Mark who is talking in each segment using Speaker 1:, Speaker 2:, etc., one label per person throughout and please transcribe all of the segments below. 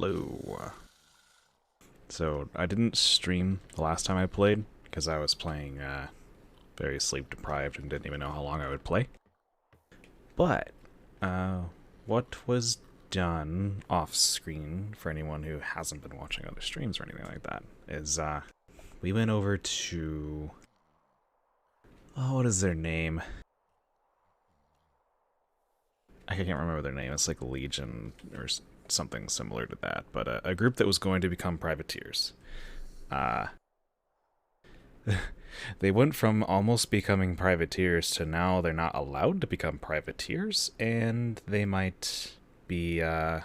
Speaker 1: Hello. So, I didn't stream the last time I played, because I was playing very sleep deprived and didn't even know how long I would play. But, what was done off screen, for anyone who hasn't been watching other streams or anything like that, is we went over to... Oh, what is their name? I can't remember their name. It's like Legion or something similar to that, but a group that was going to become privateers. Uh, they went from almost becoming privateers to now they're not allowed to become privateers, and they might be, they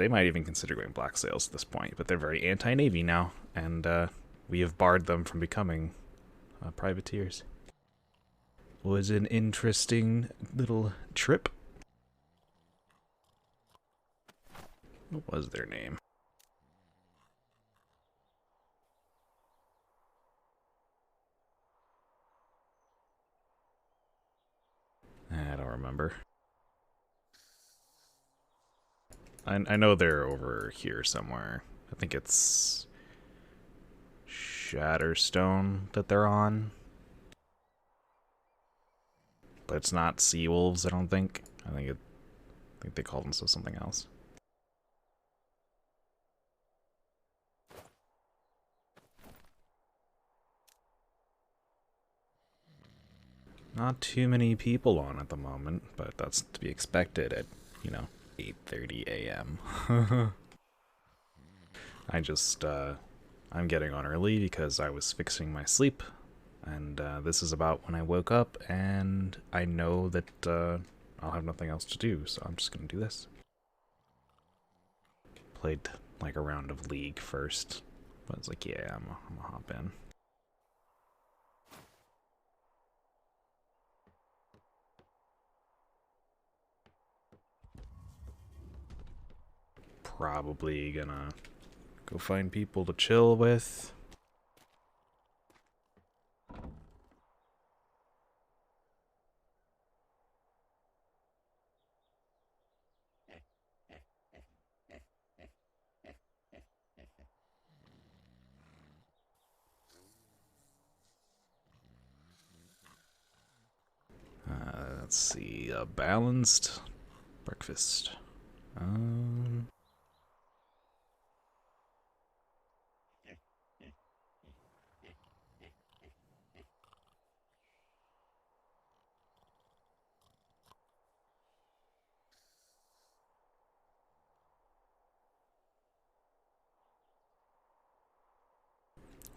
Speaker 1: might even consider going black sails at this point, but they're very anti-Navy now, and we have barred them from becoming privateers. Was an interesting little trip. What was their name? I don't remember. I know they're over here somewhere. I think it's Shatterstone that they're on. But it's not Sea Wolves, I don't think. I think they call themselves something else. Not too many people on at the moment, but that's to be expected at, 8:30 a.m. I'm getting on early because I was fixing my sleep, and this is about when I woke up, and I know that I'll have nothing else to do, so I'm just gonna do this. Played like a round of League first, but it's like, yeah, I'm gonna hop in. Probably gonna go find people to chill with. Let's see, a balanced breakfast.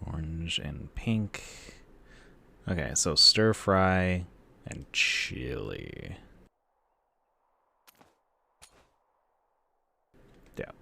Speaker 1: Orange and pink. Okay, so stir fry and chili. Yeah.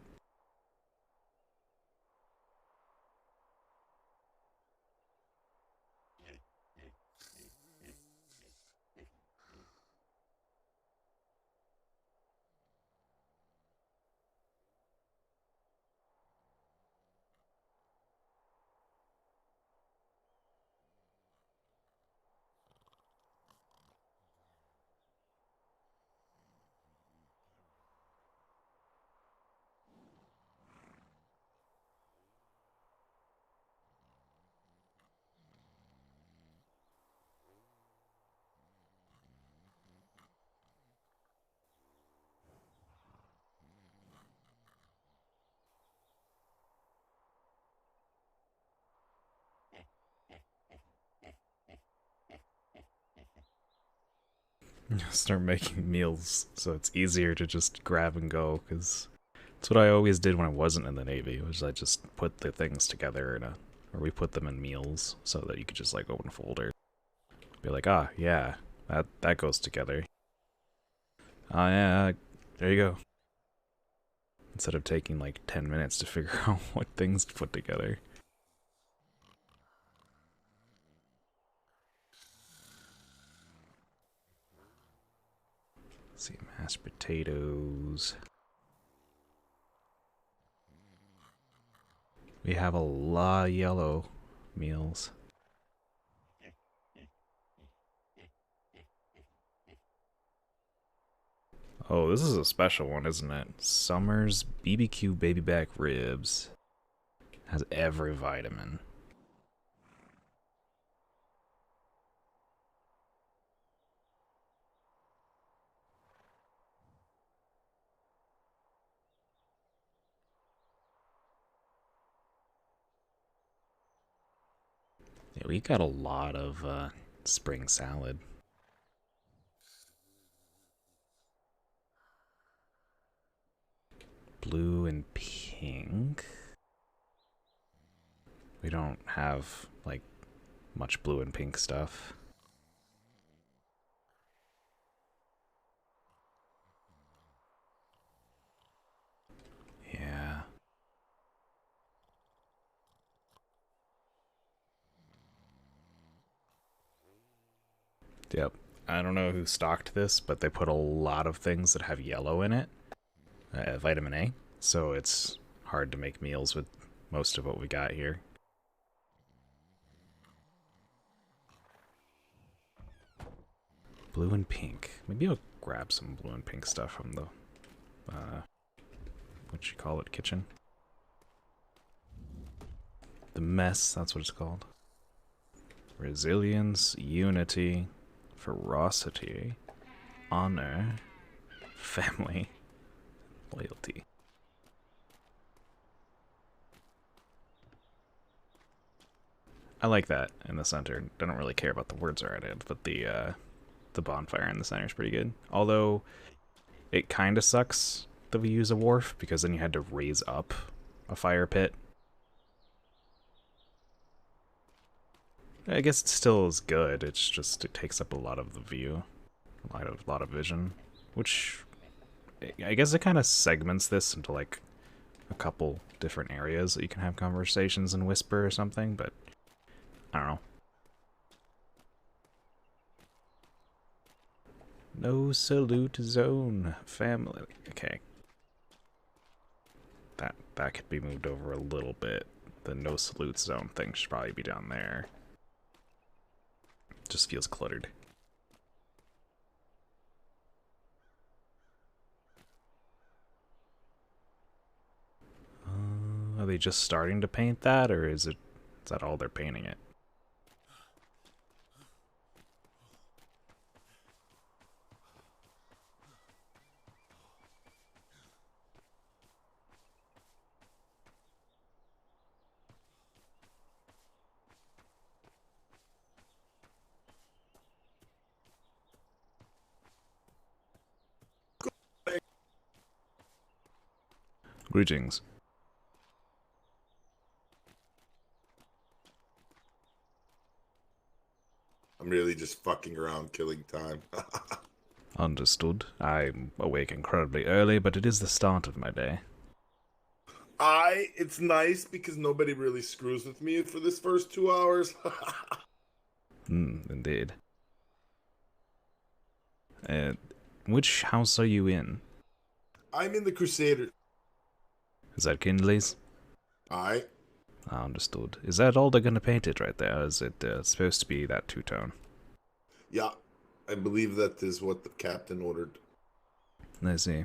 Speaker 1: Start making meals so it's easier to just grab and go, because that's what I always did when I wasn't in the Navy, was I just put the things together or we put them in meals so that you could just like open a folder. Be like, ah, yeah, that goes together. Ah, yeah, there you go. Instead of taking like 10 minutes to figure out what things to put together. Let's see, mashed potatoes. We have a lot of yellow meals. Oh, this is a special one, isn't it? Summer's BBQ baby back ribs. Has every vitamin. Yeah, we got a lot of spring salad. Blue and pink. We don't have, like, much blue and pink stuff. Yeah. Yep. I don't know who stocked this, but they put a lot of things that have yellow in it, vitamin A. So it's hard to make meals with most of what we got here. Blue and pink. Maybe I'll grab some blue and pink stuff from the, what you call it, kitchen? The mess, that's what it's called. Resilience, unity, ferocity, honor, family, loyalty. I like that in the center. I don't really care about the words are added, but the bonfire in the center is pretty good. Although it kind of sucks that we use a wharf because then you had to raise up a fire pit. I guess it still is good. It's just it takes up a lot of the view, a lot of vision, which I guess it kind of segments this into like a couple different areas that you can have conversations and whisper or something. But I don't know. No salute zone, family. Okay. That could be moved over a little bit. The no salute zone thing should probably be down there. Just feels cluttered. Are they just starting to paint that, or is that all they're painting it? Greetings.
Speaker 2: I'm really just fucking around, killing time.
Speaker 1: Understood. I'm awake incredibly early, but it is the start of my day.
Speaker 2: It's nice because nobody really screws with me for this first 2 hours.
Speaker 1: Indeed. Uh, which house are you in?
Speaker 2: I'm in the Crusader.
Speaker 1: Is that Kindley's?
Speaker 2: I,
Speaker 1: Understood. Is that all they're gonna paint it right there? Is it supposed to be that two-tone?
Speaker 2: yeah, I believe that is what the captain ordered.
Speaker 1: I see.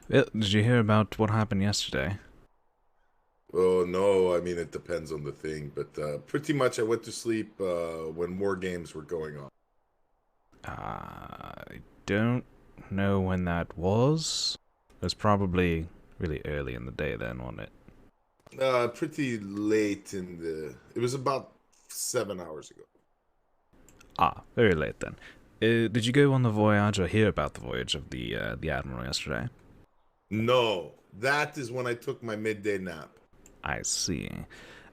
Speaker 1: Well, did you hear about what happened yesterday?
Speaker 2: Oh no, I mean it depends on the thing, but pretty much I went to sleep when more games were going on.
Speaker 1: I don't know when that was. It was probably really early in the day then, wasn't it?
Speaker 2: Pretty late in the. It was about 7 hours ago.
Speaker 1: Ah, very late then. Did you go on the voyage or hear about the voyage of the Admiral yesterday?
Speaker 2: No, that is when I took my midday nap.
Speaker 1: I see.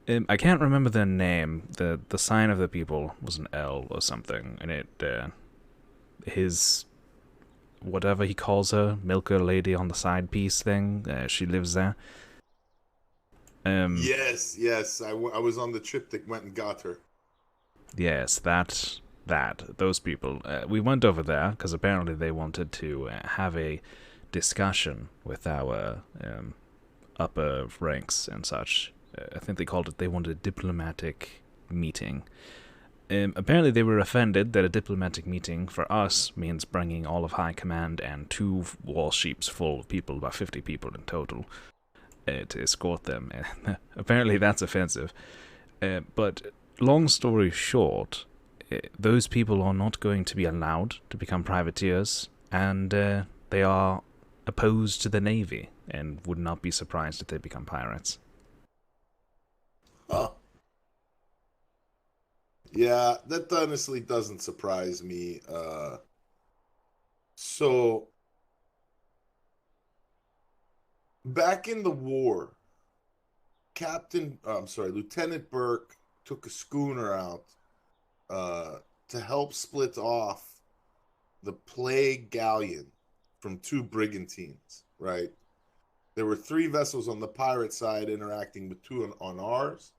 Speaker 1: I can't remember their name. The sign of the people was an L or something, and his whatever he calls her, milker lady on the side piece thing. She lives there.
Speaker 2: Yes, yes, I was on the trip that went and got her.
Speaker 1: Yes, those people. We went over there because apparently they wanted to have a discussion with our upper ranks and such. I think they called it. They wanted a diplomatic meeting. Apparently, they were offended that a diplomatic meeting for us means bringing all of High Command and 2 warships full of people, about 50 people in total, to escort them. Apparently, that's offensive. But long story short, those people are not going to be allowed to become privateers, and they are opposed to the Navy and would not be surprised if they become pirates.
Speaker 2: Huh. Yeah, that honestly doesn't surprise me. So back in the war, Lieutenant Burke took a schooner out uh, to help split off the Plague Galleon from 2 brigantines, right? There were 3 vessels on the pirate side interacting with 2 on ours.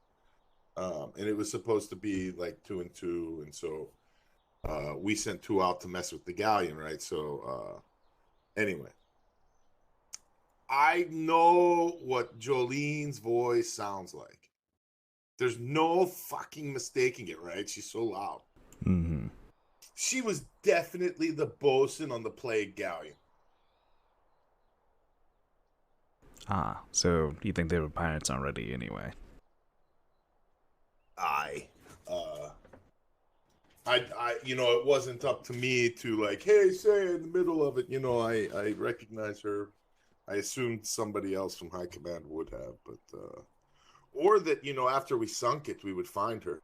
Speaker 2: And it was supposed to be like 2 and 2. And so we sent 2 out to mess with the galleon, right? So anyway, I know what Jolene's voice sounds like. There's no fucking mistaking it, right? She's so loud.
Speaker 1: Mm-hmm.
Speaker 2: She was definitely the bosun on the Plague Galleon.
Speaker 1: Ah, so you think they were pirates already anyway?
Speaker 2: I, it wasn't up to me to like, hey, say in the middle of it, I recognize her. I assumed somebody else from High Command would have, but, or that, after we sunk it, we would find her.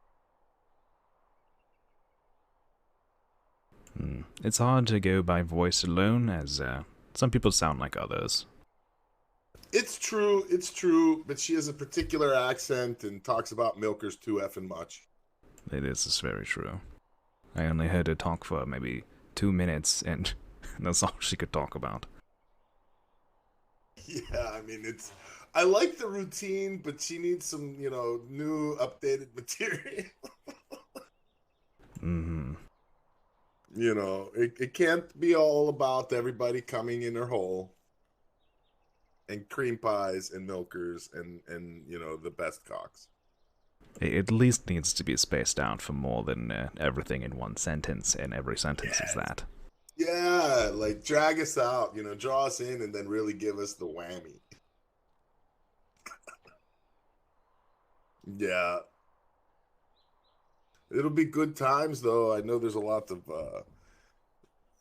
Speaker 1: It's hard to go by voice alone, as some people sound like others.
Speaker 2: It's true, but she has a particular accent and talks about milkers too effing much.
Speaker 1: It is very true. I only heard her talk for maybe 2 minutes, and that's all she could talk about.
Speaker 2: Yeah, I mean, I like the routine, but she needs some, new updated material.
Speaker 1: Mm-hmm.
Speaker 2: It can't be all about everybody coming in her hole and cream pies and milkers and the best cocks.
Speaker 1: It at least needs to be spaced out for more than everything in one sentence, and every sentence is that.
Speaker 2: Yeah, like drag us out, draw us in and then really give us the whammy. Yeah. It'll be good times though. I know there's a lot of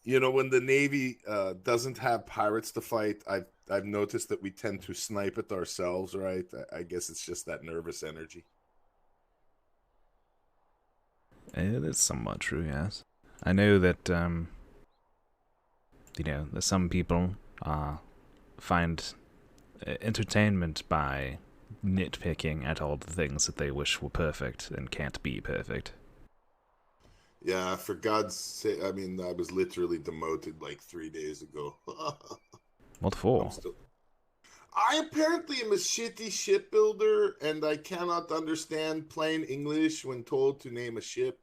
Speaker 2: when the Navy doesn't have pirates to fight, I've noticed that we tend to snipe it ourselves, right? I guess it's just that nervous energy.
Speaker 1: It is somewhat true, yes. I know that, that some people find entertainment by nitpicking at all the things that they wish were perfect and can't be perfect.
Speaker 2: Yeah, for God's sake, I mean, I was literally demoted like 3 days ago.
Speaker 1: What for?
Speaker 2: I apparently am a shitty shipbuilder, and I cannot understand plain English when told to name a ship.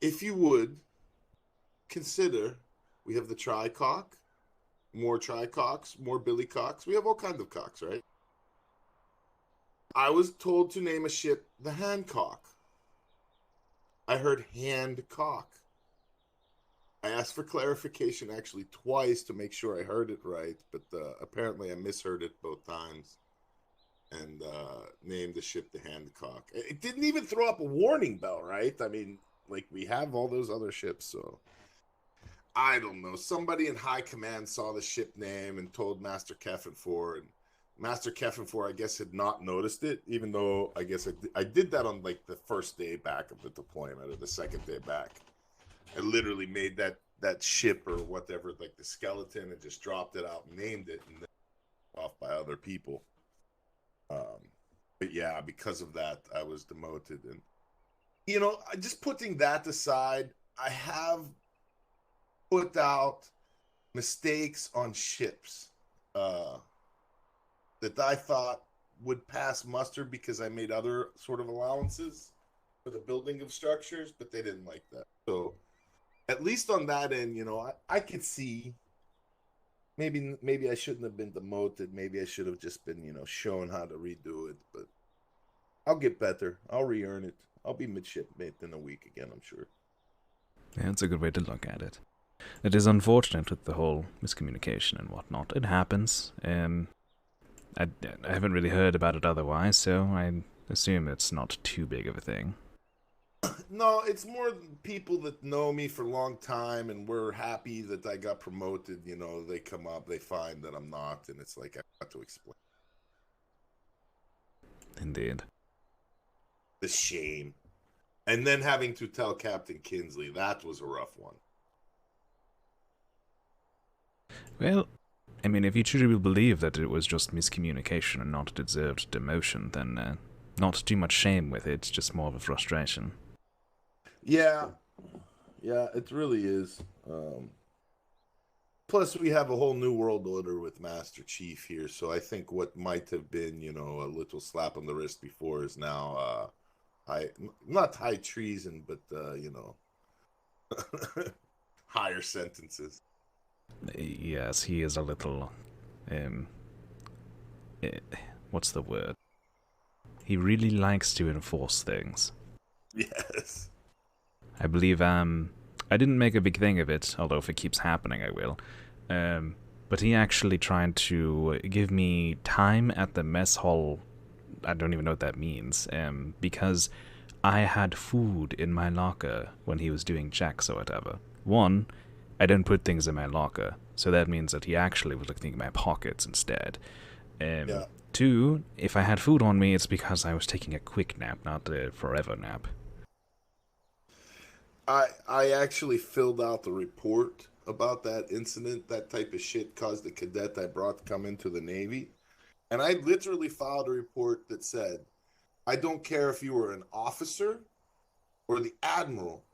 Speaker 2: If you would consider, we have the tricock, more tricocks, more billycocks. We have all kinds of cocks, right? I was told to name a ship the Hancock. I heard handcock. I asked for clarification actually twice to make sure I heard it right, but apparently I misheard it both times and named the ship the Hancock. It didn't even throw up a warning bell, right? I mean, like we have all those other ships, so I don't know. Somebody in high command saw the ship name and told Master Kefenfor, and Master Kefenfor, I guess, had not noticed it, even though I guess I did that on like the first day back of the deployment or the second day back. I literally made that ship or whatever, like the skeleton, and just dropped it out and named it, and then off by other people. But yeah, because of that, I was demoted. And just putting that aside, I have put out mistakes on ships that I thought would pass muster because I made other sort of allowances for the building of structures, but they didn't like that. So at least on that end, I could see maybe I shouldn't have been demoted. Maybe I should have just been, shown how to redo it. But I'll get better. I'll re-earn it. I'll be midshipmate in a week again, I'm sure.
Speaker 1: Yeah, that's a good way to look at it. It is unfortunate with the whole miscommunication and whatnot. It happens. I, I haven't really heard about it otherwise, so I assume it's not too big of a thing.
Speaker 2: No, it's more people that know me for a long time and we're happy that I got promoted. You know, they come up, they find that I'm not, and it's like I have to explain
Speaker 1: Indeed.
Speaker 2: the shame. And then having to tell Captain Kinsley, that was a rough one.
Speaker 1: Well, I mean, if you truly believe that it was just miscommunication and not deserved demotion, then not too much shame with it, just more of a frustration.
Speaker 2: Yeah, yeah, it really is. Plus, we have a whole new world order with Master Chief here, so I think what might have been, you know, a little slap on the wrist before is now high, not high treason, but you know, higher sentences.
Speaker 1: Yes, he is a little. Um, eh, what's the word? He really likes to enforce things.
Speaker 2: Yes.
Speaker 1: I believe, I didn't make a big thing of it, although if it keeps happening, I will. But he actually tried to give me time at the mess hall. I don't even know what that means, because I had food in my locker when he was doing checks or whatever. One, I don't put things in my locker, so that means that he actually was looking in my pockets instead.
Speaker 2: Yeah.
Speaker 1: Two, if I had food on me, it's because I was taking a quick nap, not a forever nap.
Speaker 2: I actually filled out the report about that incident. That type of shit caused the cadet I brought to come into the Navy. And I literally filed a report that said, I don't care if you were an officer or the admiral,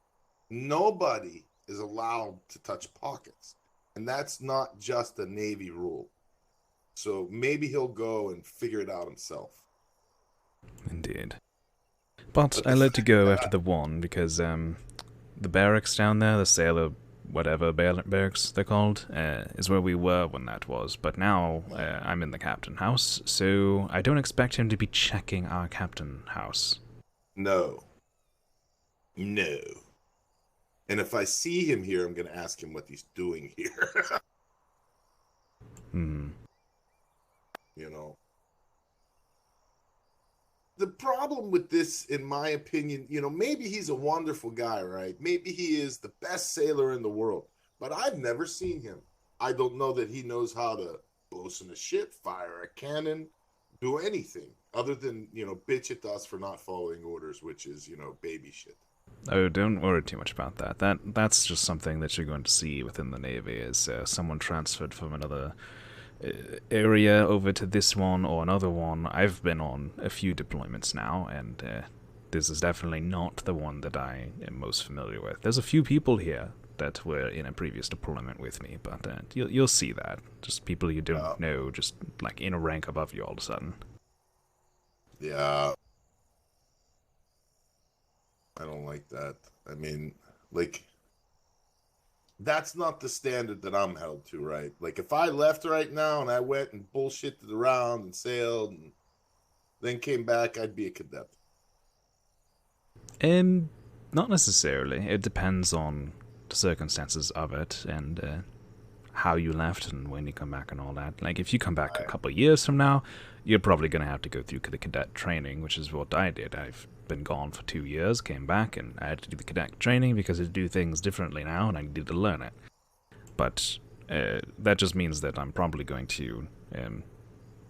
Speaker 2: nobody is allowed to touch pockets. And that's not just a Navy rule. So maybe he'll go and figure it out himself.
Speaker 1: Indeed. But
Speaker 2: But
Speaker 1: I
Speaker 2: the
Speaker 1: let to
Speaker 2: fact
Speaker 1: go
Speaker 2: that
Speaker 1: after the one because the barracks down there, the sailor whatever barracks they're called, is where we were when that was. But now I'm in the captain house, so I don't expect him to be checking our captain house.
Speaker 2: no, no. And if I see him here, I'm going to ask him what he's doing here.
Speaker 1: Hmm.
Speaker 2: You know, the problem with this, in my opinion, you know, maybe he's a wonderful guy, right? Maybe he is the best sailor in the world, but I've never seen him. I don't know that he knows how to bosun a ship, fire a cannon, do anything other than, you know, bitch at us for not following orders, which is, you know, baby shit.
Speaker 1: Oh, don't worry too much about that. That's just something that you're going to see within the Navy. Is someone transferred from another area over to this one or another one. I've been on a few deployments now, and this is definitely not the one that I am most familiar with. There's a few people here that were in a previous deployment with me, but you'll see that. Just people you don't know, just like in a rank above you all of a sudden.
Speaker 2: Yeah, I don't like that. I mean, like, that's not the standard that I'm held to, right? Like, if I left right now and I went and bullshitted around and sailed and then came back, I'd be a cadet.
Speaker 1: Um, Not necessarily. It depends on the circumstances of it and how you left and when you come back and all that. Like, if you come back a couple of years from now, you're probably going to have to go through the cadet training, which is what I did. I've been gone for 2 years, came back, and I had to do the cadet training because I do things differently now, and I needed to learn it. But that just means that I'm probably going to,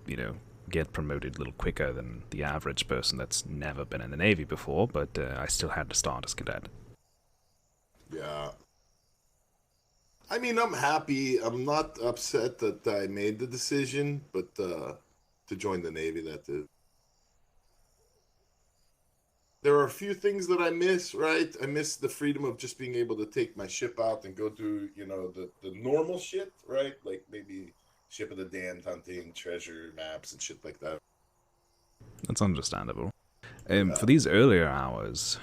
Speaker 1: you know, get promoted a little quicker than the average person that's never been in the Navy before, but I still had to start as cadet.
Speaker 2: Yeah. I mean, I'm happy. I'm not upset that I made the decision, but to join the Navy, that is. There are a few things that I miss, right? I miss the freedom of just being able to take my ship out and go do, you know, the normal shit, right? Like maybe ship of the damned hunting, treasure maps, and shit like that.
Speaker 1: That's understandable.
Speaker 2: Yeah.
Speaker 1: For these earlier hours,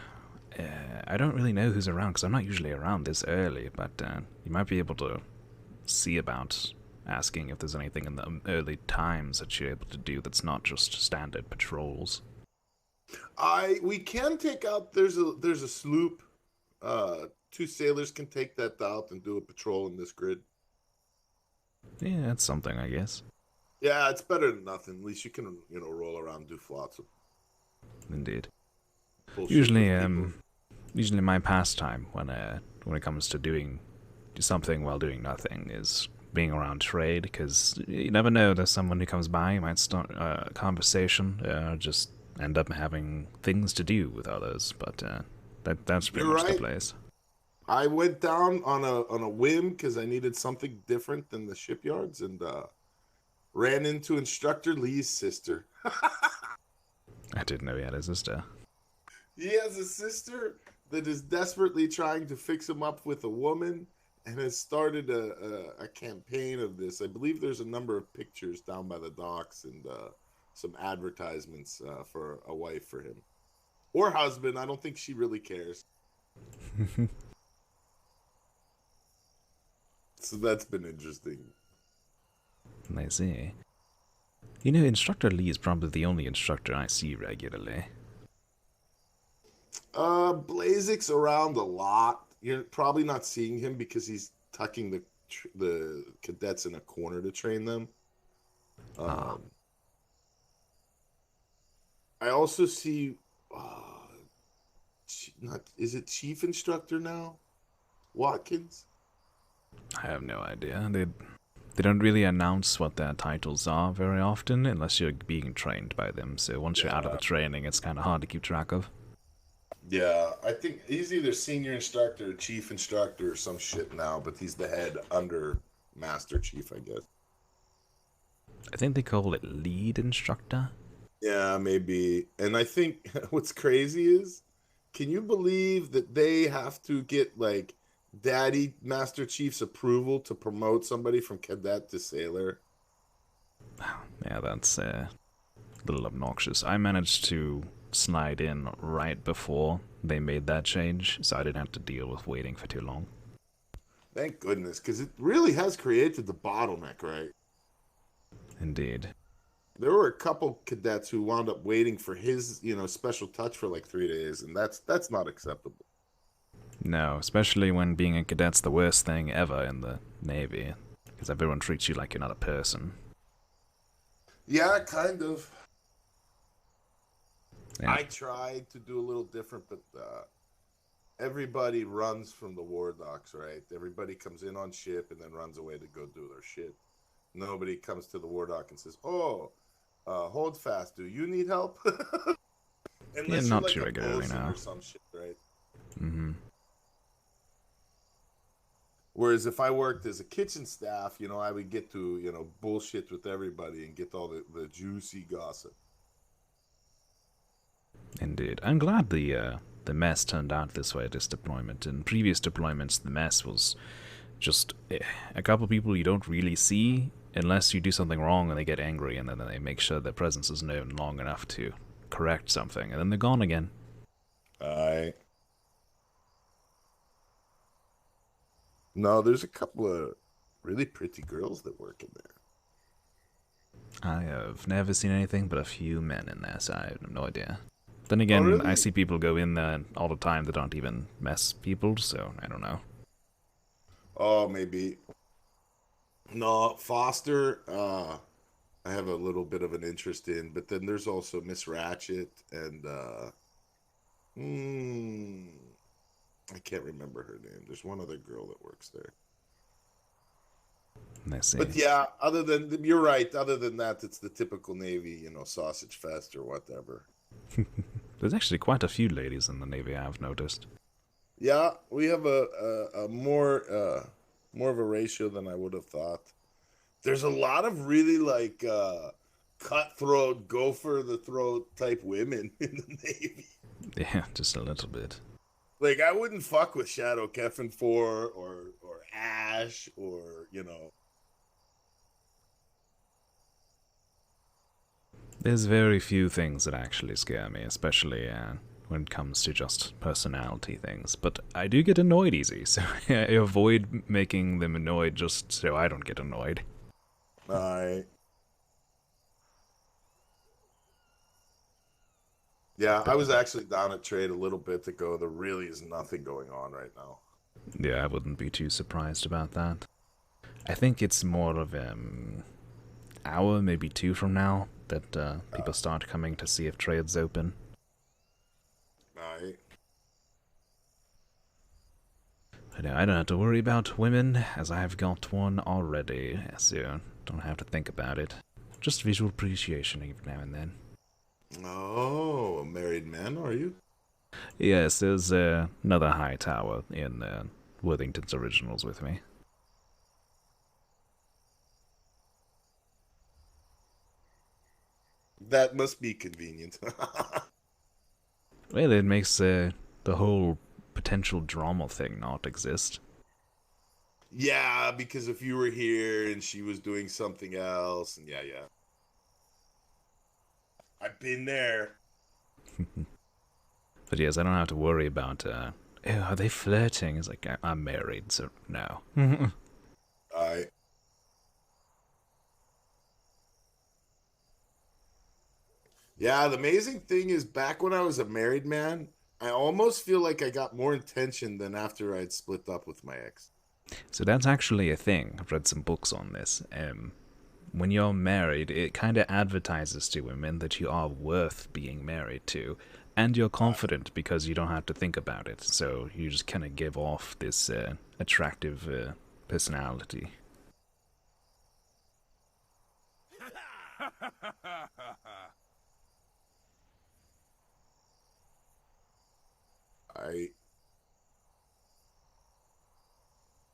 Speaker 1: I don't really know who's around because I'm not usually around this early, but you might be able to see about asking if there's anything in the early times that you're able to do that's not just standard patrols.
Speaker 2: We can take out. There's a sloop. Two sailors can take that out and do a patrol in this grid.
Speaker 1: Yeah, that's something, I guess.
Speaker 2: Yeah, it's better than nothing. At least you can roll around and do lots of
Speaker 1: Indeed.
Speaker 2: bullshit
Speaker 1: Usually,
Speaker 2: with people.
Speaker 1: usually my pastime when it comes to doing something while doing nothing is being around trade, because you never know. There's someone who comes by, you might start a conversation, just end up having things to do with others. But that's pretty
Speaker 2: You're
Speaker 1: much the
Speaker 2: right.
Speaker 1: place.
Speaker 2: I went down on a whim because I needed something different than the shipyards, and ran into Instructor Lee's sister.
Speaker 1: I didn't know he had a sister.
Speaker 2: He has a sister that is desperately trying to fix him up with a woman, and has started a campaign of this. I believe there's a number of pictures down by the docks and some advertisements for a wife for him or husband. I don't think she really cares. So that's been interesting.
Speaker 1: I see. You know, Instructor Lee is probably the only instructor I see regularly.
Speaker 2: Blazek's around a lot. You're probably not seeing him because he's tucking the cadets in a corner to train them.
Speaker 1: Ah,
Speaker 2: I also see, not is it chief instructor now, Watkins?
Speaker 1: I have no idea. They don't really announce what their titles are very often unless you're being trained by them. So once you're out of the
Speaker 2: Yeah,
Speaker 1: training, it's kind of hard to keep track of.
Speaker 2: yeah. I think he's either senior instructor or chief instructor or some shit now, but he's the head under master chief, I guess.
Speaker 1: I think they call it lead instructor.
Speaker 2: Yeah, maybe. And I think what's crazy is, can you believe that they have to get like Daddy Master Chief's approval to promote somebody from cadet to sailor?
Speaker 1: Yeah, that's a little obnoxious. I managed to slide in right before they made that change, so I didn't have to deal with waiting for too long.
Speaker 2: Thank goodness, because it really has created the bottleneck, right?
Speaker 1: Indeed.
Speaker 2: There were a couple cadets who wound up waiting for his, special touch for like 3 days, and that's not acceptable.
Speaker 1: No, especially when being a cadet's the worst thing ever in the Navy, because everyone treats you like you're not a person.
Speaker 2: Yeah, kind of.
Speaker 1: Yeah,
Speaker 2: I tried to do a little different, but everybody runs from the war docks, right? Everybody comes in on ship and then runs away to go do their shit. Nobody comes to the war dock and says, "Oh, hold fast. Do you need help?"
Speaker 1: yeah,
Speaker 2: Unless you're
Speaker 1: not
Speaker 2: like
Speaker 1: too
Speaker 2: a
Speaker 1: regularly
Speaker 2: bosun
Speaker 1: now.
Speaker 2: or some shit, right?
Speaker 1: Mm-hmm.
Speaker 2: Whereas if I worked as a kitchen staff, I would get to, bullshit with everybody and get all the juicy gossip.
Speaker 1: Indeed. I'm glad the mess turned out this way this deployment. In previous deployments, the mess was just a couple people you don't really see unless you do something wrong and they get angry, and then they make sure their presence is known long enough to correct something, and then they're gone again.
Speaker 2: I No, there's a couple of really pretty girls that work in there.
Speaker 1: I have never seen anything but a few men in there, so I have no idea. Then
Speaker 2: Oh,
Speaker 1: again, I
Speaker 2: really?
Speaker 1: see people go in there all the time that don't even mess people, so I don't know.
Speaker 2: Oh, maybe. No, Foster, I have a little bit of an interest in, but then there's also Miss Ratchet and hmm, I can't remember her name. There's one other girl that works there.
Speaker 1: Let's see.
Speaker 2: But yeah, you're right. Other than that, it's the typical Navy, sausage fest or whatever.
Speaker 1: There's actually quite a few ladies in the Navy, I've noticed.
Speaker 2: Yeah, we have a more of a ratio than I would have thought. There's a lot of really like cutthroat, go for the throat type women in the Navy.
Speaker 1: Yeah, just a little bit.
Speaker 2: Like I wouldn't fuck with Shadow Keffin for or Ash or
Speaker 1: There's very few things that actually scare me, especially when it comes to just personality things. But I do get annoyed easy, so I avoid making them annoyed just so I don't get annoyed.
Speaker 2: I Yeah, I
Speaker 1: But
Speaker 2: was actually down at trade a little bit ago. There really is nothing going on right now.
Speaker 1: yeah, I wouldn't be too surprised about that. I think it's more of hour, maybe two from now, that people start coming to see if trade's open.
Speaker 2: Right.
Speaker 1: But I don't have to worry about women, as I've got one already, so don't have to think about it. Just visual appreciation every now and then.
Speaker 2: Oh, a married man, are you?
Speaker 1: Yes, there's another Hightower in Worthington's Originals with me.
Speaker 2: That must be convenient.
Speaker 1: Well, it makes the whole potential drama thing not exist.
Speaker 2: Yeah, because if you were here and she was doing something else, and yeah. I've been there.
Speaker 1: But yes, I don't have to worry about, oh, are they flirting? It's like, I'm married, so no.
Speaker 2: I Yeah, the amazing thing is back when I was a married man, I almost feel like I got more attention than after I'd split up with my ex.
Speaker 1: So that's actually a thing. I've read some books on this. When you're married, it kind of advertises to women that you are worth being married to, and you're confident because you don't have to think about it. So you just kind of give off this attractive personality.
Speaker 2: I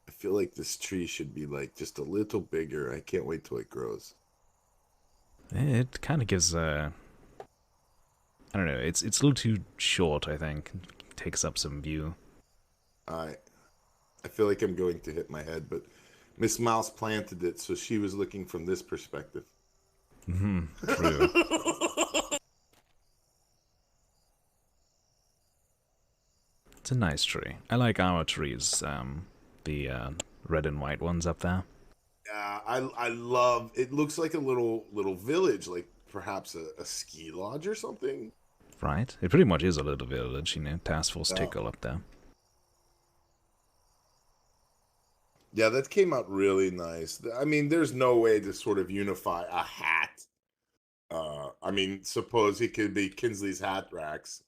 Speaker 2: I feel like this tree should be like just a little bigger. I can't wait till it grows.
Speaker 1: It kind of gives I don't know. It's a little too short. I think it takes up some view.
Speaker 2: I I feel like I'm going to hit my head, but Miss Mouse planted it, so she was looking from this perspective.
Speaker 1: True. It's a nice tree. I like our trees. The red and white ones up there.
Speaker 2: Yeah, I love it. Looks like a little village, like perhaps a ski lodge or something.
Speaker 1: Right? It pretty much is a little village, Task Force
Speaker 2: Yeah.
Speaker 1: Tickle up there.
Speaker 2: Yeah, that came out really nice. I mean, there's no way to sort of unify a hat. I mean, suppose it could be Kinsley's hat racks.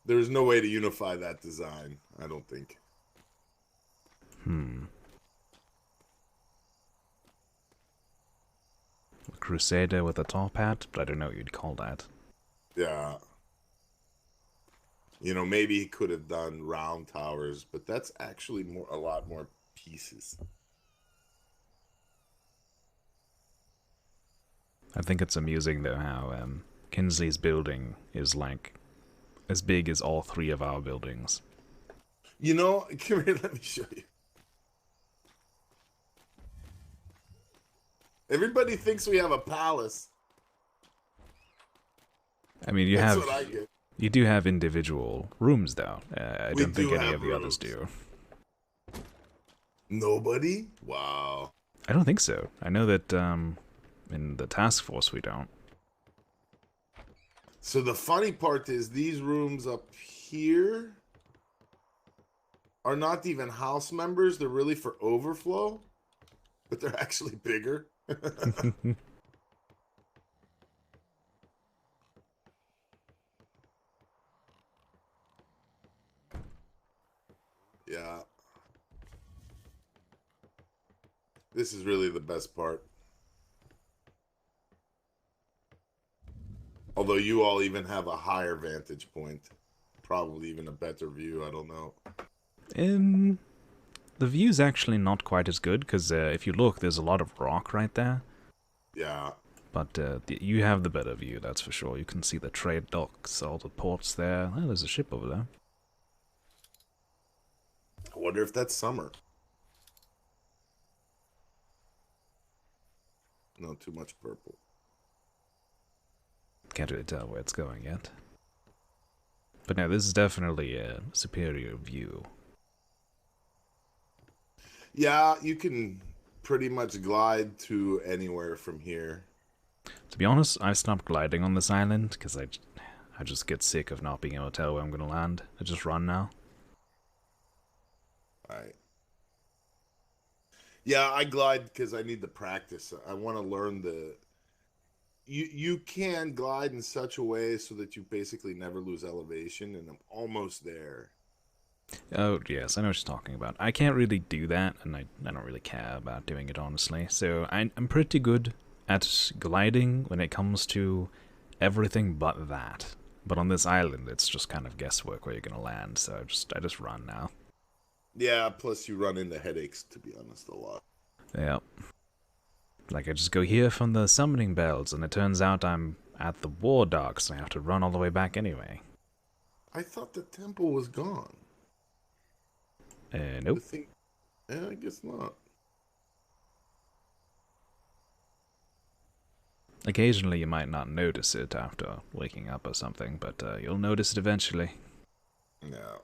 Speaker 2: There's no way to unify that design, I don't think.
Speaker 1: A Crusader with a top hat, but I don't know what you'd call that.
Speaker 2: Yeah. You know, maybe he could have done round towers, but that's actually a lot more pieces.
Speaker 1: I think it's amusing though how Kinsley's building is like as big as all three of our buildings.
Speaker 2: You know, come here, let me show you. Everybody thinks we have a palace.
Speaker 1: I mean,
Speaker 2: That's what I get.
Speaker 1: you do have individual rooms though. I
Speaker 2: We
Speaker 1: don't think
Speaker 2: do
Speaker 1: any
Speaker 2: have
Speaker 1: of the others
Speaker 2: rooms.
Speaker 1: do.
Speaker 2: Nobody? Wow.
Speaker 1: I don't think so. I know that in the task force we don't.
Speaker 2: So the funny part is these rooms up here are not even house members. They're really for overflow, but they're actually bigger. Yeah. This is really the best part. Although you all even have a higher vantage point. Probably even a better view. I don't know.
Speaker 1: Um, the view's actually not quite as good because if you look, there's a lot of rock right there.
Speaker 2: Yeah.
Speaker 1: But you have the better view, that's for sure. You can see the trade docks, all the ports there. Oh, there's a ship over there.
Speaker 2: I wonder if that's summer. No, too much purple.
Speaker 1: Can't really tell where it's going yet. But no, this is definitely a superior view.
Speaker 2: Yeah, you can pretty much glide to anywhere from here.
Speaker 1: To be honest, I stopped gliding on this island because I just get sick of not being able to tell where I'm going to land. I just run now.
Speaker 2: Right. Yeah, I glide because I need the practice. I want to learn the. You can glide in such a way so that you basically never lose elevation, and I'm almost there.
Speaker 1: Oh, yes, I know what you're talking about. I can't really do that, and I don't really care about doing it, honestly. So I'm pretty good at gliding when it comes to everything but that. But on this island, it's just kind of guesswork where you're going to land, so I just run now.
Speaker 2: Yeah, plus you run into headaches, to be honest, a lot.
Speaker 1: Yep. Like, I just go here from the summoning bells, and it turns out I'm at the war docks, and I have to run all the way back anyway.
Speaker 2: I thought the temple was gone. The
Speaker 1: Nope.
Speaker 2: thing, yeah, I guess not.
Speaker 1: Occasionally you might not notice it after waking up or something, but you'll notice it eventually.
Speaker 2: No.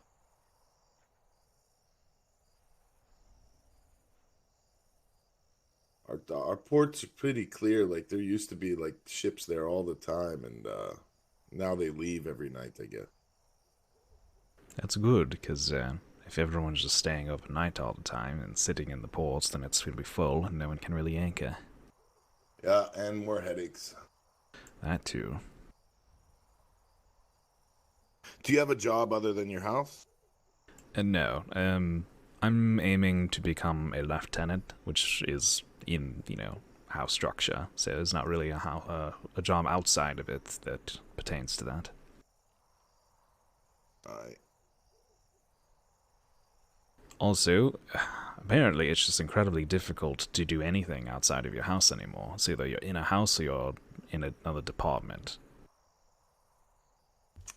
Speaker 2: Our ports are pretty clear. Like there used to be like ships there all the time, and now they leave every night. I guess.
Speaker 1: That's good, because if everyone's just staying overnight all the time and sitting in the ports, then it's going to be full and no one can really anchor.
Speaker 2: Yeah, and more headaches.
Speaker 1: That too.
Speaker 2: Do you have a job other than your house?
Speaker 1: And no, I'm aiming to become a lieutenant, which is in, house structure, so there's not really a job outside of it that pertains to that.
Speaker 2: I
Speaker 1: Also, apparently it's just incredibly difficult to do anything outside of your house anymore. It's either you're in a house or you're in another department.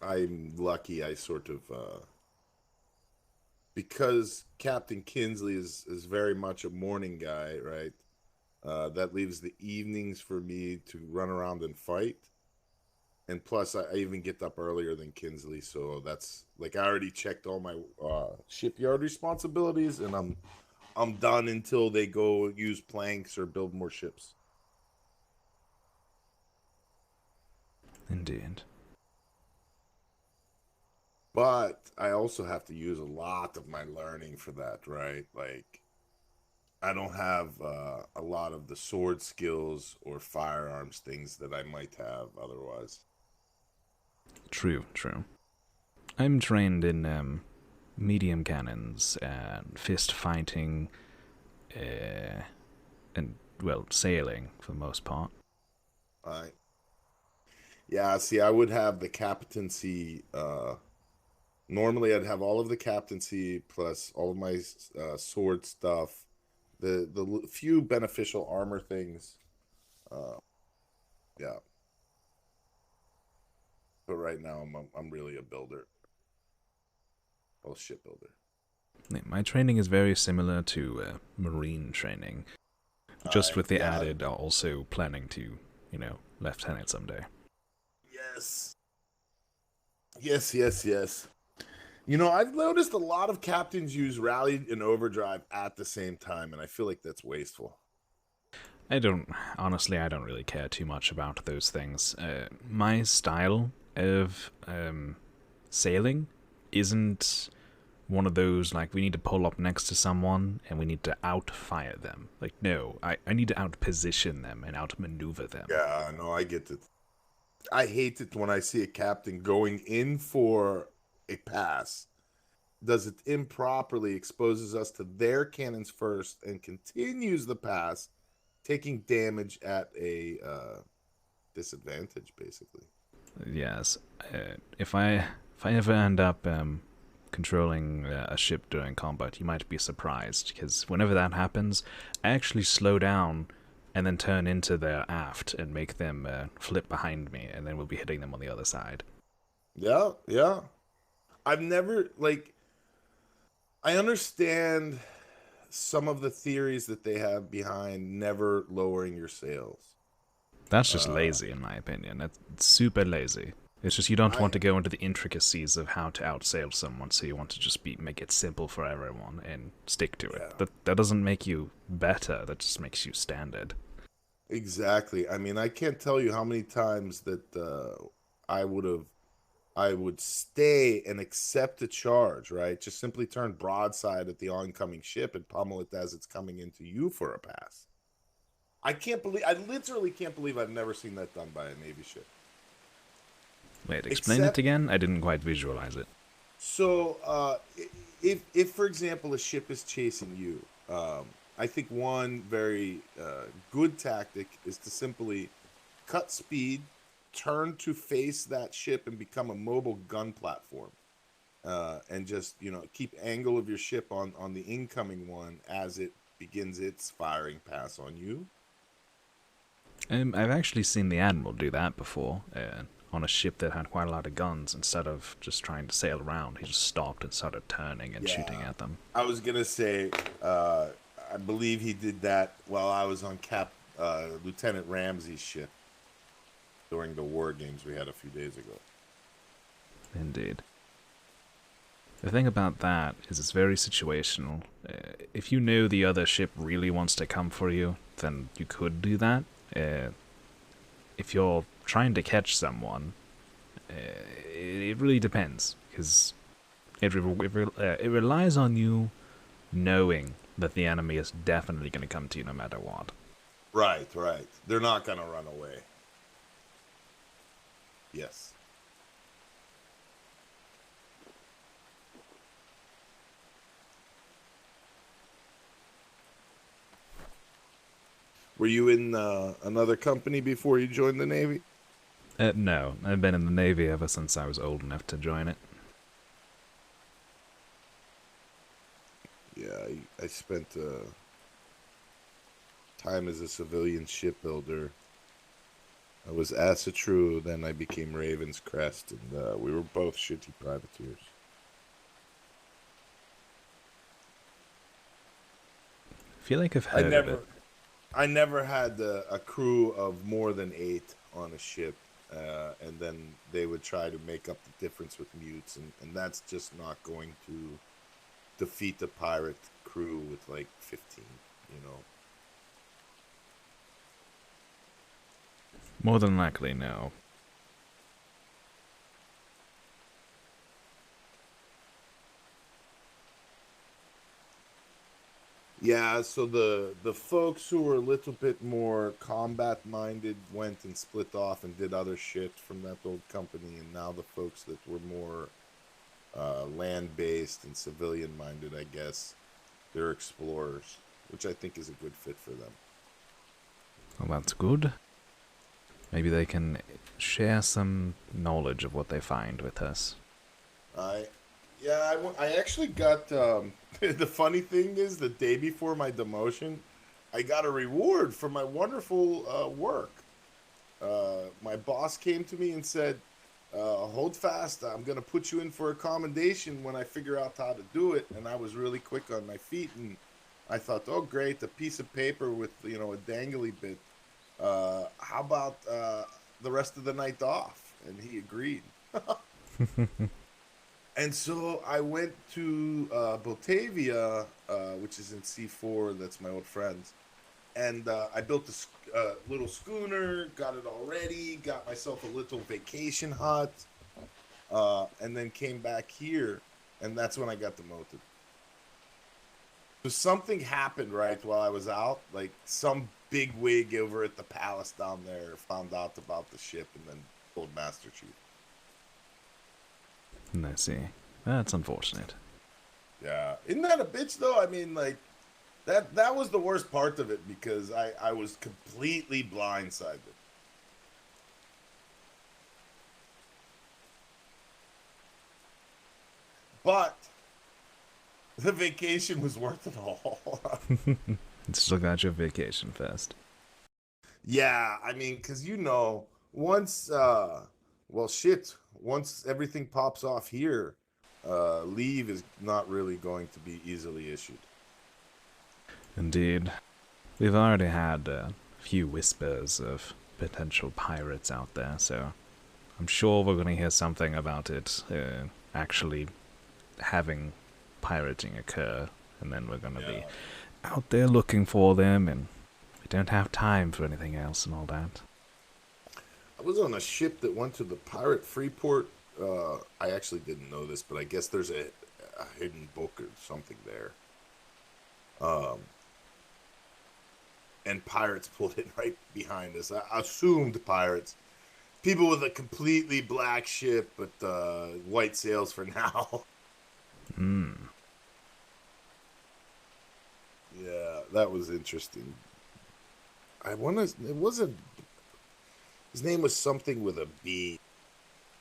Speaker 2: I'm lucky. I sort of because Captain Kinsley is very much a morning guy, right? That leaves the evenings for me to run around and fight. And plus, I even get up earlier than Kinsley, so that's like I already checked all my shipyard responsibilities, and I'm done until they go use planks or build more ships.
Speaker 1: Indeed.
Speaker 2: But I also have to use a lot of my learning for that, right? Like I don't have a lot of the sword skills or firearms things that I might have otherwise.
Speaker 1: True, true. I'm trained in medium cannons and fist fighting, and, well, sailing for the most part.
Speaker 2: I Yeah, see, I would have the captaincy. Normally, I'd have all of the captaincy plus all of my sword stuff, the few beneficial armor things. Uh, yeah, but right now I'm really a builder, a shipbuilder.
Speaker 1: My training is very similar to marine training, just with the
Speaker 2: Yeah,
Speaker 1: added also planning to, lieutenant someday.
Speaker 2: yes, yes. You know, I've noticed a lot of captains use rally and overdrive at the same time, and I feel like that's wasteful.
Speaker 1: Honestly, I don't really care too much about those things. My style of sailing isn't one of those, like, we need to pull up next to someone and we need to outfire them. Like, no, I need to outposition them and outmaneuver them.
Speaker 2: Yeah, no, I get it. I hate it when I see a captain going in for a pass, does it improperly, exposes us to their cannons first, and continues the pass, taking damage at a disadvantage, basically.
Speaker 1: Yes, if I ever end up controlling a ship during combat, you might be surprised, because whenever that happens, I actually slow down and then turn into their aft and make them flip behind me, and then we'll be hitting them on the other side.
Speaker 2: Yeah. I've never, like, I understand some of the theories that they have behind never lowering your sails.
Speaker 1: That's just
Speaker 2: Uh,
Speaker 1: lazy, in my opinion. That's super lazy. It's just you don't
Speaker 2: I
Speaker 1: want to go into the intricacies of how to outsail someone, so you want to just make it simple for everyone and stick to it.
Speaker 2: yeah.
Speaker 1: That doesn't make you better. That just makes you standard.
Speaker 2: Exactly. I mean, I can't tell you how many times that I would have I would stay and accept a charge, right? Just simply turn broadside at the oncoming ship and pummel it as it's coming into you for a pass. I literally can't believe I've never seen that done by a Navy ship.
Speaker 1: Wait, explain it
Speaker 2: Except,
Speaker 1: again? I didn't quite visualize it.
Speaker 2: so, if for example, a ship is chasing you, I think one very good tactic is to simply cut speed, turn to face that ship, and become a mobile gun platform. And just keep angle of your ship on the incoming one as it begins its firing pass on you.
Speaker 1: I've actually seen the Admiral do that before, on a ship that had quite a lot of guns. Instead of just trying to sail around, he just stopped and started turning and shooting
Speaker 2: Yeah,
Speaker 1: at them.
Speaker 2: I was gonna say, I believe he did that while I was on Lieutenant Ramsey's ship during the war games we had a few days ago.
Speaker 1: Indeed. The thing about that is it's very situational. If you know the other ship really wants to come for you, then you could do that. If you're trying to catch someone, it really depends, because it relies on you knowing that the enemy is definitely going to come to you no matter what.
Speaker 2: Right, right. They're not gonna run away. Yes. Were you in another company before you joined the Navy?
Speaker 1: No, I've been in the Navy ever since I was old enough to join it.
Speaker 2: Yeah, I spent time as a civilian shipbuilder. I was Asatru, then I became Raven's Crest, and we were both shitty privateers.
Speaker 1: I feel like I've
Speaker 2: I
Speaker 1: heard of it.
Speaker 2: never, I never had a crew of more than 8 on a ship, and then they would try to make up the difference with mutes, and that's just not going to defeat the pirate crew with like 15, you know.
Speaker 1: More than likely, no.
Speaker 2: Yeah, so the folks who were a little bit more combat minded went and split off and did other shit from that old company, and now the folks that were more land based and civilian minded, I guess, they're explorers, which I think is a good fit for them.
Speaker 1: Well, that's good. Maybe they can share some knowledge of what they find with us.
Speaker 2: I Yeah, I actually got the funny thing is the day before my demotion, I got a reward for my wonderful work. My boss came to me and said, "Hold fast, I'm gonna put you in for a commendation when I figure out how to do it." And I was really quick on my feet, and I thought, "Oh, great, a piece of paper with a dangly bit. How about the rest of the night off?" And he agreed. And so I went to Batavia, which is in C4. That's my old friends. And I built a little schooner, got it all ready, got myself a little vacation hut, and then came back here. And that's when I got demoted. So something happened right while I was out. Like some big wig over at the palace down there found out about the ship and then told Master Chief.
Speaker 1: I see. That's unfortunate.
Speaker 2: Yeah, isn't that a bitch though? I mean, like that was the worst part of it because I was completely blindsided. But the vacation was worth it all.
Speaker 1: Still got your vacation first.
Speaker 2: Yeah, I mean, because once well shit, once everything pops off here, leave is not really going to be easily issued.
Speaker 1: Indeed. We've already had a few whispers of potential pirates out there, so I'm sure we're going to hear something about it actually having pirating occur, and then we're going to be
Speaker 2: Yeah.
Speaker 1: out there looking for them and We don't have time for anything else and all that.
Speaker 2: I was on a ship that went to the pirate Freeport. I actually didn't know this, but I guess there's a hidden book or something there. Um, and pirates pulled in right behind us. I assumed pirates. People with a completely black ship, but white sails for now.
Speaker 1: Hmm.
Speaker 2: Yeah, that was interesting. I want to. It wasn't. His name was something with a B,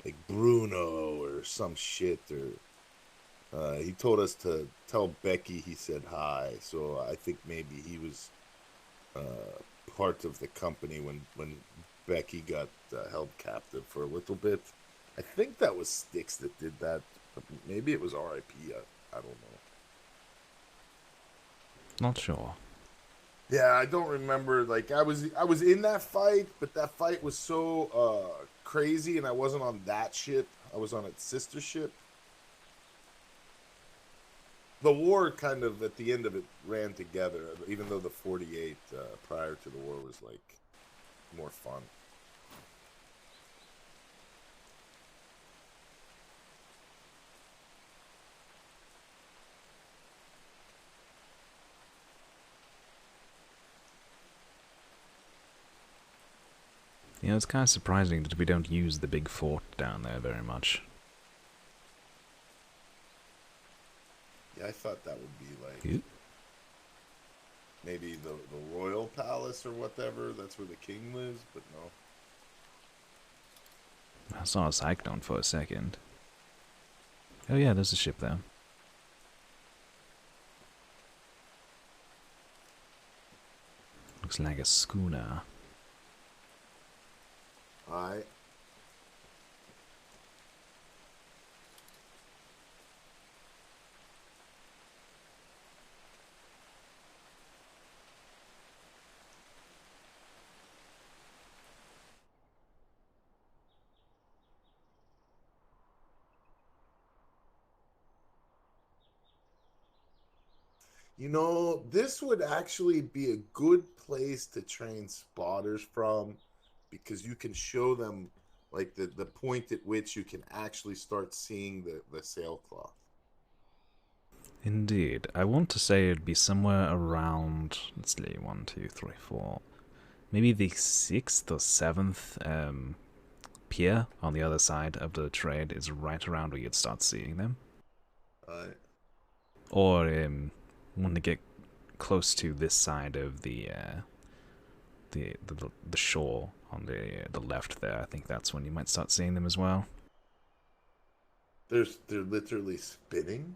Speaker 2: like Bruno or some shit. Or he told us to tell Becky he said hi. So I think maybe he was part of the company when Becky got held captive for a little bit. I think that was Styx that did that, but maybe it was RIP. I don't know.
Speaker 1: Not sure.
Speaker 2: Yeah, I don't remember. Like I was in that fight, but that fight was so crazy, and I wasn't on that ship. I was on its sister ship. The war kind of at the end of it ran together, even though the 48 prior to the war was like more fun.
Speaker 1: You know, it's kind of surprising that we don't use the big fort down there very much.
Speaker 2: Yeah, I thought that would be like
Speaker 1: Oop.
Speaker 2: maybe the royal palace or whatever. That's where the king lives, but no.
Speaker 1: I saw a cyclone for a second. Oh yeah, there's a ship there. Looks like a schooner.
Speaker 2: I this would actually be a good place to train spotters from because you can show them like the point at which you can actually start seeing the sailcloth.
Speaker 1: Indeed. I want to say it'd be somewhere around, let's see, 1, 2, 3, 4. Maybe the 6th or 7th pier on the other side of the trade is right around where you'd start seeing them.
Speaker 2: Uh,
Speaker 1: Or when they get close to this side of the shore on the left there, I think that's when you might start seeing them as well.
Speaker 2: they're literally spinning.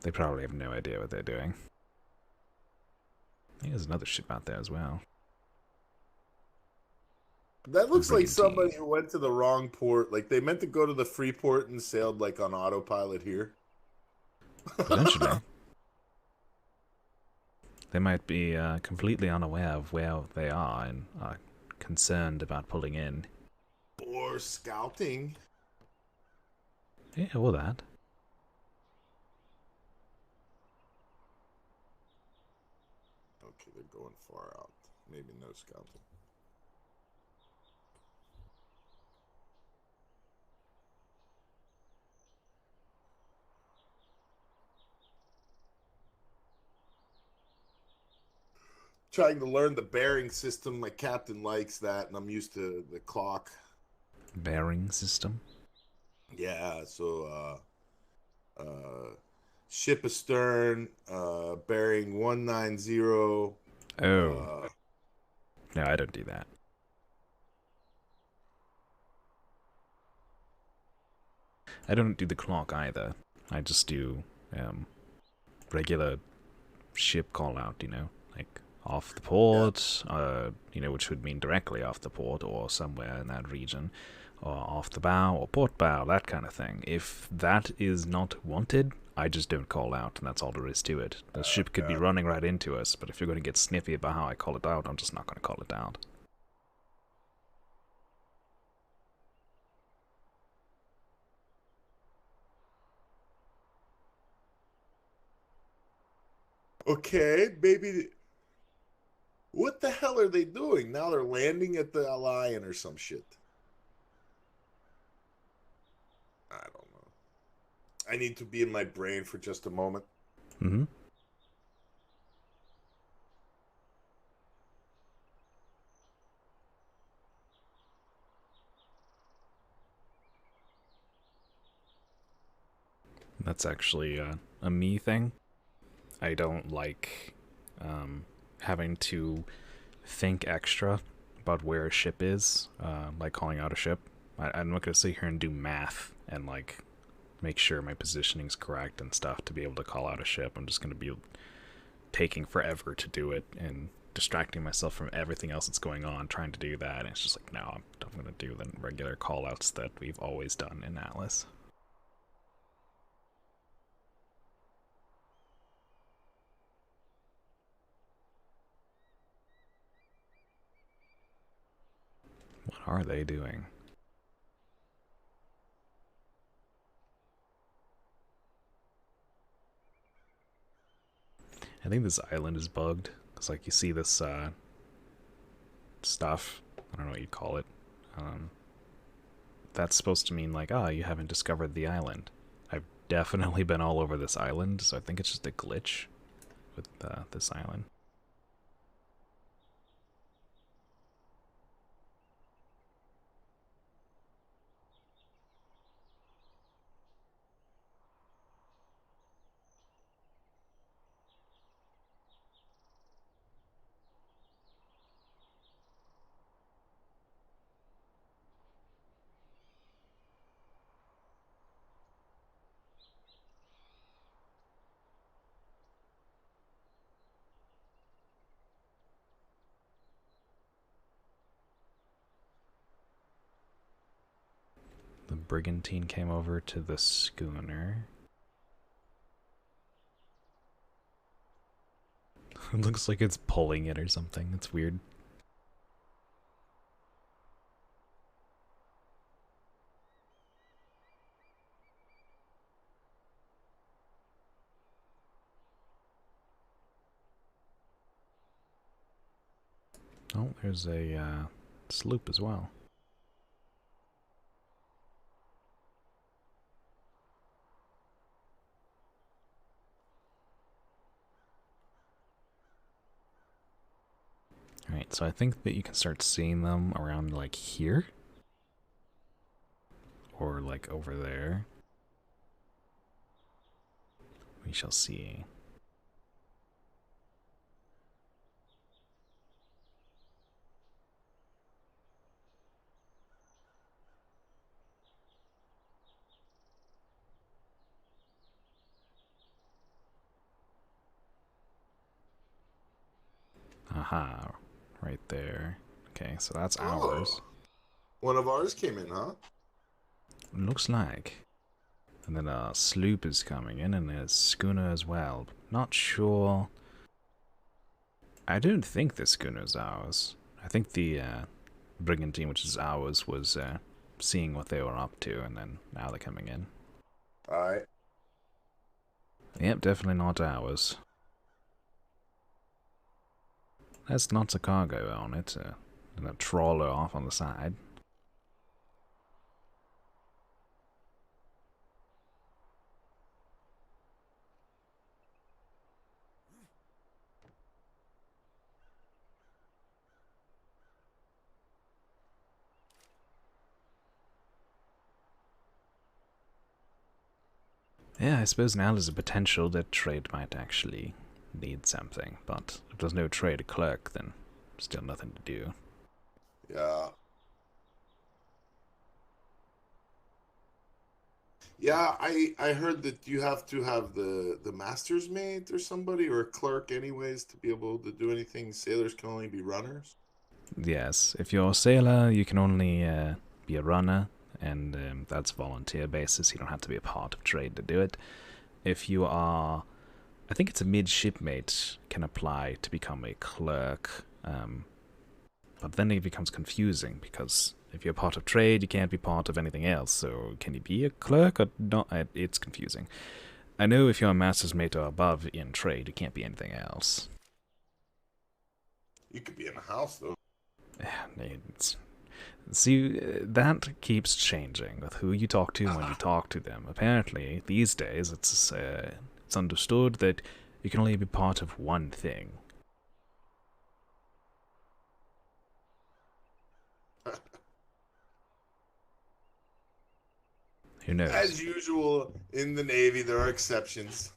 Speaker 1: They probably have no idea what they're doing. I think there's another ship out there as well.
Speaker 2: That
Speaker 1: A
Speaker 2: looks like
Speaker 1: brigantine.
Speaker 2: somebody who went to the wrong port. Like they meant to go to the free port and sailed like on autopilot here.
Speaker 1: Potentially. They might be completely unaware of where they are and are concerned about pulling in.
Speaker 2: Or scouting.
Speaker 1: Yeah, or that.
Speaker 2: Okay, they're going far out. Maybe no scouting. Trying to learn the bearing system. My captain likes that, and I'm used to the clock.
Speaker 1: Bearing system.
Speaker 2: Yeah, so uh, ship astern, bearing 190.
Speaker 1: Oh,
Speaker 2: Uh,
Speaker 1: no, I don't do that. I don't do the clock either. I just do um, regular ship call out, like off the
Speaker 2: yeah,
Speaker 1: port, which would mean directly off the port or somewhere in that region, or off the bow or port bow, that kind of thing. If that is not wanted, I just don't call out, and that's all there is to it. The ship could be
Speaker 2: yeah.
Speaker 1: running right into us, but if you're going to get snippy about how I call it out, I'm just not going to call it out.
Speaker 2: Okay, maybe. What the hell are they doing? Now they're landing at the Lion or some shit. I don't know. I need to be in my brain for just a moment.
Speaker 1: Mm-hmm. That's actually a me thing. I don't like having to think extra about where a ship is, like calling out a ship. I'm not going to sit here and do math and like make sure my positioning's correct and stuff to be able to call out a ship. I'm just going to be taking forever to do it and distracting myself from everything else that's going on trying to do that. And it's just like, no, I'm going to do the regular callouts that we've always done in Atlas. What are they doing? I think this island is bugged. It's like you see this stuff. I don't know what you'd call it. Um, that's supposed to mean like, ah, oh, you haven't discovered the island. I've definitely been all over this island, so I think it's just a glitch with this island. The brigantine came over to the schooner. It looks like it's pulling it or something. It's weird. Oh, there's a sloop as well. Alright, so I think that you can start seeing them around like here. Or like over there. We shall see. Aha, right there. Okay, so that's ours.
Speaker 2: Oh, one of ours came in, huh?
Speaker 1: Looks like. And then a sloop is coming in, and a schooner as well. Not sure. I don't think the schooner's ours. I think the brigantine, which is ours, was seeing what they were up to, and then now they're coming in.
Speaker 2: All right.
Speaker 1: Yep, definitely not ours. There's lots of cargo on it, and a trawler off on the side. Yeah, I suppose now there's a potential that trade might actually need something, but if there's no trade clerk, then still nothing to do.
Speaker 2: Yeah. Yeah, I heard that you have to have the master's mate or somebody or a clerk anyways to be able to do anything. Sailors can only be runners.
Speaker 1: Yes, if you're a sailor, you can only be a runner, and that's volunteer basis. You don't have to be a part of trade to do it. If you are, I think it's a midshipmate can apply to become a clerk, but then it becomes confusing because if you're part of trade, you can't be part of anything else. So can you be a clerk or not? It's confusing. I know if you're a master's mate or above in trade, you can't be anything else.
Speaker 2: You could be in a house though.
Speaker 1: It's, see, that keeps changing with who you talk to and when you talk to them. Apparently, these days, it's understood that you can only be part of one thing. Who knows?
Speaker 2: As usual, in the Navy, there are exceptions.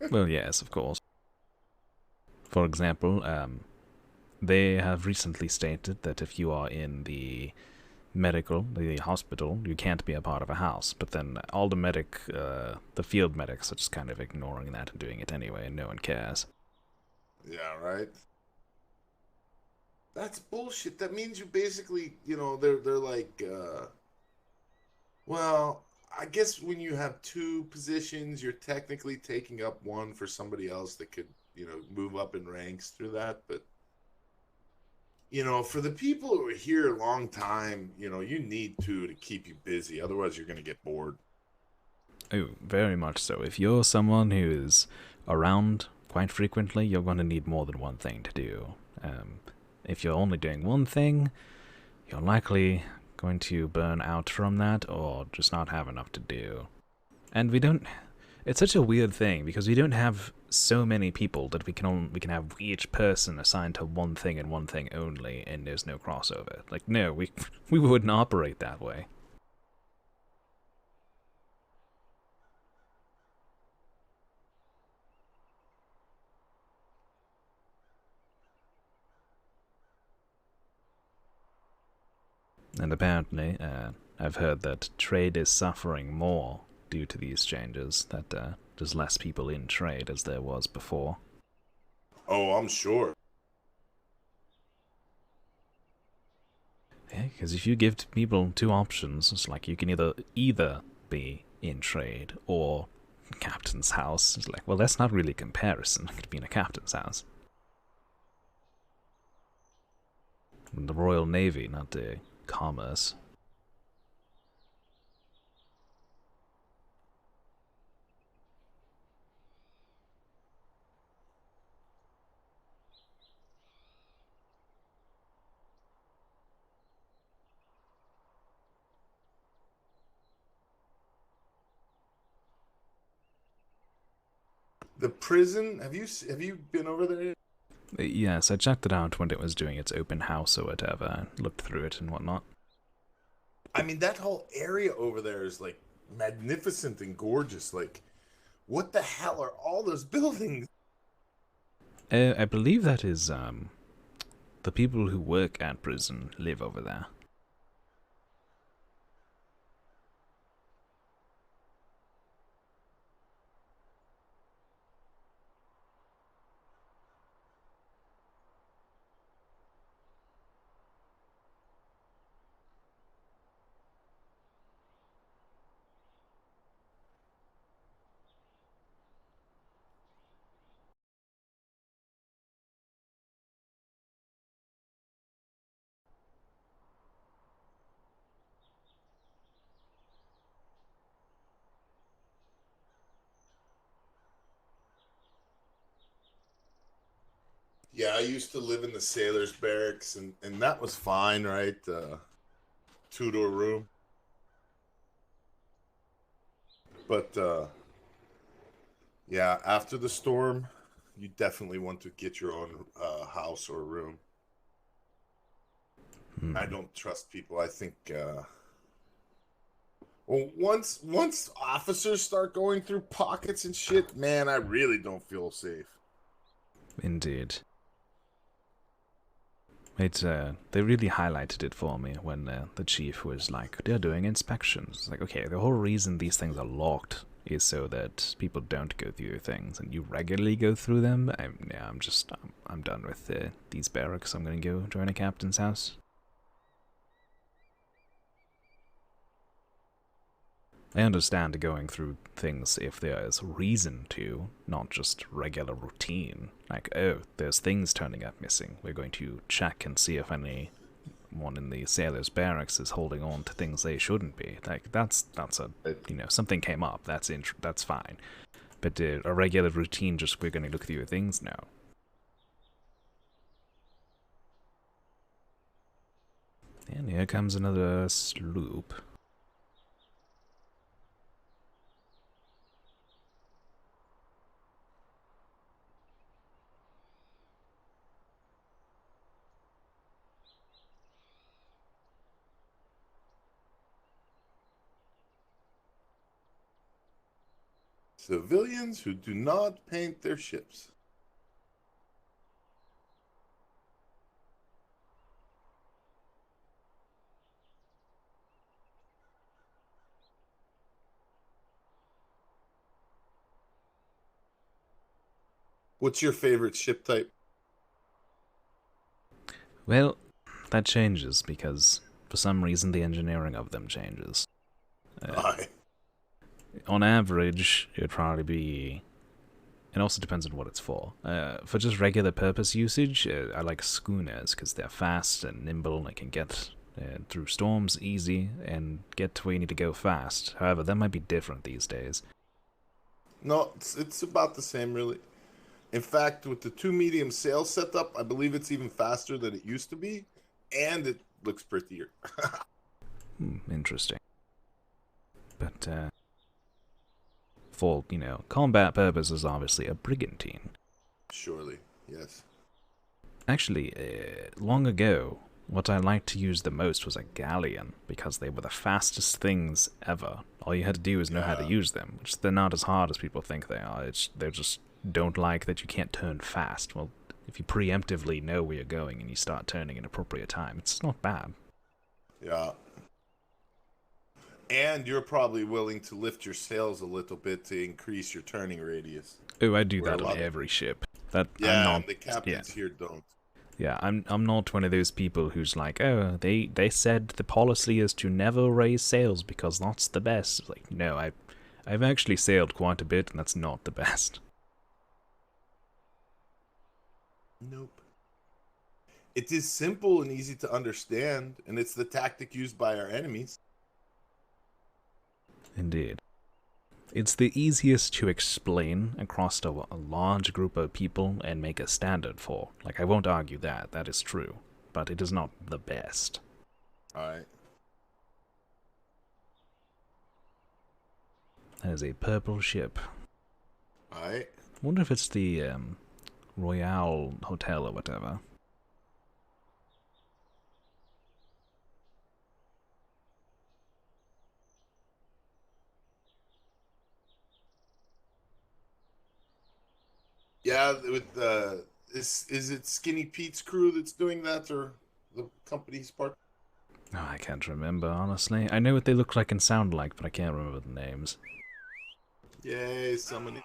Speaker 1: Well, yes, of course. For example, they have recently stated that if you are in the hospital, you can't be a part of a house. But then all the field medics are just kind of ignoring that and doing it anyway, and no one cares.
Speaker 2: Yeah, right. That's bullshit. That means you basically, they're like, well, I guess when you have two positions, you're technically taking up one for somebody else that could, move up in ranks through that. But for the people who are here a long time, you need two to keep you busy. Otherwise, you're going to get bored.
Speaker 1: Oh, very much so. If you're someone who is around quite frequently, you're going to need more than one thing to do. If you're only doing one thing, you're likely going to burn out from that or just not have enough to do. And we don't. It's such a weird thing because we don't have so many people that we can have each person assigned to one thing and one thing only, and there's no crossover. Like, no, we wouldn't operate that way. And apparently, I've heard that trade is suffering more due to these changes. That there's less people in trade as there was before.
Speaker 2: Oh, I'm sure.
Speaker 1: Yeah, because if you give people two options, it's like you can either be in trade or captain's house. It's like, well, that's not really a comparison. It could be in a captain's house. The Royal Navy, not the commerce.
Speaker 2: The prison. Have you been over there?
Speaker 1: Yes, I checked it out when it was doing its open house or whatever. Looked through it and whatnot.
Speaker 2: I mean, that whole area over there is like magnificent and gorgeous. Like, what the hell are all those buildings?
Speaker 1: I believe that is the people who work at prison live over there.
Speaker 2: Yeah, I used to live in the sailors' barracks, and that was fine, right? Two-door room. But yeah, after the storm, you definitely want to get your own house or room.
Speaker 1: Hmm.
Speaker 2: I don't trust people. I think well, once officers start going through pockets and shit, man, I really don't feel safe.
Speaker 1: Indeed. They really highlighted it for me when the chief was like, they're doing inspections. It's like, okay, the whole reason these things are locked is so that people don't go through your things, and you regularly go through them. I'm done with these barracks. I'm gonna go join a captain's house. I understand going through things if there is reason to, not just regular routine. Like, oh, there's things turning up missing. We're going to check and see if anyone in the sailors' barracks is holding on to things they shouldn't be. Like, that's a, something came up. That's fine. But a regular routine, just we're going to look through your things now. And here comes another sloop.
Speaker 2: Civilians who do not paint their ships. What's your favorite ship type?
Speaker 1: Well, that changes because for some reason the engineering of them changes.
Speaker 2: Aye.
Speaker 1: On average, it would probably be. It also depends on what it's for. For just regular purpose usage, I like schooners because they're fast and nimble and I can get through storms easy and get to where you need to go fast. However, that might be different these days.
Speaker 2: No, it's about the same, really. In fact, with the 2 medium sail setup, I believe it's even faster than it used to be, and it looks prettier.
Speaker 1: Interesting. But, for, combat purposes, obviously, a brigantine.
Speaker 2: Surely, yes.
Speaker 1: Actually, long ago, what I liked to use the most was a galleon, because they were the fastest things ever. All you had to do is know how to use them, which they're not as hard as people think they are. They just don't like that you can't turn fast. Well, if you preemptively know where you're going and you start turning at appropriate time, it's not bad.
Speaker 2: Yeah. And you're probably willing to lift your sails a little bit to increase your turning radius.
Speaker 1: Oh, I do that on every ship. That
Speaker 2: Yeah,
Speaker 1: I'm not,
Speaker 2: and the captains here don't.
Speaker 1: Yeah, I'm not one of those people who's like, oh, they said the policy is to never raise sails because that's the best. Like, no, I've actually sailed quite a bit and that's not the best.
Speaker 2: Nope. It is simple and easy to understand, and it's the tactic used by our enemies.
Speaker 1: Indeed. It's the easiest to explain across a large group of people and make a standard for. Like, I won't argue that, that is true. But it is not the best.
Speaker 2: Alright.
Speaker 1: That is a purple ship.
Speaker 2: Alright.
Speaker 1: Wonder if it's the, Royale Hotel or whatever.
Speaker 2: Yeah, with is it Skinny Pete's crew that's doing that, or the company's part?
Speaker 1: Oh, I can't remember, honestly. I know what they look like and sound like, but I can't remember the names.
Speaker 2: Yay, somebody.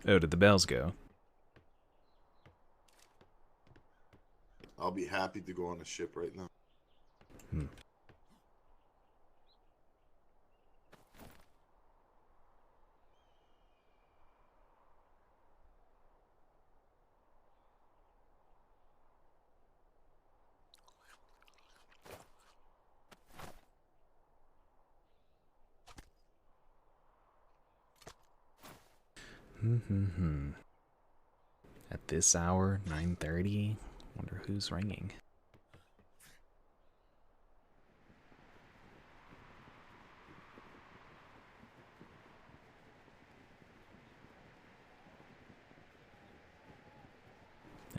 Speaker 1: Oh, did the bells go?
Speaker 2: I'll be happy to go on a ship right now.
Speaker 1: Hmm. At this hour, 9:30. Wonder who's ringing.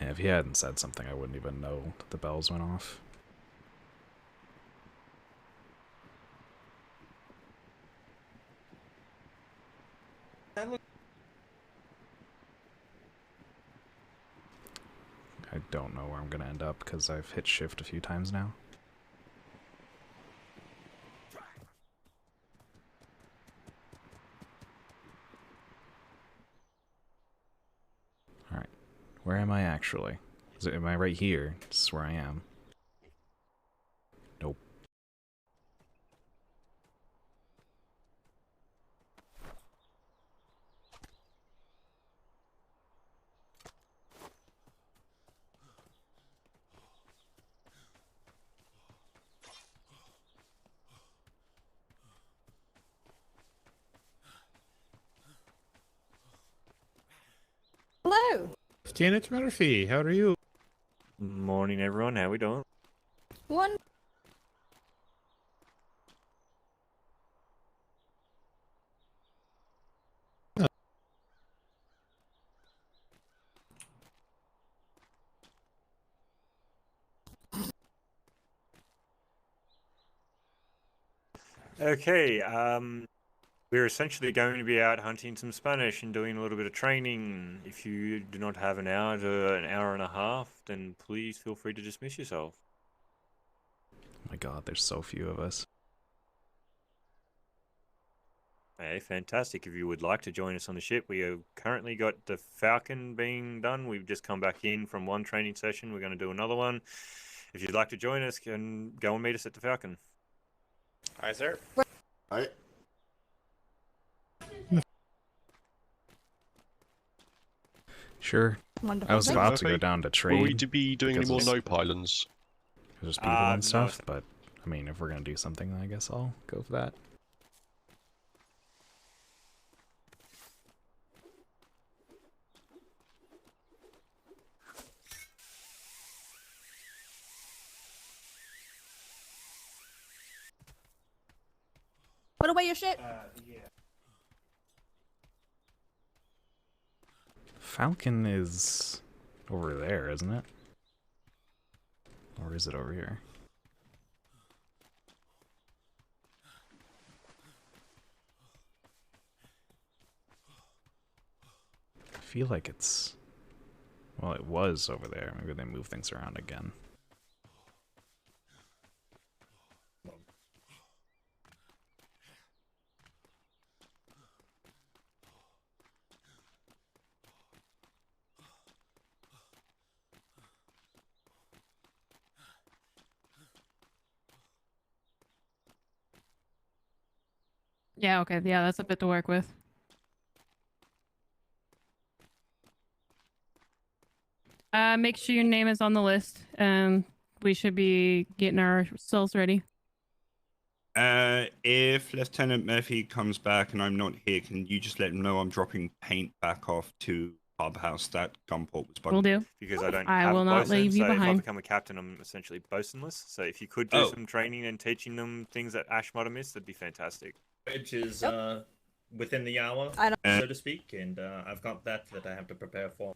Speaker 1: Yeah, if he hadn't said something, I wouldn't even know that the bells went off. I don't know where I'm gonna end up because I've hit shift a few times now. Alright. Where am I actually? Am I right here? This is where I am. Nope.
Speaker 3: Hello.
Speaker 4: Janet Murphy, how are you?
Speaker 3: morning, everyone. How we doing?
Speaker 4: One.
Speaker 3: Okay, we're essentially going to be out hunting some Spanish and doing a little bit of training. If you do not have an hour to an hour and a half, then please feel free to dismiss yourself.
Speaker 1: Oh my god, there's so few of us.
Speaker 3: Hey, fantastic. If you would like to join us on the ship, we have currently got the Falcon being done. We've just come back in from one training session. We're going to do another one. If you'd like to join us, can go and meet us at the Falcon.
Speaker 5: Aye, sir.
Speaker 2: Aye.
Speaker 1: Sure.
Speaker 4: Wonderful.
Speaker 1: I was
Speaker 4: Thank
Speaker 1: about
Speaker 4: you.
Speaker 1: to go down to trade.
Speaker 6: Will we be doing any
Speaker 1: because
Speaker 6: more
Speaker 1: of-
Speaker 6: nope islands?
Speaker 1: There's people
Speaker 3: No.
Speaker 1: and stuff, but I mean, if we're gonna do something, then I guess I'll go for that.
Speaker 4: Put away your shit.
Speaker 5: Yeah.
Speaker 1: Falcon is over there, isn't it? Or is it over here? I feel like it's... Well, it was over there. Maybe they move things around again.
Speaker 7: Yeah, okay. Yeah, that's a bit to work with. Make sure your name is on the list. We should be getting ourselves ready.
Speaker 8: If Lieutenant Murphy comes back and I'm not here, can you just let him know I'm dropping paint back off to Harbor House? That gunport was bugging.
Speaker 7: Will do.
Speaker 3: Because I don't
Speaker 7: I
Speaker 3: have
Speaker 7: will
Speaker 3: a
Speaker 7: not
Speaker 3: bosun,
Speaker 7: leave you
Speaker 3: so if I
Speaker 7: behind.
Speaker 3: become a captain, I'm essentially bosunless. So if you could do some training and teaching them things that Ash might have missed, that'd be fantastic.
Speaker 5: Which is within the hour,
Speaker 4: I don't-
Speaker 5: so to speak, and I've got that I have to prepare for.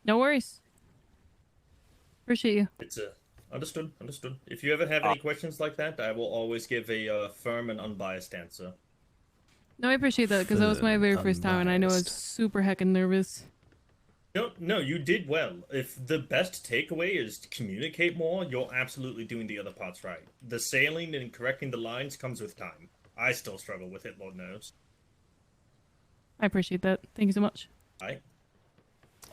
Speaker 7: No worries. Appreciate you.
Speaker 5: It's understood. If you ever have any questions like that, I will always give a firm and unbiased answer.
Speaker 7: No, I appreciate that because that was my very first time, and I know I was
Speaker 1: Unbiased.
Speaker 7: super heckin' nervous.
Speaker 5: No, you did well. If the best takeaway is to communicate more, you're absolutely doing the other parts right. The sailing and correcting the lines comes with time. I still struggle with it, Lord knows.
Speaker 7: I appreciate that. Thank you so much.
Speaker 5: Aye.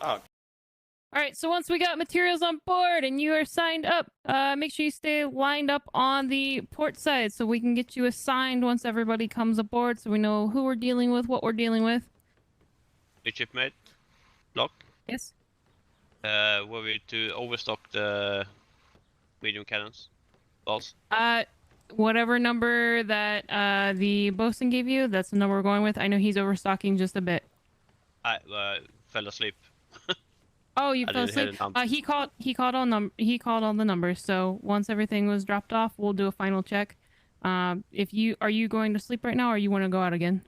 Speaker 7: All right, so once we got materials on board and you are signed up, make sure you stay lined up on the port side so we can get you assigned once everybody comes aboard so we know who we're dealing with, what we're dealing with.
Speaker 6: Hey, shipmate. Lock.
Speaker 7: Yes?
Speaker 6: Were we to overstock the medium cannons? Balls?
Speaker 7: Whatever number that the bosun gave you, that's the number we're going with. I know he's overstocking just a bit.
Speaker 6: I fell asleep.
Speaker 7: Oh, you
Speaker 6: I
Speaker 7: fell
Speaker 6: didn't hear
Speaker 7: asleep.
Speaker 6: the numbers.
Speaker 7: He called all the numbers. So once everything was dropped off, we'll do a final check. Are you going to sleep right now, or you want to go out again?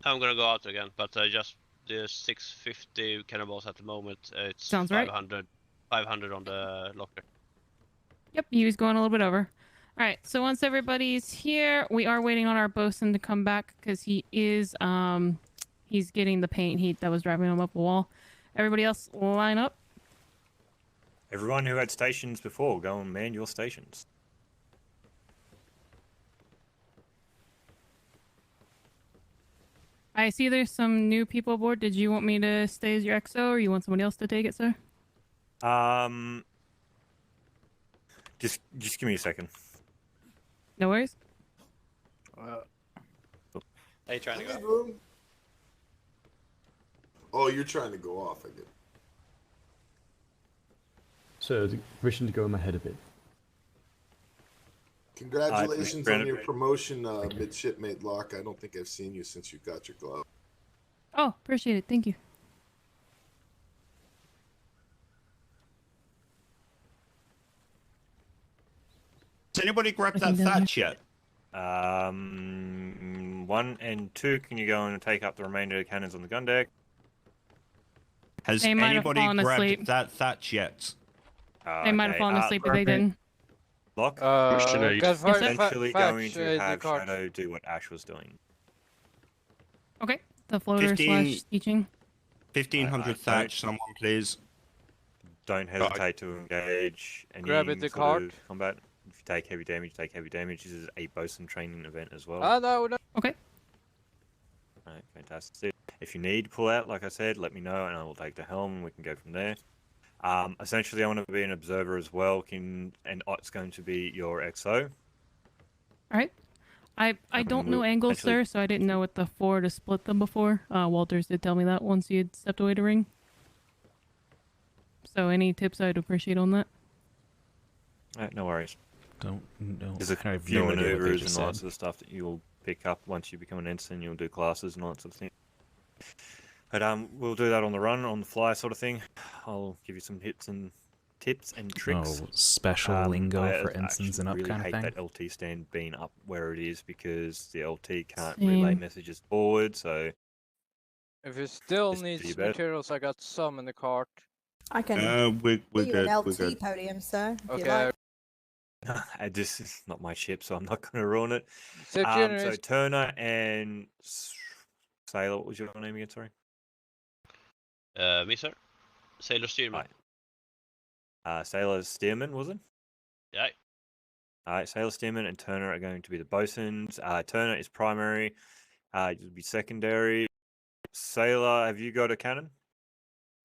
Speaker 6: I'm gonna go out again, but just the 650 cannonballs at the moment. It's
Speaker 7: Sounds right.
Speaker 6: 500 on the locker.
Speaker 7: Yep, he was going a little bit over. All right, so once everybody's here, we are waiting on our bosun to come back because he is he's getting the paint heat that was driving him up a wall. Everybody else line up.
Speaker 3: Everyone who had stations before, go and man your stations.
Speaker 7: I see there's some new people aboard. Did you want me to stay as your XO, or you want somebody else to take it, sir?
Speaker 3: Just give me a second.
Speaker 7: No worries.
Speaker 5: Are you trying to go?
Speaker 2: Room? Oh, you're trying to go off, I get.
Speaker 9: So, the permission to go in my head a bit.
Speaker 2: Congratulations
Speaker 3: Brandon.
Speaker 2: on your promotion, midshipmate Locke. I don't think I've seen you since you got your glove.
Speaker 7: Oh, appreciate it. Thank you.
Speaker 8: anybody grabbed that
Speaker 7: Looking down
Speaker 8: thatch yet?
Speaker 3: 1 and 2, can you go and take up the remainder of the cannons on the gun deck?
Speaker 8: Has
Speaker 7: They might have
Speaker 8: anybody
Speaker 7: fallen
Speaker 8: grabbed
Speaker 7: asleep.
Speaker 8: that thatch yet?
Speaker 7: They might have fallen asleep if they didn't.
Speaker 3: Lock. Essentially going to have Shadow do what Ash was doing.
Speaker 7: Okay. The floater
Speaker 8: 15
Speaker 7: / teaching.
Speaker 8: 1500 thatch, someone please.
Speaker 3: Don't hesitate to engage any
Speaker 10: Grab it, the
Speaker 3: sort
Speaker 10: cart.
Speaker 3: of combat. If you take heavy damage, take heavy damage. This is a bosun training event as well.
Speaker 10: No.
Speaker 7: Okay.
Speaker 3: Alright, fantastic. If you need to pull out, like I said, let me know and I will take the helm and we can go from there. Essentially, I want to be an observer as well, and Ott's going to be your XO.
Speaker 7: Alright. I don't know angles, sir, so I didn't know what the 4 to split them before. Walters did tell me that once he had stepped away to ring. So any tips I'd appreciate on that.
Speaker 3: Alright, no worries. There's a
Speaker 1: I have
Speaker 3: few
Speaker 1: no idea what they
Speaker 3: maneuvers
Speaker 1: just
Speaker 3: and lots
Speaker 1: said.
Speaker 3: of stuff that you'll pick up once you become an ensign. You'll do classes and all that sort of thing. But we'll do that on the run, on the fly sort of thing. I'll give you some tips and tricks.
Speaker 1: Oh, special lingo for ensigns and up
Speaker 3: really
Speaker 1: kind of
Speaker 3: hate
Speaker 1: thing.
Speaker 3: that LT stand being up where it is because the LT can't relay messages forward. So
Speaker 10: If it still
Speaker 3: Just do
Speaker 10: needs
Speaker 3: your best.
Speaker 10: materials, I got some in the cart.
Speaker 4: I can
Speaker 8: We're
Speaker 4: do you
Speaker 8: good.
Speaker 4: an
Speaker 8: We're
Speaker 4: LT
Speaker 8: good.
Speaker 4: podium, sir. If you
Speaker 10: Okay.
Speaker 4: like.
Speaker 3: this is not my ship, so I'm not going to ruin it.
Speaker 10: So
Speaker 3: So
Speaker 10: generous.
Speaker 3: Turner and Sailor, what was your name again? Sorry.
Speaker 6: Me, sir. Sailor Steerman.
Speaker 3: Sailor Stearman, was it?
Speaker 6: Yeah.
Speaker 3: Alright, Sailor Stearman and Turner are going to be the bosuns. Turner is primary. You'll be secondary. Sailor, have you got a cannon?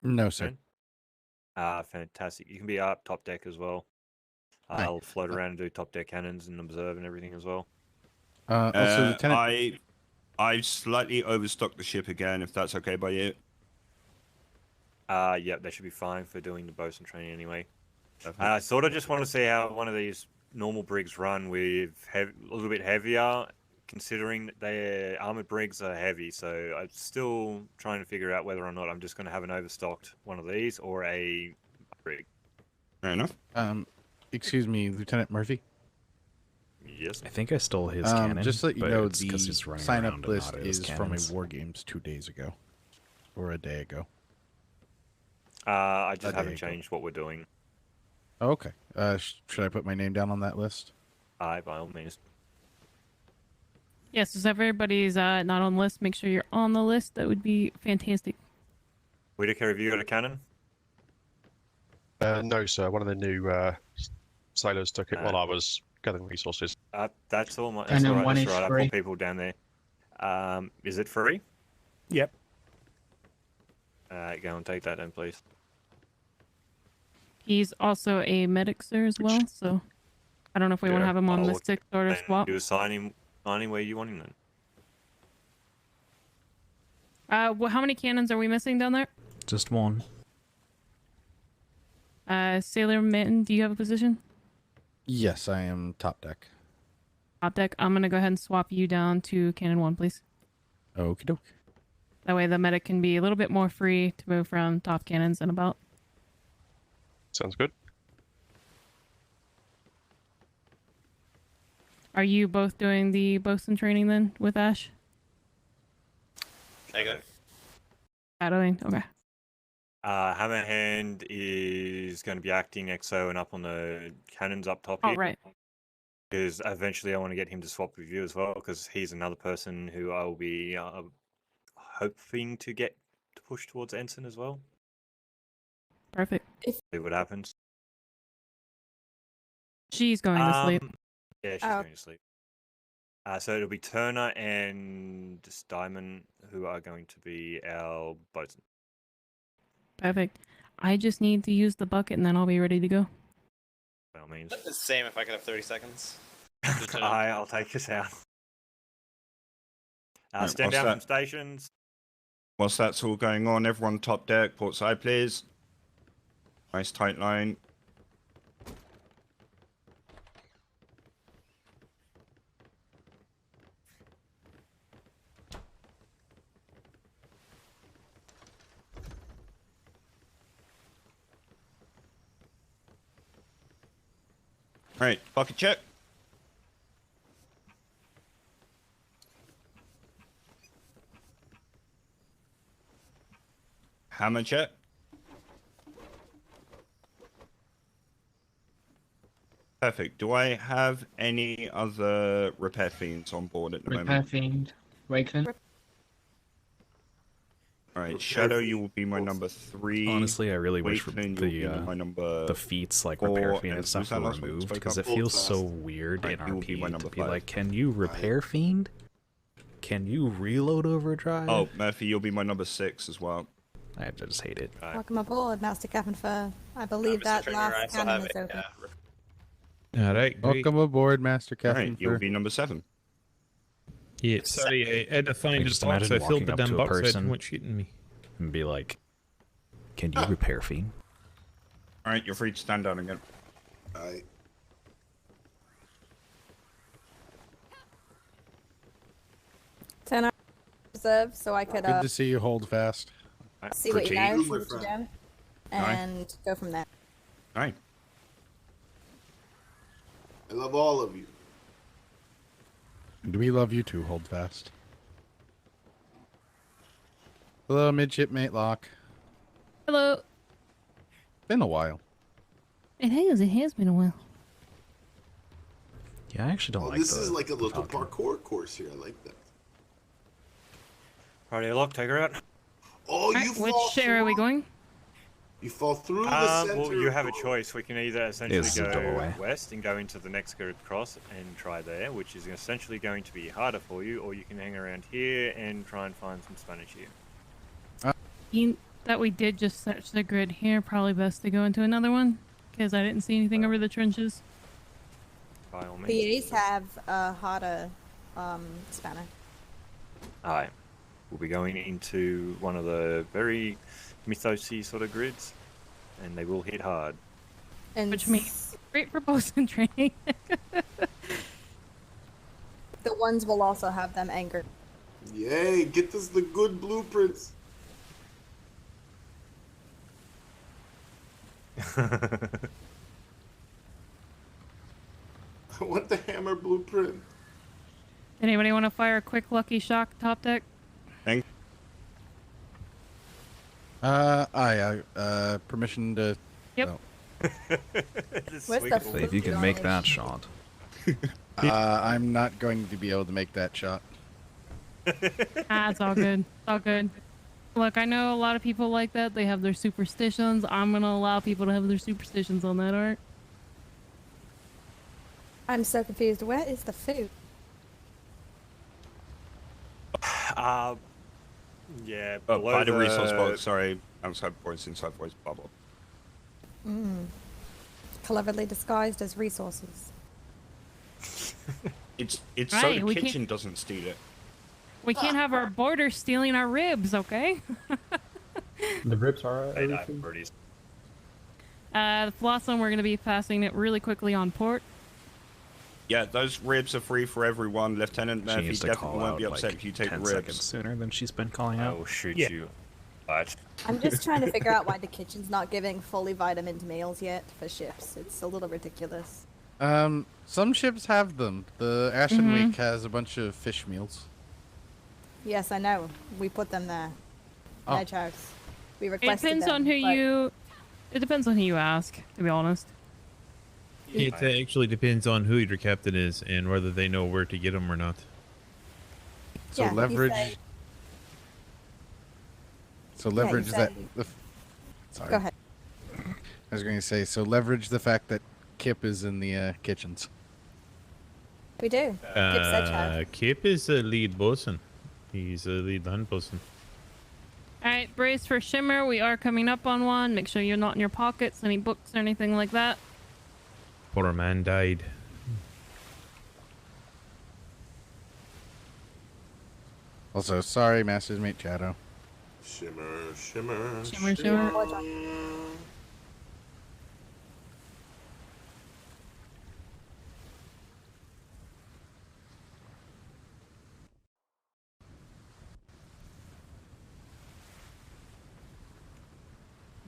Speaker 11: No, sir.
Speaker 3: Fantastic. You can be up top deck as well. I'll float around and do top deck cannons and observe and everything as well.
Speaker 11: Also, Lieutenant.
Speaker 8: I've slightly overstocked the ship again, if that's okay by you.
Speaker 3: Yeah, they should be fine for doing the bosun training anyway. I sort of just want to see how one of these normal brigs run with a little bit heavier, considering that their armored brigs are heavy. So I'm still trying to figure out whether or not I'm just going to have an overstocked one of these or a brig.
Speaker 8: Fair enough.
Speaker 11: Excuse me, Lieutenant Murphy.
Speaker 3: Yes.
Speaker 1: I think I stole his cannon.
Speaker 11: Just to let you
Speaker 1: but
Speaker 11: know,
Speaker 1: it's 'cause
Speaker 11: the
Speaker 1: he's running
Speaker 11: sign-up
Speaker 1: around and
Speaker 11: list
Speaker 1: not at his
Speaker 11: is from a
Speaker 1: cannons.
Speaker 11: War Games 2 days ago. Or a day ago.
Speaker 3: I just
Speaker 11: A
Speaker 3: haven't
Speaker 11: day ago.
Speaker 3: changed what we're doing.
Speaker 11: Oh, okay. Should I put my name down on that list?
Speaker 3: By all means.
Speaker 7: Yes, if everybody's not on the list, make sure you're on the list. That would be fantastic.
Speaker 3: Whitaker, have you got a cannon?
Speaker 12: No, sir. One of the new sailors took it while I was gathering resources.
Speaker 3: That's all. That's
Speaker 12: And then
Speaker 3: all right.
Speaker 12: one
Speaker 3: That's
Speaker 12: is
Speaker 3: all right. I
Speaker 12: free.
Speaker 3: put people down there. Is it free?
Speaker 11: Yep.
Speaker 3: Go and take that then, please.
Speaker 7: He's also a medic, sir, as well. So I don't know if we want to have him on
Speaker 3: I'll
Speaker 7: Mystic sort of
Speaker 3: then
Speaker 7: swap.
Speaker 3: You assign him where you want him then.
Speaker 7: How many cannons are we missing down there?
Speaker 1: Just one.
Speaker 7: Sailor Man, do you have a position?
Speaker 11: Yes, I am top deck.
Speaker 7: Top deck. I'm gonna go ahead and swap you down to cannon 1, please.
Speaker 11: Okie doke.
Speaker 7: That way the medic can be a little bit more free to move from top cannons and about.
Speaker 12: Sounds good.
Speaker 7: Are you both doing the bosun training then with Ash?
Speaker 6: There you go.
Speaker 7: Shadowing. Okay.
Speaker 3: Hammerhand is going to be acting XO and up on the cannons up top
Speaker 7: Oh,
Speaker 3: here.
Speaker 7: right.
Speaker 3: Because eventually I want to get him to swap with you as well, because he's another person who I will be hoping to get to push towards ensign as well.
Speaker 7: Perfect.
Speaker 3: See what happens.
Speaker 7: She's going to sleep.
Speaker 3: Yeah, she's going to sleep. So it'll be Turner and Diamond who are going to be our bosun.
Speaker 7: Perfect. I just need to use the bucket and then I'll be ready to go.
Speaker 3: By all means.
Speaker 13: Same if I could have 30 seconds.
Speaker 3: I'll take us out.
Speaker 8: Right,
Speaker 3: Stand
Speaker 8: what's
Speaker 3: down
Speaker 8: that?
Speaker 3: from stations.
Speaker 8: Whilst that's all going on, everyone top deck, port side, please. Nice tight line. Right, bucket check. Hammer check. Perfect. Do I have any other repair fiends on board at the moment?
Speaker 14: Fiend, Wakeland.
Speaker 8: All right, Shadow, you will be my number 3.
Speaker 1: Honestly, I really wish
Speaker 8: Wakeland, you'll be my number
Speaker 1: the feats like
Speaker 8: 4,
Speaker 1: repair fiend and
Speaker 8: and
Speaker 1: stuff
Speaker 8: was that
Speaker 1: were
Speaker 8: last one we
Speaker 1: removed
Speaker 8: spoke
Speaker 1: because it
Speaker 8: of?
Speaker 1: feels so
Speaker 2: Fast.
Speaker 1: weird
Speaker 8: Right,
Speaker 1: in
Speaker 8: you will be my
Speaker 1: RP
Speaker 8: number
Speaker 1: to be
Speaker 8: 5.
Speaker 1: like, can you repair fiend? Can you reload overdrive?
Speaker 8: Oh, Murphy, you'll be my number 6 as well.
Speaker 1: I just hate it.
Speaker 4: Welcome aboard, Master Captain Fur. I believe that
Speaker 13: Mr.
Speaker 4: last
Speaker 13: Trainer,
Speaker 4: cannon is open.
Speaker 11: All right, welcome aboard, Master
Speaker 8: All
Speaker 11: Captain.
Speaker 8: right, you'll be number 7.
Speaker 12: Yeah, sorry, I had to find
Speaker 1: just
Speaker 12: a box.
Speaker 1: imagine
Speaker 12: I filled
Speaker 1: walking
Speaker 12: the
Speaker 1: up
Speaker 12: damn
Speaker 1: to a
Speaker 12: box. I
Speaker 1: person
Speaker 12: didn't want shooting me.
Speaker 1: and be like, can you repair fiend?
Speaker 8: All right, you're free to stand down again.
Speaker 2: I
Speaker 4: 10 hours reserve, so I could
Speaker 11: Good to see you hold fast.
Speaker 4: see what you know,
Speaker 2: Fatigue.
Speaker 4: see what you do, and go from there.
Speaker 8: All right.
Speaker 2: I love all of you.
Speaker 11: And we love you too, hold fast. Hello, midshipmate Locke.
Speaker 7: Hello.
Speaker 11: Been a while.
Speaker 7: It has been a while.
Speaker 1: Yeah, I actually don't
Speaker 2: Oh,
Speaker 1: like
Speaker 2: this
Speaker 1: the
Speaker 2: is like a little
Speaker 1: Falcon.
Speaker 2: parkour course here. I like that.
Speaker 3: Righty, Lock, take her out.
Speaker 2: Oh, you
Speaker 7: Which
Speaker 2: fall
Speaker 7: share are we
Speaker 2: through-
Speaker 7: going?
Speaker 2: You fall through the center.
Speaker 3: Well, you have a choice. We can either essentially
Speaker 1: It's a doorway.
Speaker 3: go west and go into the next good cross and try there, which is essentially going to be harder for you, or you can hang around here and try and find some Spanish here.
Speaker 7: That we did just search the grid here. Probably best to go into another one because I didn't see anything over the trenches.
Speaker 3: By all means.
Speaker 4: PAs have a harder spanner.
Speaker 3: Alright. We'll be going into one of the very mythosy sort of grids, and they will hit hard.
Speaker 4: And
Speaker 7: Which means great for bosun training.
Speaker 4: the ones will also have them anchored.
Speaker 2: Yay! Get us the good blueprints. I want the hammer blueprint.
Speaker 7: Anybody want to fire a quick lucky shock top deck?
Speaker 8: Thank.
Speaker 11: Permission to.
Speaker 7: Yep.
Speaker 11: No.
Speaker 4: Where's the
Speaker 1: If you can make that shot.
Speaker 11: I'm not going to be able to make that shot.
Speaker 7: It's all good. It's all good. Look, I know a lot of people like that. They have their superstitions. I'm gonna allow people to have their superstitions on that art.
Speaker 4: I'm so confused. Where is the food?
Speaker 3: Yeah,
Speaker 8: Oh,
Speaker 3: below
Speaker 8: by the resource box, sorry. Outside voice, inside voice, blah, blah.
Speaker 4: Cleverly disguised as resources.
Speaker 8: It's
Speaker 7: Right,
Speaker 8: so the
Speaker 7: we
Speaker 8: kitchen doesn't steal it.
Speaker 7: We can't have our boarders stealing our ribs, okay?
Speaker 9: The ribs are
Speaker 3: They die
Speaker 9: everything?
Speaker 3: pretty.
Speaker 7: The Blossom, we're gonna be passing it really quickly on port.
Speaker 8: Yeah, those ribs are free for everyone. Lieutenant
Speaker 1: She
Speaker 8: Murphy
Speaker 1: needs to
Speaker 8: definitely
Speaker 1: call
Speaker 8: won't
Speaker 1: out
Speaker 8: be upset
Speaker 1: like
Speaker 8: if you take
Speaker 1: 10
Speaker 8: the
Speaker 1: seconds
Speaker 8: ribs.
Speaker 1: sooner than she's been calling
Speaker 3: I
Speaker 1: out.
Speaker 3: will shoot
Speaker 12: Yeah.
Speaker 3: you. Right.
Speaker 4: I'm just trying to figure out why the kitchen's not giving fully vitamined meals yet for ships. It's a little ridiculous.
Speaker 11: Some ships have them. The Ashen Week has a bunch of fish meals.
Speaker 4: Yes, I know. We put them there.
Speaker 11: Oh.
Speaker 4: No choice. We
Speaker 7: It
Speaker 4: requested
Speaker 7: depends
Speaker 4: them,
Speaker 7: on who
Speaker 4: but
Speaker 7: you. It depends on who you ask, to be honest.
Speaker 12: It actually depends on who your captain is and whether they know where to get them or not.
Speaker 11: So
Speaker 4: Yeah, you
Speaker 11: leverage.
Speaker 4: say-
Speaker 11: So
Speaker 4: you
Speaker 11: leverage that.
Speaker 4: say-
Speaker 11: Sorry.
Speaker 4: Go ahead.
Speaker 11: I was going to say, so leverage the fact that Kip is in the kitchens.
Speaker 4: We do. Kip Sedgehouse.
Speaker 12: Kip is a lead bosun. He's a lead land bosun.
Speaker 7: Alright, brace for Shimmer. We are coming up on one. Make sure you're not in your pockets, any books or anything like that.
Speaker 12: Poor man died.
Speaker 11: Also, sorry, Master's Mate Shadow.
Speaker 2: Shimmer, shimmer,
Speaker 7: Shimmer, shimmer.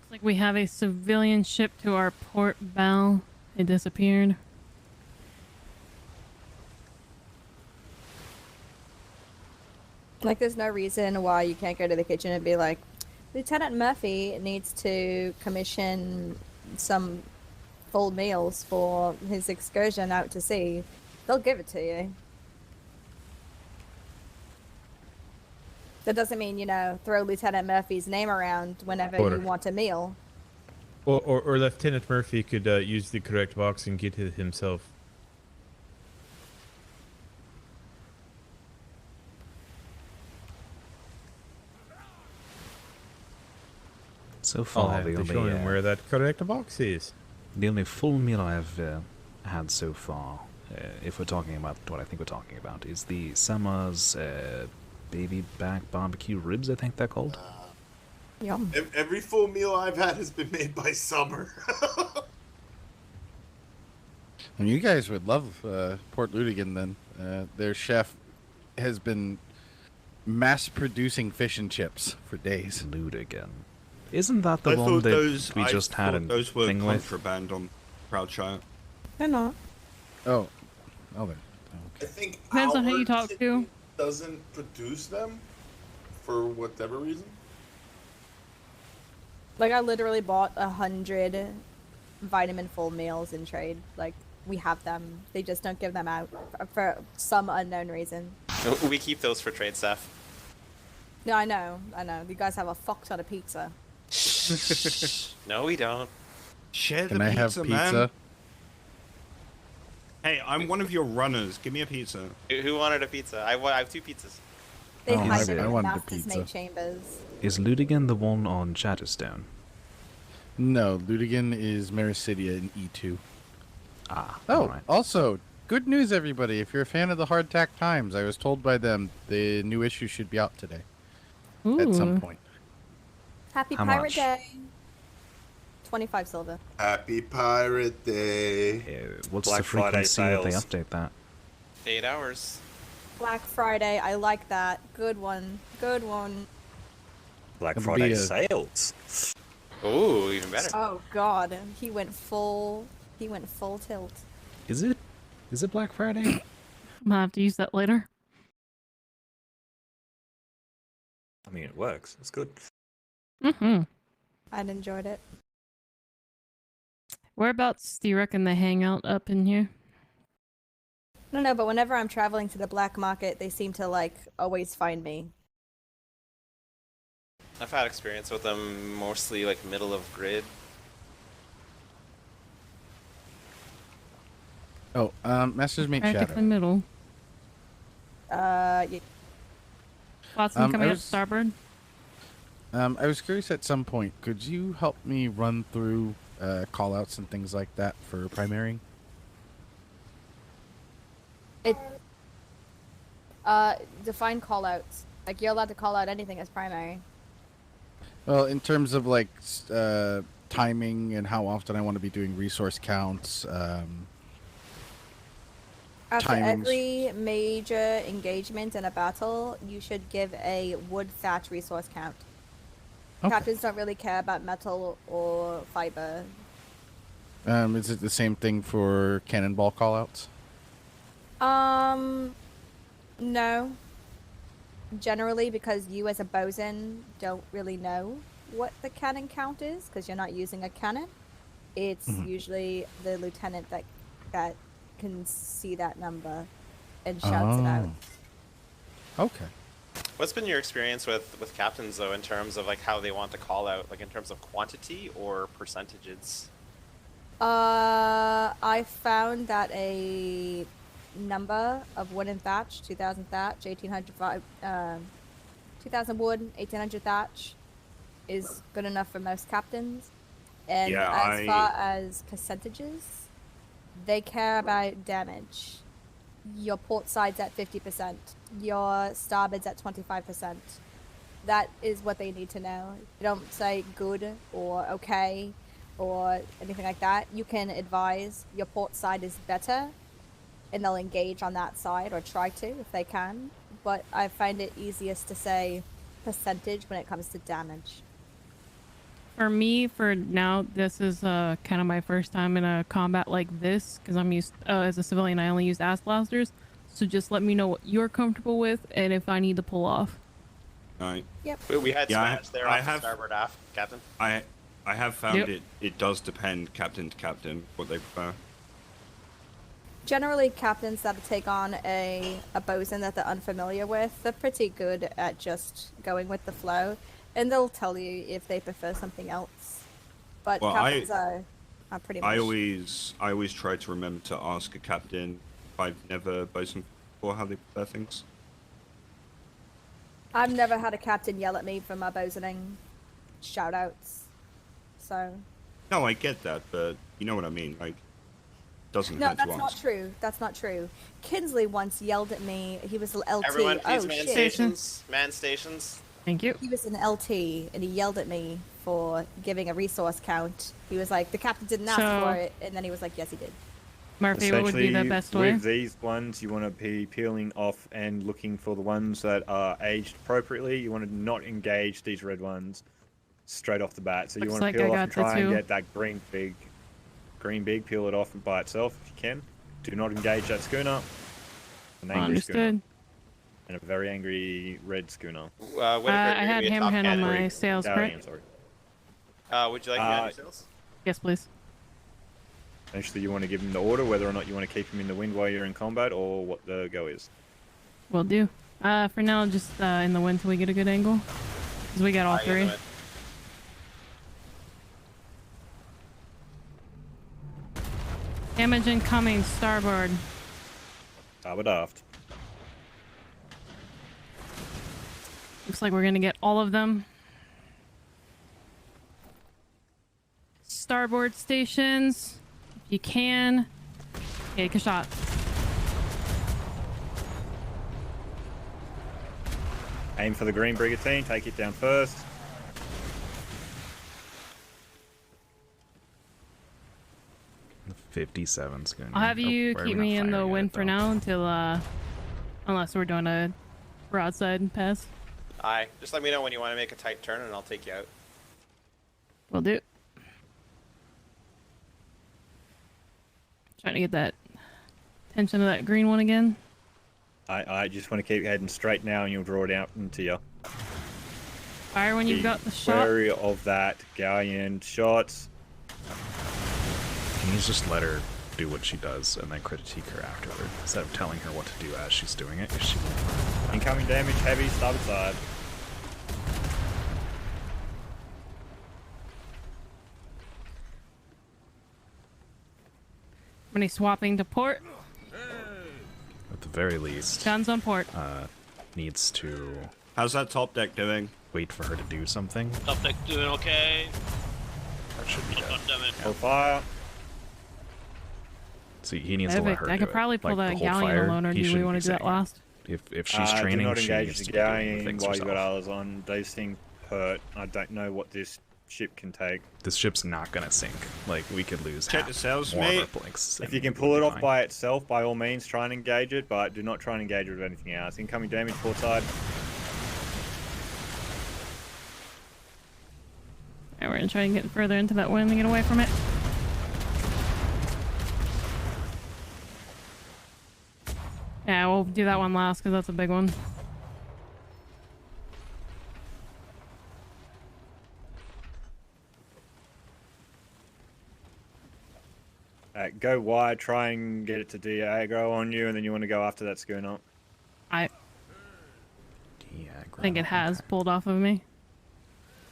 Speaker 7: Looks like we have a civilian ship to our port bow. It disappeared.
Speaker 4: Like, there's no reason why you can't go to the kitchen and be like, Lieutenant Murphy needs to commission some full meals for his excursion out to sea. They'll give it to you. That doesn't mean, throw Lieutenant Murphy's name around whenever
Speaker 12: Order.
Speaker 4: you want a meal.
Speaker 12: Or Lieutenant Murphy could use the correct box and get it himself.
Speaker 1: So
Speaker 12: I'll
Speaker 1: far,
Speaker 12: have
Speaker 1: the
Speaker 12: to show him where that correct box is.
Speaker 1: the only full meal I've had so far, if we're talking about what I think we're talking about, is the Summer's baby back barbecue ribs, I think they're called.
Speaker 4: Yum.
Speaker 2: Every full meal I've had has been made by Summer.
Speaker 11: And you guys would love Port Ludigan then. Their chef has been mass producing fish and chips for days.
Speaker 1: Ludigan. Isn't that the
Speaker 8: I
Speaker 1: one
Speaker 8: thought
Speaker 1: that
Speaker 8: those,
Speaker 1: we
Speaker 8: I
Speaker 1: just had
Speaker 8: thought
Speaker 1: in
Speaker 8: those were
Speaker 1: thing with?
Speaker 8: contraband on Proudshire.
Speaker 4: They're not.
Speaker 11: Oh, then.
Speaker 2: I think
Speaker 7: Depends on who you
Speaker 2: our
Speaker 7: talk to.
Speaker 2: doesn't produce them for whatever reason.
Speaker 4: Like, I literally bought 100 vitamin full meals in trade. Like, we have them. They just don't give them out for some unknown reason.
Speaker 13: We keep those for trade stuff.
Speaker 4: No, I know. You guys have a fuck ton of pizza.
Speaker 13: No, we don't.
Speaker 8: Share the
Speaker 11: Can I
Speaker 8: pizza,
Speaker 11: have pizza?
Speaker 8: man. Hey, I'm one of your runners. Give me a pizza.
Speaker 13: Who wanted a pizza? I have 2 pizzas.
Speaker 4: They
Speaker 11: Oh,
Speaker 4: hide
Speaker 11: I
Speaker 4: them in
Speaker 11: wanted a
Speaker 4: Master's
Speaker 11: pizza.
Speaker 4: Mate chambers.
Speaker 1: Is Ludigan the one on Chatterstone?
Speaker 11: No, Ludigan is Mericidia in E2.
Speaker 1: Ah,
Speaker 11: Oh,
Speaker 1: alright.
Speaker 11: also, good news, everybody. If you're a fan of the Hardtack Times, I was told by them the new issue should be out today at some
Speaker 7: Ooh.
Speaker 11: point.
Speaker 4: Happy
Speaker 1: How
Speaker 4: Pirate
Speaker 1: much?
Speaker 4: Day. 25 silver.
Speaker 2: Happy Pirate Day.
Speaker 1: What's
Speaker 3: Black
Speaker 1: the
Speaker 3: Friday
Speaker 1: frequency that they
Speaker 3: sales.
Speaker 1: update that?
Speaker 13: 8 hours.
Speaker 4: Black Friday. I like that. Good one. Good one.
Speaker 3: Black
Speaker 11: It'll
Speaker 3: Friday
Speaker 11: be a-
Speaker 3: sales.
Speaker 13: Ooh, even better.
Speaker 4: Oh God. He went full tilt.
Speaker 1: Is it? Is it Black Friday?
Speaker 7: I'm gonna have to use that later.
Speaker 3: I mean, it works. It's good.
Speaker 7: Mm-hmm.
Speaker 4: I'd enjoyed it.
Speaker 7: Whereabouts do you reckon they hang out up in here?
Speaker 4: No, but whenever I'm traveling to the black market, they seem to always find me.
Speaker 13: I've had experience with them mostly middle of grid.
Speaker 11: Oh, Master's Mate
Speaker 7: Practically
Speaker 11: Shadow.
Speaker 7: middle.
Speaker 4: Yeah.
Speaker 7: Watson
Speaker 11: I
Speaker 7: coming up
Speaker 11: was-
Speaker 7: starboard.
Speaker 11: I was curious at some point, could you help me run through callouts and things like that for primarying?
Speaker 4: Define callouts. You're allowed to call out anything as primary.
Speaker 11: Well, in terms of timing and how often I want to be doing resource counts,
Speaker 4: After
Speaker 11: timings.
Speaker 4: every major engagement in a battle, you should give a wood thatch resource count.
Speaker 11: Okay.
Speaker 4: Captains don't really care about metal or fiber.
Speaker 11: Is it the same thing for cannonball callouts?
Speaker 4: No. Generally, because you as a bosun don't really know what the cannon count is, because you're not using a cannon. It's usually the lieutenant that can see that number and shouts it out.
Speaker 11: Okay.
Speaker 13: What's been your experience with captains though, in terms of how they want to call out, in terms of quantity or percentages?
Speaker 4: I found that a number of wood and thatch, 2,000 thatch, 1,800 2,000 wood, 1,800 thatch is good enough for most captains. And
Speaker 8: Yeah,
Speaker 4: as far as percentages, they care about damage. Your port side's at 50%. Your starboard's at 25%. That is what they need to know. You don't say good or okay or anything like that. You can advise your port side is better, and they'll engage on that side or try to if they can. But I find it easiest to say percentage when it comes to damage.
Speaker 7: For me, for now, this is kind of my first time in a combat like this, because I'm used, as a civilian, I only use ass blasters. So just let me know what you're comfortable with and if I need to pull off.
Speaker 8: Right.
Speaker 4: Yep.
Speaker 13: We had
Speaker 8: Yeah,
Speaker 13: Spanish there
Speaker 8: I
Speaker 13: off
Speaker 8: have-
Speaker 13: the starboard aft, Captain.
Speaker 8: I have found
Speaker 7: Yep.
Speaker 8: it does depend captain to captain what they prefer.
Speaker 4: Generally, captains that take on a bosun that they're unfamiliar with, they're pretty good at just going with the flow, and they'll tell you if they prefer something else. But
Speaker 8: Well,
Speaker 4: captains are pretty much.
Speaker 8: I always try to remember to ask a captain if I've never bosun before how they prefer things.
Speaker 4: I've never had a captain yell at me for my bosuning shoutouts, so.
Speaker 8: No, I get that, but you know what I mean. Like, doesn't
Speaker 4: No,
Speaker 8: hurt to
Speaker 4: that's not
Speaker 8: ask.
Speaker 4: true. That's not true. Kinsley once yelled at me. He was an LT.
Speaker 13: Everyone, please,
Speaker 4: oh
Speaker 13: man
Speaker 4: shit!
Speaker 13: stations. Man stations.
Speaker 7: Thank you.
Speaker 4: He was an LT, and he yelled at me for giving a resource count. He was like, "The captain didn't ask
Speaker 7: So-
Speaker 4: for it," and then he was like, "Yes, he did."
Speaker 7: Murphy, what would be the
Speaker 3: Essentially,
Speaker 7: best way?
Speaker 3: with these ones, you want to be peeling off and looking for the ones that are aged appropriately. You want to not engage these red ones straight off the bat. So you
Speaker 7: Looks
Speaker 3: want to
Speaker 7: like
Speaker 3: peel
Speaker 7: I
Speaker 3: off
Speaker 7: got
Speaker 3: and
Speaker 7: the
Speaker 3: try and
Speaker 7: two.
Speaker 3: get that green big, peel it off by itself if you can. Do not engage that schooner. An angry schooner.
Speaker 7: Understood.
Speaker 3: And a very angry red schooner.
Speaker 13: Whitaker,
Speaker 7: I had him handle my sales,
Speaker 3: Galleon,
Speaker 7: correct?
Speaker 3: sorry.
Speaker 13: Would you like me on your sales?
Speaker 7: Yes, please.
Speaker 3: Essentially, you want to give him the order whether or not you want to keep him in the wind while you're in combat or what the go is.
Speaker 7: Will do. For now, just in the wind till we get a good angle. Because we got all three. Damage incoming, starboard.
Speaker 3: Starboard aft.
Speaker 7: Looks like we're gonna get all of them. Starboard stations, if you can. Take a shot.
Speaker 3: Aim for the green brigantine, take it down first.
Speaker 1: The 57's gonna.
Speaker 7: I'll have you
Speaker 1: why are
Speaker 7: keep
Speaker 1: we not
Speaker 7: me in the
Speaker 1: firing at
Speaker 7: wind
Speaker 1: it,
Speaker 7: for
Speaker 1: though?
Speaker 7: now until, unless we're doing a broadside pass.
Speaker 13: Aye. Just let me know when you want to make a tight turn and I'll take you out.
Speaker 7: Will do. Trying to get that attention to that green one again.
Speaker 3: I just want to keep heading straight now and you'll draw it out into you.
Speaker 7: Fire when you've got the shot.
Speaker 3: Wary of that galleon shots.
Speaker 1: Can you just let her do what she does and then critique her afterward instead of telling her what to do as she's doing it? 'Cause she won't.
Speaker 3: Incoming damage, heavy, starboard side.
Speaker 7: When he's swapping to port,
Speaker 1: At the very least,
Speaker 7: guns on port.
Speaker 1: needs to
Speaker 8: How's that top deck doing?
Speaker 1: wait for her to do something.
Speaker 6: Top deck doing okay.
Speaker 1: That should be
Speaker 6: Not
Speaker 1: good.
Speaker 6: much damage.
Speaker 3: Full fire.
Speaker 1: See, he needs to let
Speaker 7: Perfect.
Speaker 1: her
Speaker 7: I
Speaker 1: do
Speaker 7: could probably
Speaker 1: it.
Speaker 7: pull
Speaker 1: Like,
Speaker 7: that
Speaker 1: the whole
Speaker 7: galleon
Speaker 1: fire,
Speaker 7: alone, or
Speaker 1: he
Speaker 7: do we
Speaker 1: shouldn't
Speaker 7: want
Speaker 1: be
Speaker 7: to do that
Speaker 1: saying it.
Speaker 7: last?
Speaker 1: If she's
Speaker 3: Do
Speaker 1: training,
Speaker 3: not
Speaker 1: she
Speaker 3: engage
Speaker 1: needs
Speaker 3: the
Speaker 1: to be doing the
Speaker 3: galleon
Speaker 1: things
Speaker 3: while you got
Speaker 1: herself.
Speaker 3: others on. Those things hurt. I don't know what this ship can take.
Speaker 1: This ship's not gonna sink. Like, we could lose
Speaker 8: Check
Speaker 1: half
Speaker 8: the sails,
Speaker 1: more of
Speaker 8: mate.
Speaker 1: our blanks.
Speaker 3: If you can pull it off by itself, by all means, try and engage it, but do not try and engage it with anything else. Incoming damage, port side.
Speaker 7: Alright, we're gonna try and get further into that wind and get away from it. Yeah, we'll do that one last because that's a big one.
Speaker 3: Go wide, try and get it to de-aggro on you, and then you want to go after that schooner.
Speaker 7: I think it has pulled off of me.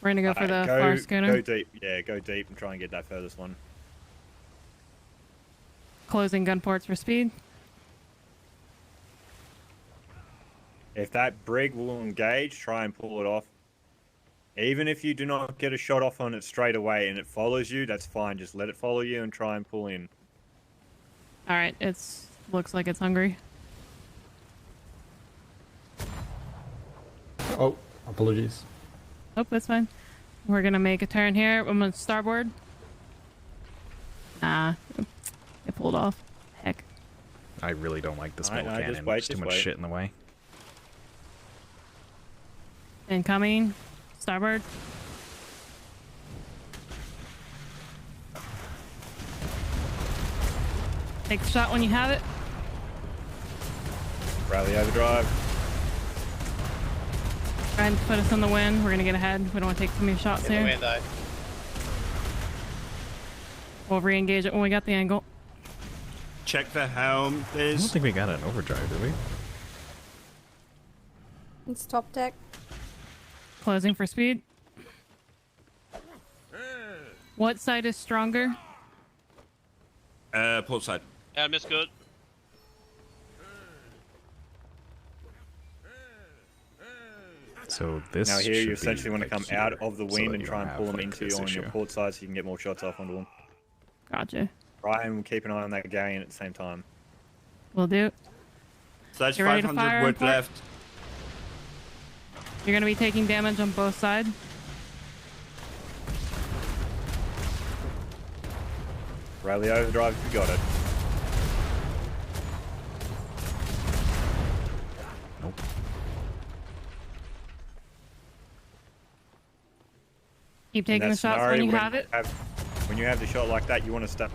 Speaker 7: We're gonna go for the far schooner.
Speaker 3: Go deep, yeah, go deep and try and get that furthest one.
Speaker 7: Closing gun ports for speed.
Speaker 3: If that brig will engage, try and pull it off. Even if you do not get a shot off on it straight away and it follows you, that's fine. Just let it follow you and try and pull in.
Speaker 7: Alright, looks like it's hungry.
Speaker 9: Oh, apologies.
Speaker 7: Oh, that's fine. We're gonna make a turn here. I'm on starboard. Nah, it pulled off. Heck.
Speaker 1: I really don't like this middle
Speaker 3: just
Speaker 1: cannon.
Speaker 3: wait,
Speaker 1: There's too
Speaker 3: just
Speaker 1: much
Speaker 3: wait.
Speaker 1: shit in the way.
Speaker 7: Incoming. Starboard. Take the shot when you have it.
Speaker 3: Rally overdrive.
Speaker 7: Go ahead and put us in the wind. We're gonna get ahead. We don't want to take too many shots
Speaker 13: In the
Speaker 7: here.
Speaker 13: wind,
Speaker 7: We'll re-engage it when we got the angle.
Speaker 8: Check the helm.
Speaker 1: I
Speaker 8: There's.
Speaker 1: don't think we got an overdrive, do we?
Speaker 4: It's top deck.
Speaker 7: Closing for speed. What side is stronger?
Speaker 8: Port side.
Speaker 6: Yeah, miss good.
Speaker 1: So this.
Speaker 3: Now here
Speaker 1: should
Speaker 3: you essentially
Speaker 1: be,
Speaker 3: want to
Speaker 1: like,
Speaker 3: come out
Speaker 1: here,
Speaker 3: of the
Speaker 1: so
Speaker 3: wind
Speaker 1: that
Speaker 3: and
Speaker 1: you
Speaker 3: try
Speaker 1: don't
Speaker 3: and pull
Speaker 1: have,
Speaker 3: them
Speaker 1: like,
Speaker 3: into
Speaker 1: this
Speaker 3: you on your
Speaker 1: issue.
Speaker 3: port side so you can get more shots off onto them.
Speaker 7: Gotcha.
Speaker 3: Try and keep an eye on that galleon at the same time.
Speaker 7: We'll do.
Speaker 8: So that's
Speaker 7: You ready to
Speaker 8: 500
Speaker 7: fire
Speaker 8: wood
Speaker 7: on port?
Speaker 8: left.
Speaker 7: You're gonna be taking damage on both sides.
Speaker 3: Rally overdrive if you got it.
Speaker 1: Nope.
Speaker 7: Keep taking
Speaker 3: In
Speaker 7: the
Speaker 3: that
Speaker 7: shots
Speaker 3: scenario,
Speaker 7: when you have it.
Speaker 3: When you have the shot like that, you want to step.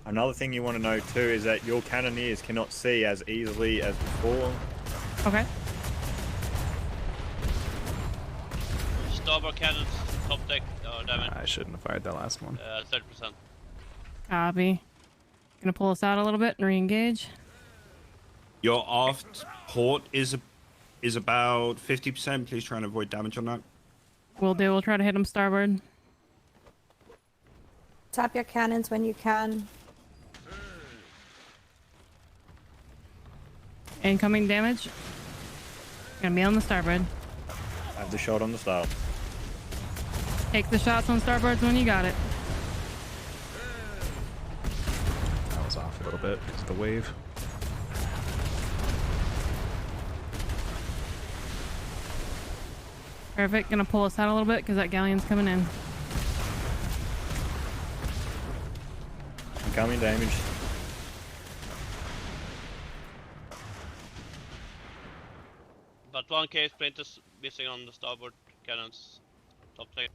Speaker 3: Another thing you want to know too is that your cannoneers cannot see as easily as before.
Speaker 7: Okay.
Speaker 6: Starboard cannons, top deck, damage.
Speaker 1: I shouldn't have fired that last one.
Speaker 6: 30%.
Speaker 7: Copy. Gonna pull us out a little bit and re-engage.
Speaker 8: Your aft port is about 50%. Please try and avoid damage on that.
Speaker 7: We'll do. We'll try to hit them starboard.
Speaker 4: Tap your cannons when you can.
Speaker 7: Incoming damage. Gonna be on the starboard.
Speaker 3: Have the shot on the start.
Speaker 7: Take the shots on starboards when you got it.
Speaker 1: That was off a little bit because of the wave.
Speaker 7: Perfect. Gonna pull us out a little bit because that galleon's coming in.
Speaker 3: Incoming damage.
Speaker 6: But 1K sprint is missing on the starboard cannons, top deck.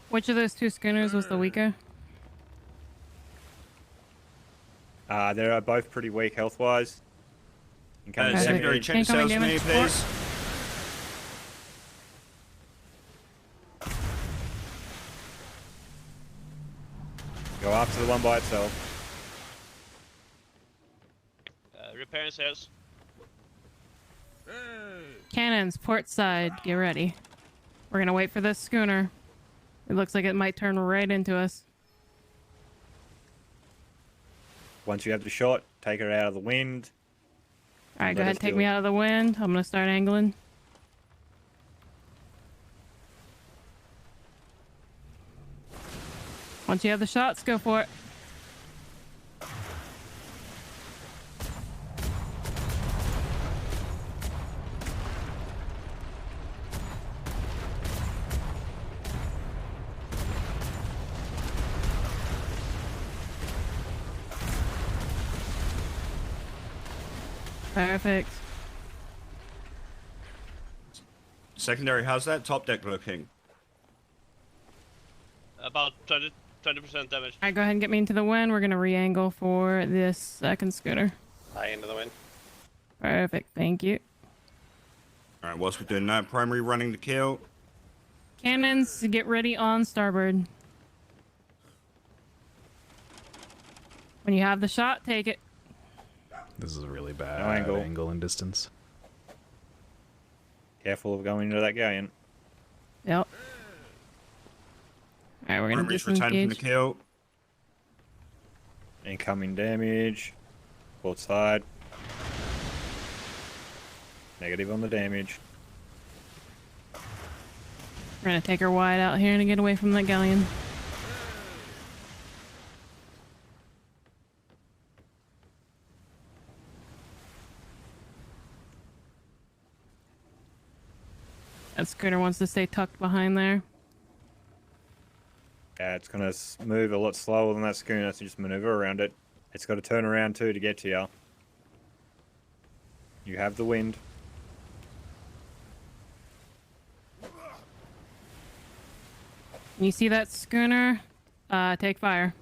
Speaker 7: Which of those two schooners was the weaker?
Speaker 3: They are both pretty weak health-wise. Incoming
Speaker 7: Okay.
Speaker 8: Secondary,
Speaker 3: damage.
Speaker 8: check the
Speaker 7: Incoming
Speaker 8: sails for me,
Speaker 7: damage,
Speaker 8: please.
Speaker 3: Go after the one by itself.
Speaker 6: Repairing sails.
Speaker 7: Cannons, port side, get ready. We're gonna wait for this schooner. It looks like it might turn right into us.
Speaker 3: Once you have the shot, take her out of the wind.
Speaker 7: Alright, go
Speaker 3: Let
Speaker 7: ahead,
Speaker 3: us
Speaker 7: take
Speaker 3: do
Speaker 7: me
Speaker 3: it.
Speaker 7: out of the wind. I'm gonna start angling. Once you have the shots, go for it. Perfect.
Speaker 8: Secondary, how's that top deck looking?
Speaker 6: About 20% damage.
Speaker 7: Alright, go ahead and get me into the wind. We're gonna re-angle for this second schooner.
Speaker 13: High into the wind.
Speaker 7: Perfect, thank you.
Speaker 8: All right, whilst we're doing that, primary running the kill.
Speaker 7: Cannons, get ready on starboard. When you have the shot, take it.
Speaker 1: This is a really bad
Speaker 3: angle.
Speaker 1: angle and distance.
Speaker 3: Careful of going into that galleon.
Speaker 7: Yep. Alright, we're gonna
Speaker 8: Primary's returning from the
Speaker 7: disengage.
Speaker 8: kill.
Speaker 3: Incoming damage. Port side. Negative on the damage.
Speaker 7: We're gonna take her wide out here to get away from that galleon. That schooner wants to stay tucked behind there.
Speaker 3: Yeah, it's going to move a lot slower than that schooner, so just maneuver around it. It's got to turn around too to get to you. You have the wind.
Speaker 7: You see that schooner? Take fire.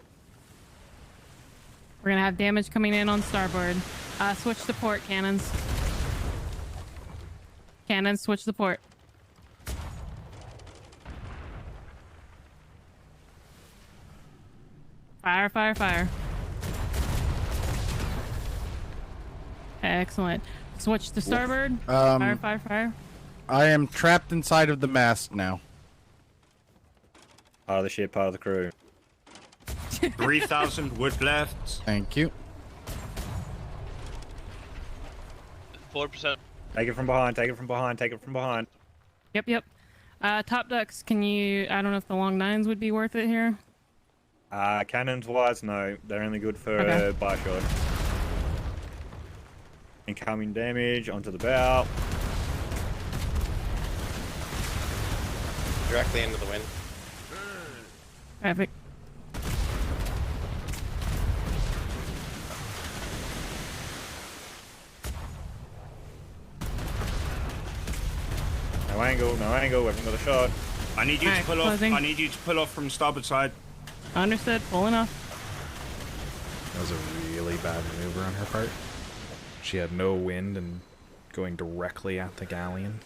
Speaker 7: We're gonna have damage coming in on starboard. Switch to port, cannons. Cannons, switch to port. Fire, fire, fire. Excellent. Switch to starboard. Fire, fire, fire.
Speaker 11: I am trapped inside of the mast now.
Speaker 3: Part of the ship, part of the crew.
Speaker 8: 3,000 wood left.
Speaker 11: Thank you.
Speaker 6: 4%.
Speaker 3: Take it from behind, take it from behind, take it from behind.
Speaker 7: Yep, yep. Top ducks, can you... I don't know if the long nines would be worth it here.
Speaker 3: Cannons wise, no. They're only good for
Speaker 7: Okay.
Speaker 3: bar shot. Incoming damage onto the bow.
Speaker 13: Directly into the wind.
Speaker 7: Perfect.
Speaker 3: No angle, no angle. We haven't got a shot.
Speaker 8: I need you to
Speaker 7: Alright,
Speaker 8: pull off.
Speaker 7: closing.
Speaker 8: I need you to pull off from starboard side.
Speaker 7: Understood. Pulling off.
Speaker 1: That was a really bad maneuver on her part. She had no wind and going directly at the galleon.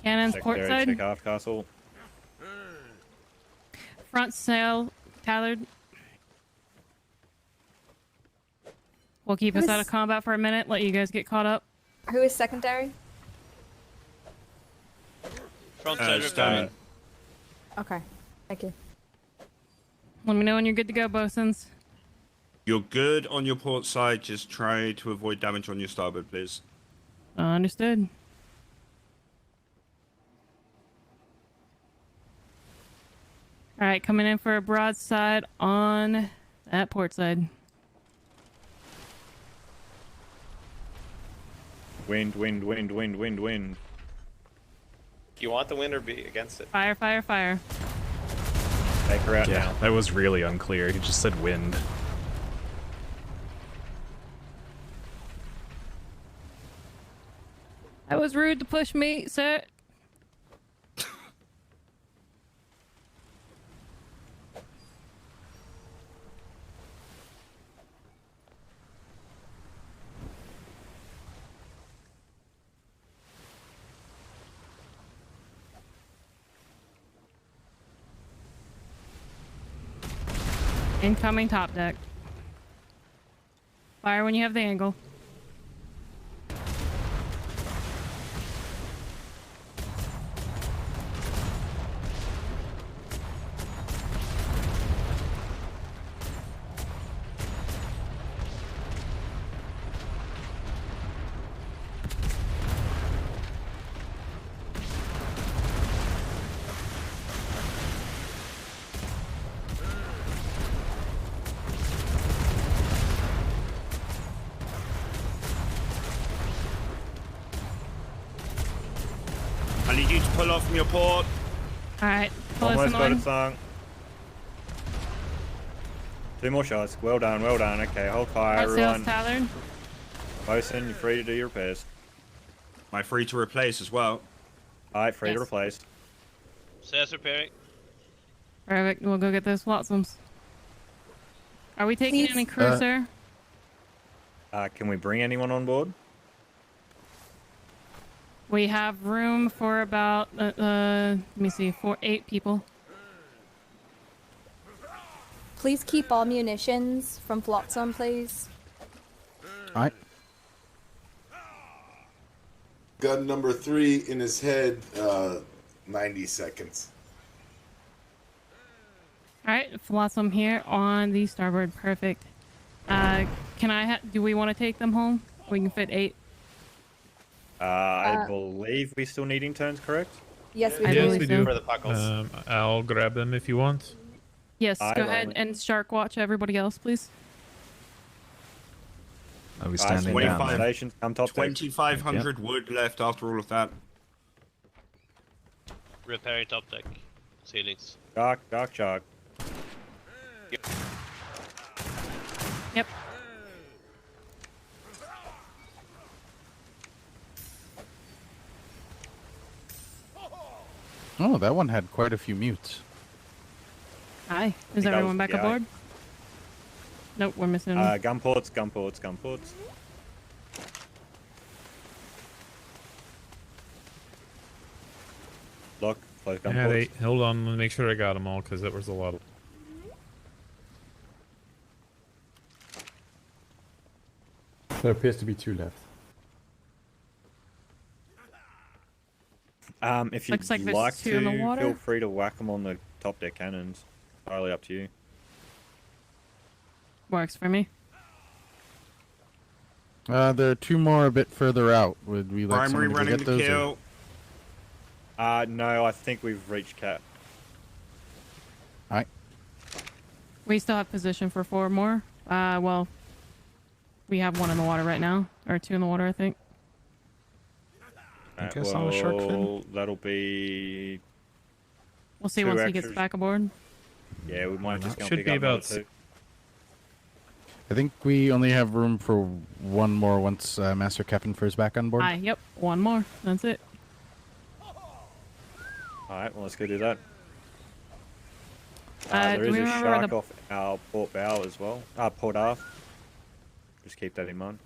Speaker 7: Cannons,
Speaker 3: Check
Speaker 7: port
Speaker 3: there,
Speaker 7: side.
Speaker 3: check aft castle.
Speaker 7: Front sail, tethered. We'll keep us out of combat for a minute, let you guys get caught up.
Speaker 4: Who is secondary?
Speaker 6: Front side
Speaker 8: Stalin.
Speaker 6: repair.
Speaker 4: Okay. Thank you.
Speaker 7: Let me know when you're good to go, bosuns.
Speaker 8: You're good on your port side. Just try to avoid damage on your starboard, please.
Speaker 7: Understood. Alright, coming in for a broadside on that port side.
Speaker 3: Wind, wind, wind, wind, wind, wind.
Speaker 13: Do you want the wind or be against it?
Speaker 7: Fire, fire, fire.
Speaker 3: Take her out
Speaker 1: Yeah,
Speaker 3: now.
Speaker 1: that was really unclear. He just said wind.
Speaker 7: That was rude to push me, sir. Incoming top deck. Fire when you have the angle.
Speaker 8: I need you to pull off from your port.
Speaker 7: Alright, close
Speaker 3: Almost
Speaker 7: in
Speaker 3: got it
Speaker 7: line.
Speaker 3: sunk. 2 more shots. Well done, well done. Okay, hold fire,
Speaker 7: Front sails
Speaker 3: everyone.
Speaker 7: tethered.
Speaker 3: Bosun, you're free to do your repairs.
Speaker 8: Am I free to replace as well?
Speaker 3: Alright, free to
Speaker 7: Yes.
Speaker 3: replace.
Speaker 6: Sails repairing.
Speaker 7: Perfect, we'll go get those flotsams. Are we taking
Speaker 4: Please.
Speaker 7: any crew, sir?
Speaker 3: Can we bring anyone on board?
Speaker 7: We have room for about, let me see, 8 people.
Speaker 4: Please keep all munitions from Flotsam, please.
Speaker 11: Alright.
Speaker 2: Gun number 3 in his head, 90 seconds.
Speaker 7: Alright, flotsam here on the starboard. Perfect. Do we want to take them home? We can fit 8.
Speaker 3: I believe we still need interns, correct?
Speaker 4: Yes, we
Speaker 7: I
Speaker 4: do.
Speaker 7: believe
Speaker 12: we
Speaker 7: so.
Speaker 12: do.
Speaker 13: For the puckles.
Speaker 12: I'll grab them if you want.
Speaker 7: Yes,
Speaker 3: Aye,
Speaker 7: go
Speaker 3: Robert.
Speaker 7: ahead and shark watch everybody else, please.
Speaker 1: Are we
Speaker 3: Guys,
Speaker 1: standing down
Speaker 8: 25.
Speaker 1: there?
Speaker 3: Stations, come top deck.
Speaker 8: 2,500 wood left after all of that.
Speaker 6: Repairing top deck. Ceilings.
Speaker 3: Dark, dark shark.
Speaker 7: Yep.
Speaker 11: Oh, that one had quite a few mutes.
Speaker 7: Hi. Is
Speaker 3: think that
Speaker 7: everyone
Speaker 3: was
Speaker 7: back
Speaker 3: the eye.
Speaker 7: aboard? Nope, we're missing.
Speaker 3: Gun ports. Lock, close gun
Speaker 12: Yeah,
Speaker 3: ports.
Speaker 12: hold on. Let me make sure I got them all because that was a lot of.
Speaker 9: There appears to be 2 left.
Speaker 3: If you'd
Speaker 7: Looks like there's
Speaker 3: like
Speaker 7: 2 in the
Speaker 3: to,
Speaker 7: water.
Speaker 3: feel free to whack them on the top deck cannons. Entirely up to you.
Speaker 7: Works for me.
Speaker 11: There are 2 more a bit further out. Would we like
Speaker 8: Primary
Speaker 11: someone to
Speaker 8: running
Speaker 11: get
Speaker 8: the
Speaker 11: those?
Speaker 8: kill.
Speaker 3: No, I think we've reached cap.
Speaker 11: Alright.
Speaker 7: We still have position for 4 more. Well, we have 1 in the water right now, or 2 in the water, I think.
Speaker 1: I guess on a shark fin.
Speaker 3: That'll be.
Speaker 7: We'll see
Speaker 3: 2
Speaker 7: once he gets
Speaker 3: extras.
Speaker 7: back aboard.
Speaker 3: Yeah, we might just go
Speaker 12: Should
Speaker 3: pick
Speaker 12: be
Speaker 3: up another
Speaker 12: about
Speaker 3: 2.
Speaker 11: I think we only have room for 1 more once Master Captain is back on board.
Speaker 7: Yep, 1 more. That's it.
Speaker 3: Alright, well, let's go do that.
Speaker 7: Do
Speaker 3: There is
Speaker 7: we
Speaker 3: a
Speaker 7: remember where
Speaker 3: shark
Speaker 7: the-
Speaker 3: off our port bow as well. Port aft. Just keep that in mind.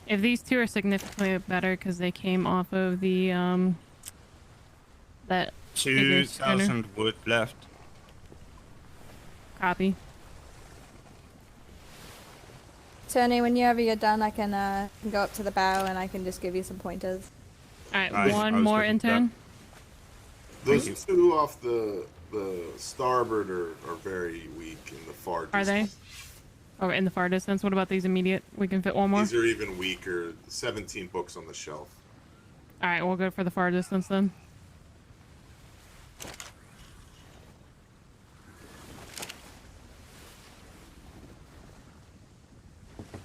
Speaker 7: If these 2 are significantly better because they came off of the that bigger schooner.
Speaker 8: 2,000 wood left.
Speaker 7: Copy.
Speaker 4: Tony, whenever you're done, I can go up to the bow and I can just give you some pointers.
Speaker 7: All right,
Speaker 8: Nice. I
Speaker 7: one
Speaker 8: was
Speaker 7: more
Speaker 8: looking for that.
Speaker 7: intern.
Speaker 2: Those 2 off the starboard are very weak in the far
Speaker 7: Are they?
Speaker 2: distance.
Speaker 7: Oh, in the far distance. What about these immediate? We can fit 1 more.
Speaker 2: These are even weaker. 17 books on the shelf.
Speaker 7: All right, we'll go for the far distance then.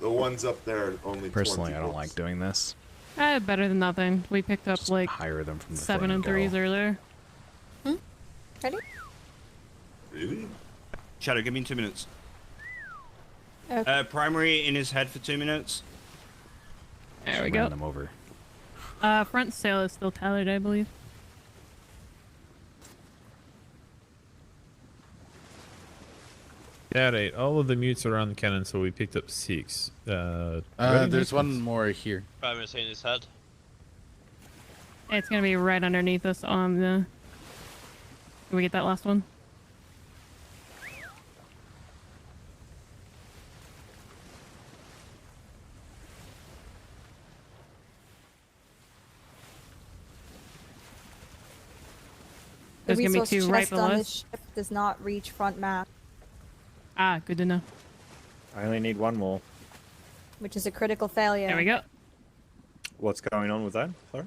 Speaker 2: The ones up there are only
Speaker 1: Personally,
Speaker 2: 20
Speaker 1: I don't
Speaker 2: books.
Speaker 1: like doing this.
Speaker 7: Better than nothing. We picked up
Speaker 1: Just
Speaker 7: like
Speaker 1: hire them from the
Speaker 7: 7
Speaker 1: front
Speaker 7: and
Speaker 1: go.
Speaker 7: 3s earlier.
Speaker 4: Ready?
Speaker 2: Really?
Speaker 8: Shadow, give me 2 minutes.
Speaker 4: Okay.
Speaker 8: Primary in his head for 2 minutes.
Speaker 7: There
Speaker 1: Just
Speaker 7: we go.
Speaker 1: ran them over.
Speaker 7: Front sail is still tallied, I believe.
Speaker 12: That 8. All of the mutes are on the cannon, so we picked up 6.
Speaker 11: There's 1 more here.
Speaker 6: Primary in his head.
Speaker 7: It's gonna be right underneath us on the. Can we get that last one?
Speaker 4: The
Speaker 7: There's gonna be
Speaker 4: resource
Speaker 7: 2 right
Speaker 4: chest
Speaker 7: below
Speaker 4: on
Speaker 7: us.
Speaker 4: this ship does not reach front mast,
Speaker 7: Ah, good to know.
Speaker 3: I only need 1 more.
Speaker 4: which is a critical failure.
Speaker 7: There we go.
Speaker 3: What's going on with that? Sorry?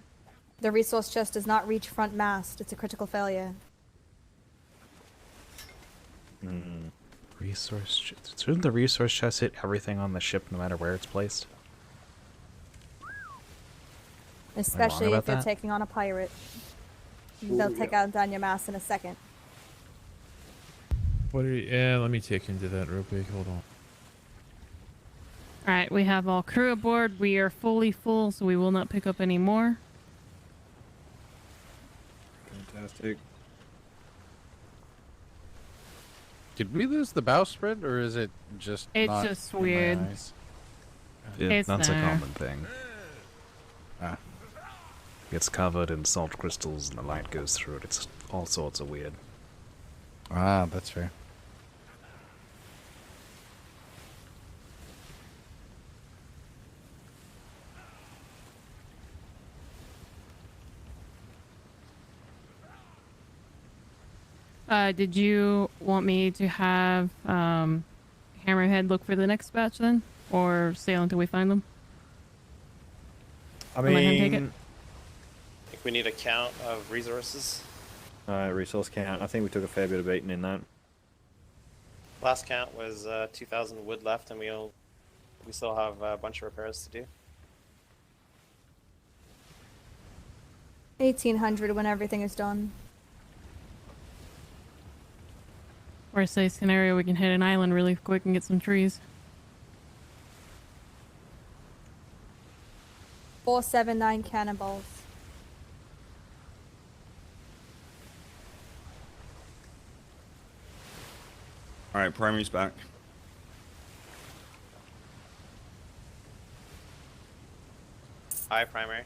Speaker 4: The resource chest does not reach front mast. It's a critical failure.
Speaker 1: Resource chest. Shouldn't the resource chest hit everything on the ship no matter where it's placed?
Speaker 4: Especially
Speaker 1: about
Speaker 4: if you're
Speaker 1: that?
Speaker 4: taking on a pirate. They'll take out down your mast in a second.
Speaker 12: What are you? Yeah, let me take into that real quick. Hold on.
Speaker 7: All right, we have all crew aboard. We are fully full, so we will not pick up any more.
Speaker 3: Fantastic.
Speaker 11: Did we lose the bowsprit, or is it just
Speaker 7: It's
Speaker 11: not
Speaker 7: just
Speaker 11: in my
Speaker 7: weird.
Speaker 11: eyes?
Speaker 7: It's
Speaker 1: That's
Speaker 7: there.
Speaker 1: a common thing.
Speaker 11: Ah.
Speaker 1: Gets covered in salt crystals and the light goes through it. It's all sorts of weird.
Speaker 11: Ah, that's fair.
Speaker 7: Did you want me to have Hammerhead look for the next batch then? Or sail until we find them?
Speaker 3: I
Speaker 7: Let him take it.
Speaker 3: mean,
Speaker 13: I think we need a count of resources.
Speaker 3: resource count. I think we took a fair bit of beating in that.
Speaker 13: Last count was 2,000 wood left, and we still have a bunch of repairs to do.
Speaker 4: 1800 when everything is done.
Speaker 7: Worst case scenario, we can hit an island really quick and get some trees.
Speaker 4: 479 cannonballs.
Speaker 8: All right, primary's back.
Speaker 13: Hi, primary.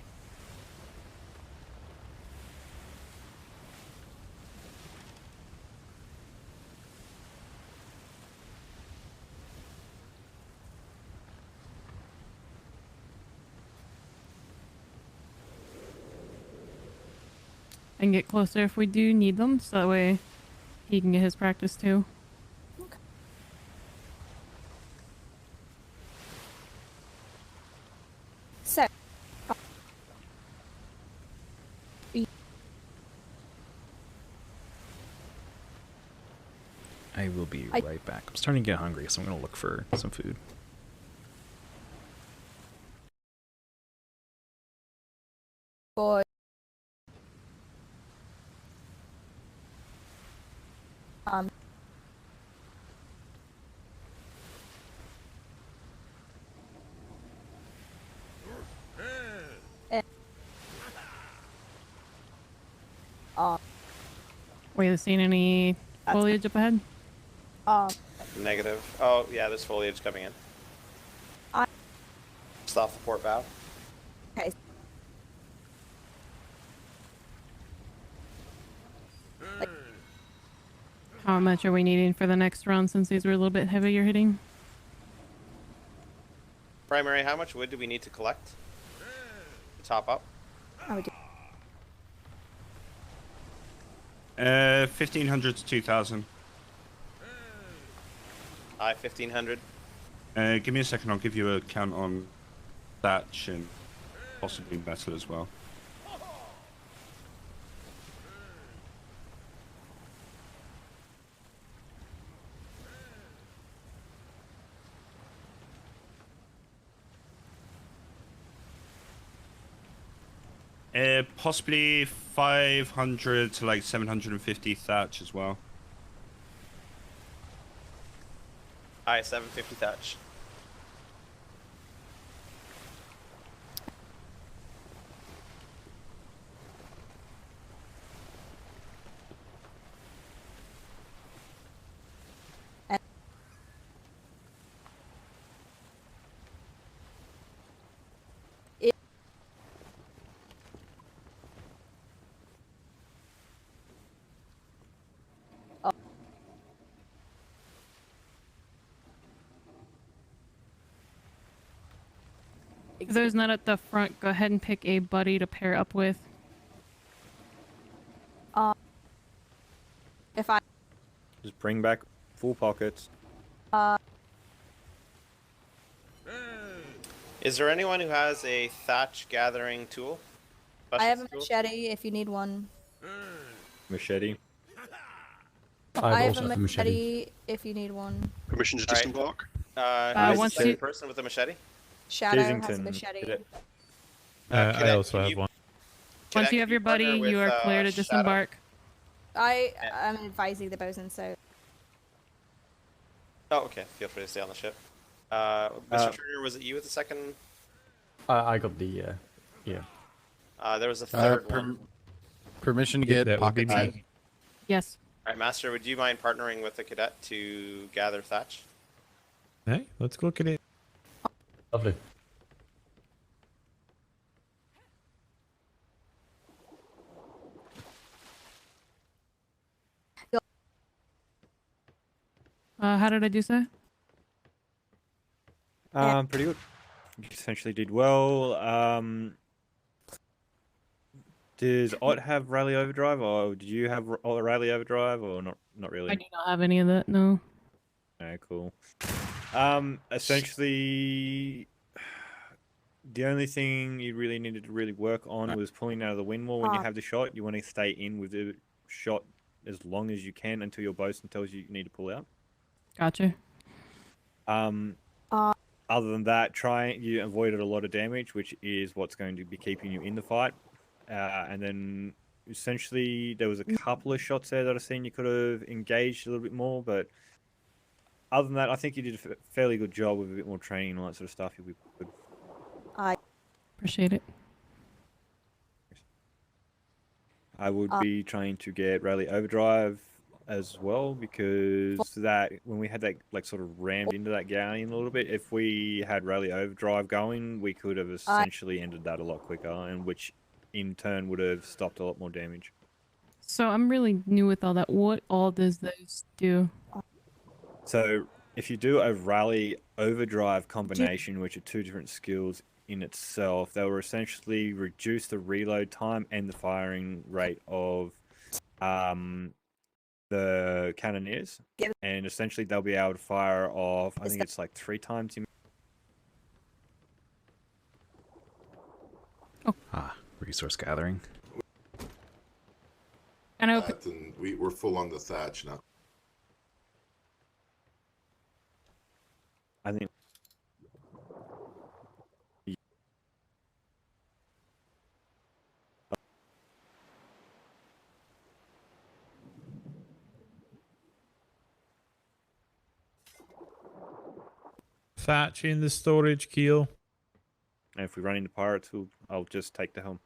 Speaker 7: And get closer if we do need them, so that way he can get his practice too.
Speaker 4: So,
Speaker 1: I will be right back. I'm starting to get hungry, so I'm gonna look for some food.
Speaker 4: boy.
Speaker 7: Were you seeing any foliage up ahead?
Speaker 13: Negative. Oh, yeah, there's foliage coming in. Just off the port bow.
Speaker 4: Okay.
Speaker 7: How much are we needing for the next round since these were a little bit heavier hitting?
Speaker 13: Primary, how much wood do we need to collect to top up?
Speaker 8: 1,500 to 2,000.
Speaker 13: 1,500.
Speaker 8: Give me a second. I'll give you a count on thatch and possibly metal as well. Possibly 500 to like 750 thatch as well.
Speaker 13: 750 thatch.
Speaker 7: If there's not at the front, go ahead and pick a buddy to pair up with.
Speaker 4: If I
Speaker 3: Just bring back full pockets.
Speaker 13: Is there anyone who has a thatch gathering tool?
Speaker 4: I have a
Speaker 13: Tool?
Speaker 4: machete if you need one.
Speaker 3: Machete.
Speaker 4: I have
Speaker 9: also
Speaker 4: a
Speaker 9: have a
Speaker 4: machete if you need one.
Speaker 14: Permission to
Speaker 13: Alright.
Speaker 14: disembark?
Speaker 13: Is
Speaker 7: once
Speaker 13: the
Speaker 7: you-
Speaker 13: person with a machete?
Speaker 4: Shadow has a
Speaker 3: Kensington,
Speaker 4: machete.
Speaker 3: cadet.
Speaker 12: I
Speaker 13: Cadet,
Speaker 12: also
Speaker 13: can
Speaker 12: have
Speaker 13: you-
Speaker 12: one.
Speaker 13: Cadet,
Speaker 7: Once you
Speaker 13: can
Speaker 7: have your buddy,
Speaker 13: partner
Speaker 7: you
Speaker 13: with,
Speaker 7: are clear to
Speaker 13: Shadow?
Speaker 7: disembark.
Speaker 4: I'm advising the bosun, so
Speaker 13: Oh, okay. Feel free to stay on the ship. Mr. Turner, was it you with the second?
Speaker 9: I got the, yeah.
Speaker 13: There was a third one.
Speaker 11: Permission to
Speaker 12: Yeah,
Speaker 11: get
Speaker 12: that would be
Speaker 11: pocket
Speaker 12: me.
Speaker 7: Yes.
Speaker 13: All right, Master, would you mind partnering with the cadet to gather thatch?
Speaker 12: Hey, let's look at it.
Speaker 9: Lovely.
Speaker 7: How did I do so?
Speaker 3: Pretty good. You essentially did well. Does Ott have rally overdrive, or did you have rally overdrive, or not? Not really.
Speaker 7: I do not have any of that. No.
Speaker 3: Okay, cool. Essentially, the only thing you really needed to really work on was pulling out of the wind wall when you have the shot. You want to stay in with the shot as long as you can until your bosun tells you need to pull out.
Speaker 7: Gotcha.
Speaker 3: Other than that, you avoided a lot of damage, which is what's going to be keeping you in the fight. And then essentially there was a couple of shots there that I've seen you could have engaged a little bit more, but other than that, I think you did a fairly good job with a bit more training and all that sort of stuff. You'll be good.
Speaker 7: Appreciate it.
Speaker 3: I would be trying to get Rally Overdrive as well, because that when we had that like sort of rammed into that galleon a little bit, if we had Rally Overdrive going, we could have essentially ended that a lot quicker, and which in turn would have stopped a lot more damage.
Speaker 7: So I'm really new with all that. What all does those do?
Speaker 3: So if you do a Rally Overdrive combination, which are two different skills in itself, they will essentially reduce the reload time and the firing rate of the cannoneers, and essentially they'll be able to fire off, I think it's like 3 times.
Speaker 1: Resource gathering.
Speaker 7: And
Speaker 2: we're full on the thatch now.
Speaker 3: I think.
Speaker 12: Thatch in the storage, Keel.
Speaker 3: And if we run into pirates, I'll just take the helm.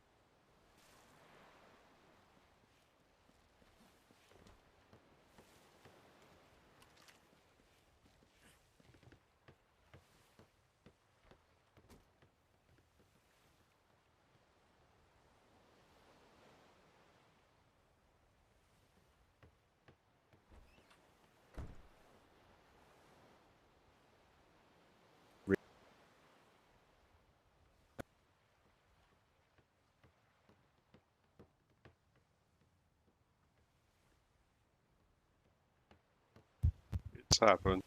Speaker 14: It's happened.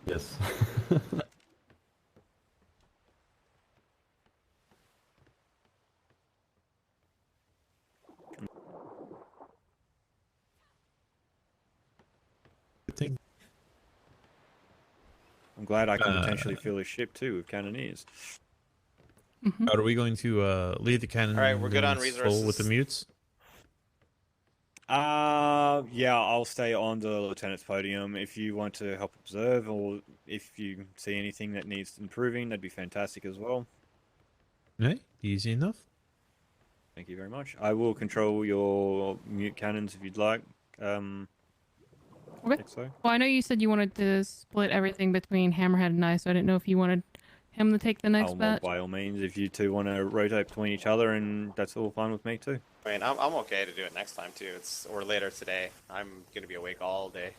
Speaker 9: Yes.
Speaker 3: I'm glad I can potentially fill a ship too with cannoneers.
Speaker 12: Are we going to lead the cannon?
Speaker 13: All right, we're good on
Speaker 12: full
Speaker 13: resources.
Speaker 12: with the mutes.
Speaker 3: Yeah, I'll stay on the lieutenant's podium. If you want to help observe, or if you see anything that needs improving, that'd be fantastic as well.
Speaker 12: Hey, easy enough.
Speaker 3: Thank you very much. I will control your mute cannons if you'd like.
Speaker 7: Okay.
Speaker 3: So.
Speaker 7: Well, I know you said you wanted to split everything between Hammerhead and I, so I didn't know if you wanted him to take the next batch.
Speaker 3: By all means, if you two want to rotate between each other, and that's all fine with me too.
Speaker 13: I mean, I'm okay to do it next time too. Or later today. I'm gonna be awake all day.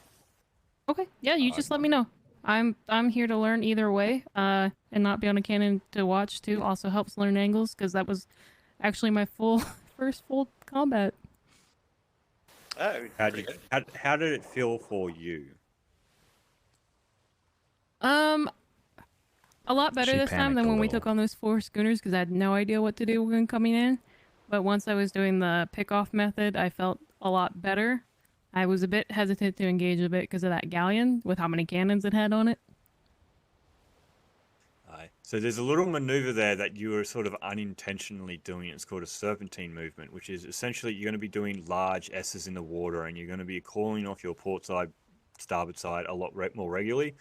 Speaker 7: Okay. Yeah, you just let me know. I'm here to learn either way. And not be on a cannon to watch too also helps learn angles, because that was actually my first full combat.
Speaker 13: Oh,
Speaker 3: how did it feel for you?
Speaker 7: A lot better this time than when we took on those 4 schooners, because I had no idea what to do when coming in. But once I was doing the pick-off method, I felt a lot better. I was a bit hesitant to engage a bit because of that galleon with how many cannons it had on it.
Speaker 3: So there's a little maneuver there that you are sort of unintentionally doing. It's called a serpentine movement, which is essentially you're going to be doing large S's in the water, and you're going to be calling off your port side, starboard side a lot more regularly.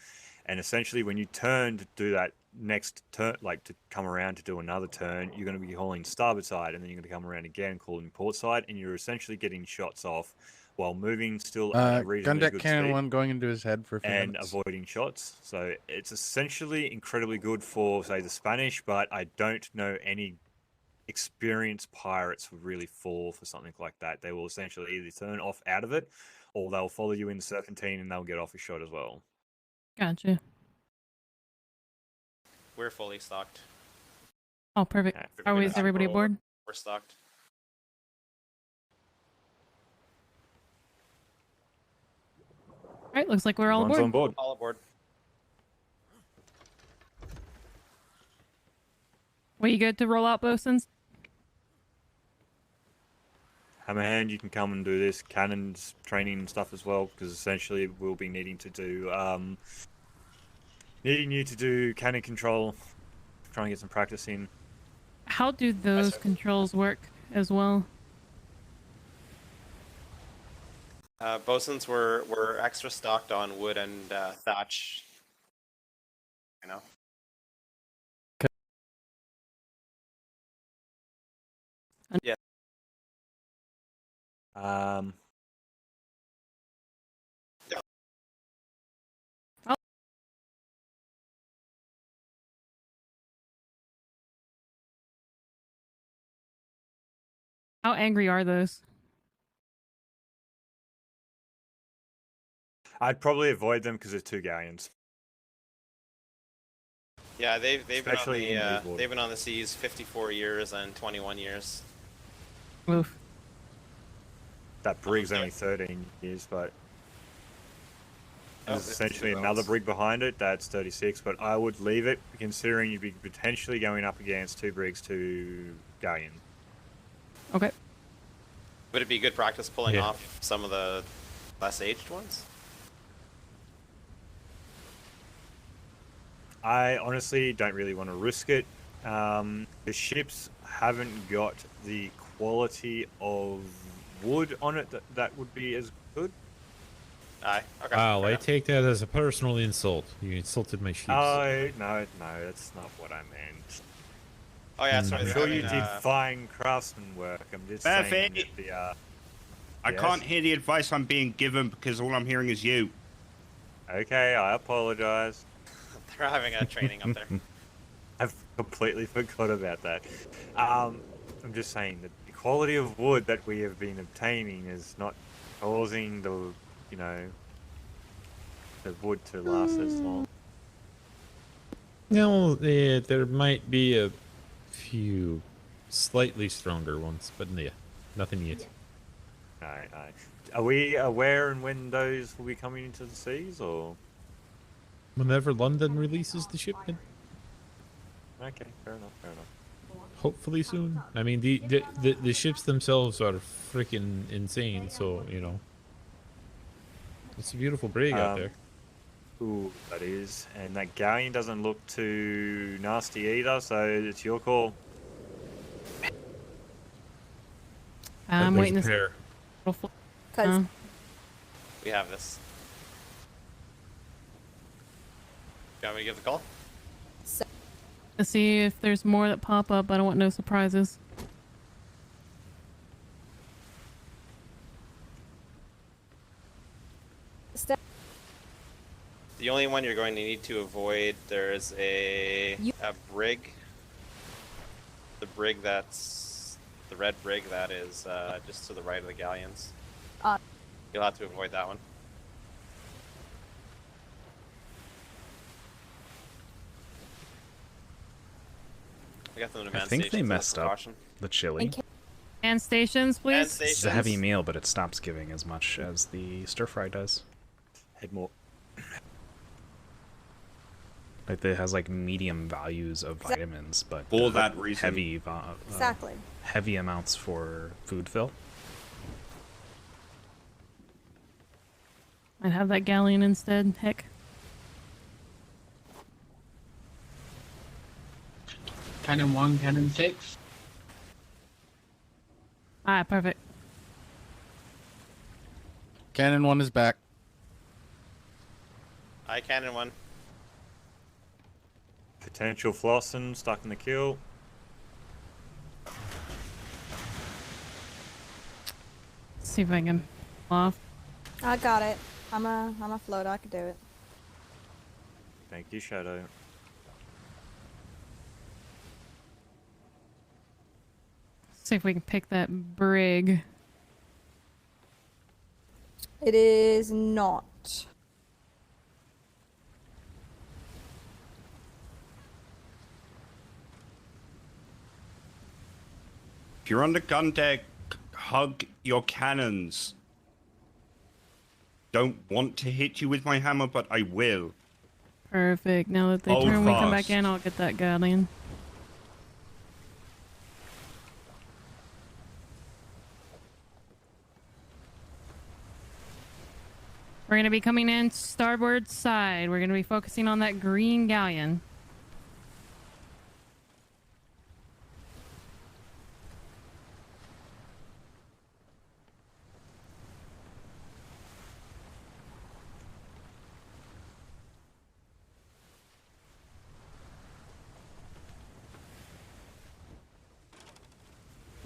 Speaker 3: And essentially when you turn to do that next turn, like to come around to do another turn, you're going to be calling starboard side, and then you're going to come around again calling port side, and you're essentially getting shots off while moving still at a reasonably
Speaker 11: gun deck
Speaker 3: good
Speaker 11: cannon
Speaker 3: speed.
Speaker 11: 1 going into his head for a few
Speaker 3: And
Speaker 11: minutes.
Speaker 3: avoiding shots. So it's essentially incredibly good for, say, the Spanish, but I don't know any experienced pirates would really fall for something like that. They will essentially either turn off out of it, or they'll follow you in the serpentine and they'll get off a shot as well.
Speaker 7: Gotcha.
Speaker 13: We're fully stocked.
Speaker 7: Oh, perfect. Is everybody aboard?
Speaker 13: We're stocked.
Speaker 7: All right, looks like we're all
Speaker 3: Everyone's
Speaker 7: aboard.
Speaker 3: on board.
Speaker 13: All aboard.
Speaker 7: Well, you good to roll out, bosuns?
Speaker 3: Hammerhand, you can come and do this cannons training and stuff as well, because essentially we'll be needing to do you to do cannon control, try and get some practice in.
Speaker 7: How do those controls work as well?
Speaker 13: Bosuns were extra stocked on wood and thatch. You know. Yeah.
Speaker 3: Um,
Speaker 7: How angry are those?
Speaker 3: I'd probably avoid them because there's 2 galleons.
Speaker 13: Yeah, they've been on
Speaker 3: Especially in these waters.
Speaker 13: they've been on the seas 54 years and 21 years.
Speaker 7: Oof.
Speaker 3: That brig's only 13 years, but there's
Speaker 13: Oh,
Speaker 3: essentially
Speaker 13: 52
Speaker 3: another
Speaker 13: rounds.
Speaker 3: brig behind it that's 36. But I would leave it, considering you'd be potentially going up against 2 brigs, 2 galleon.
Speaker 7: Okay.
Speaker 13: Would it be good practice pulling
Speaker 3: Yeah.
Speaker 13: off some of the less aged ones?
Speaker 3: I honestly don't really want to risk it. The ships haven't got the quality of wood on it that would be as good.
Speaker 13: Aye. Okay.
Speaker 12: Wow,
Speaker 13: fair
Speaker 12: I
Speaker 13: enough.
Speaker 12: take that as a personal insult. You insulted my sheep.
Speaker 3: Oh, no, that's not what I meant.
Speaker 13: Oh yeah, sorry.
Speaker 3: I'm
Speaker 13: they're
Speaker 3: sure you
Speaker 13: having,
Speaker 3: did fine craftsman work. I'm just
Speaker 8: Perfect.
Speaker 3: saying that the
Speaker 8: I
Speaker 3: yes?
Speaker 8: can't hear the advice I'm being given because all I'm hearing is you.
Speaker 3: Okay, I apologize.
Speaker 13: They're having a training up there.
Speaker 3: I've completely forgot about that. I'm just saying that the quality of wood that we have been obtaining is not causing the, the wood to last as long.
Speaker 12: No, there might be a few slightly stronger ones, but yeah, nothing yet.
Speaker 3: Aye. Are we aware and when those will be coming into the seas, or?
Speaker 12: Whenever London releases the shipment,
Speaker 3: Okay, fair enough.
Speaker 12: hopefully soon. I mean, the ships themselves are freaking insane, so it's a beautiful brig out there.
Speaker 3: Ooh, that is. And that galleon doesn't look too nasty either, so it's your call.
Speaker 7: I'm
Speaker 12: There's
Speaker 7: waiting
Speaker 12: a
Speaker 7: to
Speaker 12: pair.
Speaker 4: Because
Speaker 13: We have this. You want me to give the call?
Speaker 7: to see if there's more that pop up. I don't want no surprises.
Speaker 13: The only one you're going to need to avoid, there's a brig. The brig that's the red brig that is just to the right of the galleons. You'll have to avoid that one. I got them to
Speaker 1: I
Speaker 13: man
Speaker 1: think they
Speaker 13: stations as a
Speaker 1: messed up
Speaker 13: precaution.
Speaker 1: the chili.
Speaker 7: And stations, please.
Speaker 1: It's a heavy meal, but it stops giving as much as the stir fry does.
Speaker 3: Head more.
Speaker 1: Like it has like medium values of vitamins, but
Speaker 8: For that reason.
Speaker 1: heavy
Speaker 4: Exactly.
Speaker 1: heavy amounts for food fill.
Speaker 7: I'd have that galleon instead. Heck.
Speaker 15: Cannon 1, Cannon 6.
Speaker 7: Ah, perfect.
Speaker 11: Cannon 1 is back.
Speaker 13: Aye, cannon 1.
Speaker 3: Potential Flossen stuck in the kill.
Speaker 7: See if I can off.
Speaker 4: I got it. I'm a floater. I can do it.
Speaker 3: Thank you, Shadow.
Speaker 7: See if we can pick that brig.
Speaker 4: It is not.
Speaker 8: If you're on the gun deck, hug your cannons. Don't want to hit you with my hammer, but I will.
Speaker 7: Perfect. Now that they
Speaker 8: Hold
Speaker 7: turn, we come back
Speaker 8: fast.
Speaker 7: in. I'll get that galleon. We're going to be coming in starboard side. We're going to be focusing on that green galleon.